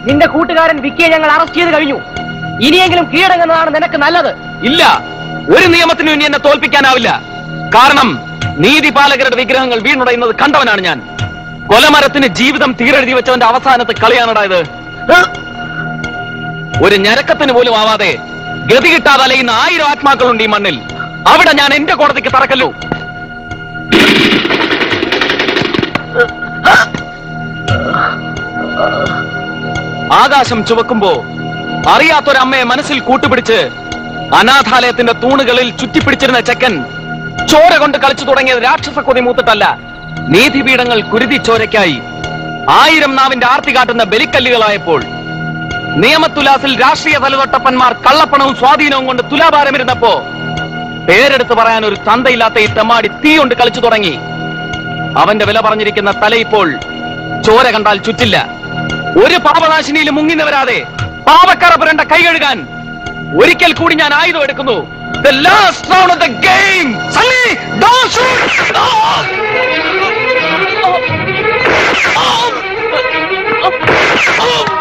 നിന്റെ കൂട്ടുകാരൻ വിക്കിയെ ഞങ്ങൾ അറസ്റ്റ് ചെയ്ത് കഴിഞ്ഞു. ഇനിയെങ്കിലും കീഴടങ്ങുന്നതാണ് നിനക്ക് നല്ലത്. ഇല്ല, ഒരു നിയമത്തിനും ഇനി എന്നെ തോൽപ്പിക്കാനാവില്ല. കാരണം നീതിപാലകരുടെ വിഗ്രഹങ്ങൾ വീണുടയുന്നത് കണ്ടവനാണ് ഞാൻ. കൊലമരത്തിന് ജീവിതം തീരെഴുതി വെച്ചവന്റെ അവസാനത്തെ കളിയാണടായത്. ഒരു ഞരക്കത്തിന് പോലും ആവാതെ ഗതി കിട്ടാതെ അലയുന്ന 1000 ആത്മാക്കളുണ്ട് ഈ മണ്ണിൽ. അവിടെ ഞാൻ എന്റെ കോടതിക്ക് തറക്കല്ലോ. ആകാശം ചുവക്കുമ്പോ അറിയാത്തൊരമ്മയെ മനസ്സിൽ കൂട്ടുപിടിച്ച് അനാഥാലയത്തിന്റെ തൂണുകളിൽ ചുറ്റിപ്പിടിച്ചിരുന്ന ചെക്കൻ ചോര കൊണ്ട് കളിച്ചു തുടങ്ങിയത് രാക്ഷസ കൊതി മൂത്തിട്ടല്ല, നീതിപീഠങ്ങൾ കുരുതി ചോരയ്ക്കായി 1000 നാവിന്റെ ആർത്തി കാട്ടുന്ന ബലിക്കല്ലുകളായപ്പോൾ, നിയമത്തുലാസിൽ രാഷ്ട്രീയ തലതൊട്ടപ്പന്മാർ കള്ളപ്പണവും സ്വാധീനവും കൊണ്ട് തുലാഭാരമിരുന്നപ്പോ, പേരെടുത്ത് പറയാൻ ഒരു തന്തയില്ലാത്ത ഈ തെമ്മാടി തീ കൊണ്ട് കളിച്ചു തുടങ്ങി. അവന്റെ വില പറഞ്ഞിരിക്കുന്ന തല ഇപ്പോൾ ചോര കണ്ടാൽ ചുറ്റില്ല. ഒരു പാപനാശിനിയിൽ മുങ്ങിന്ന് പാവക്കറ പുരണ്ട കൈ കഴുകാൻ ഒരിക്കൽ കൂടി ഞാൻ ആയുധം എടുക്കുന്നു. The last round of the game. Sunny, don't shoot. Oh.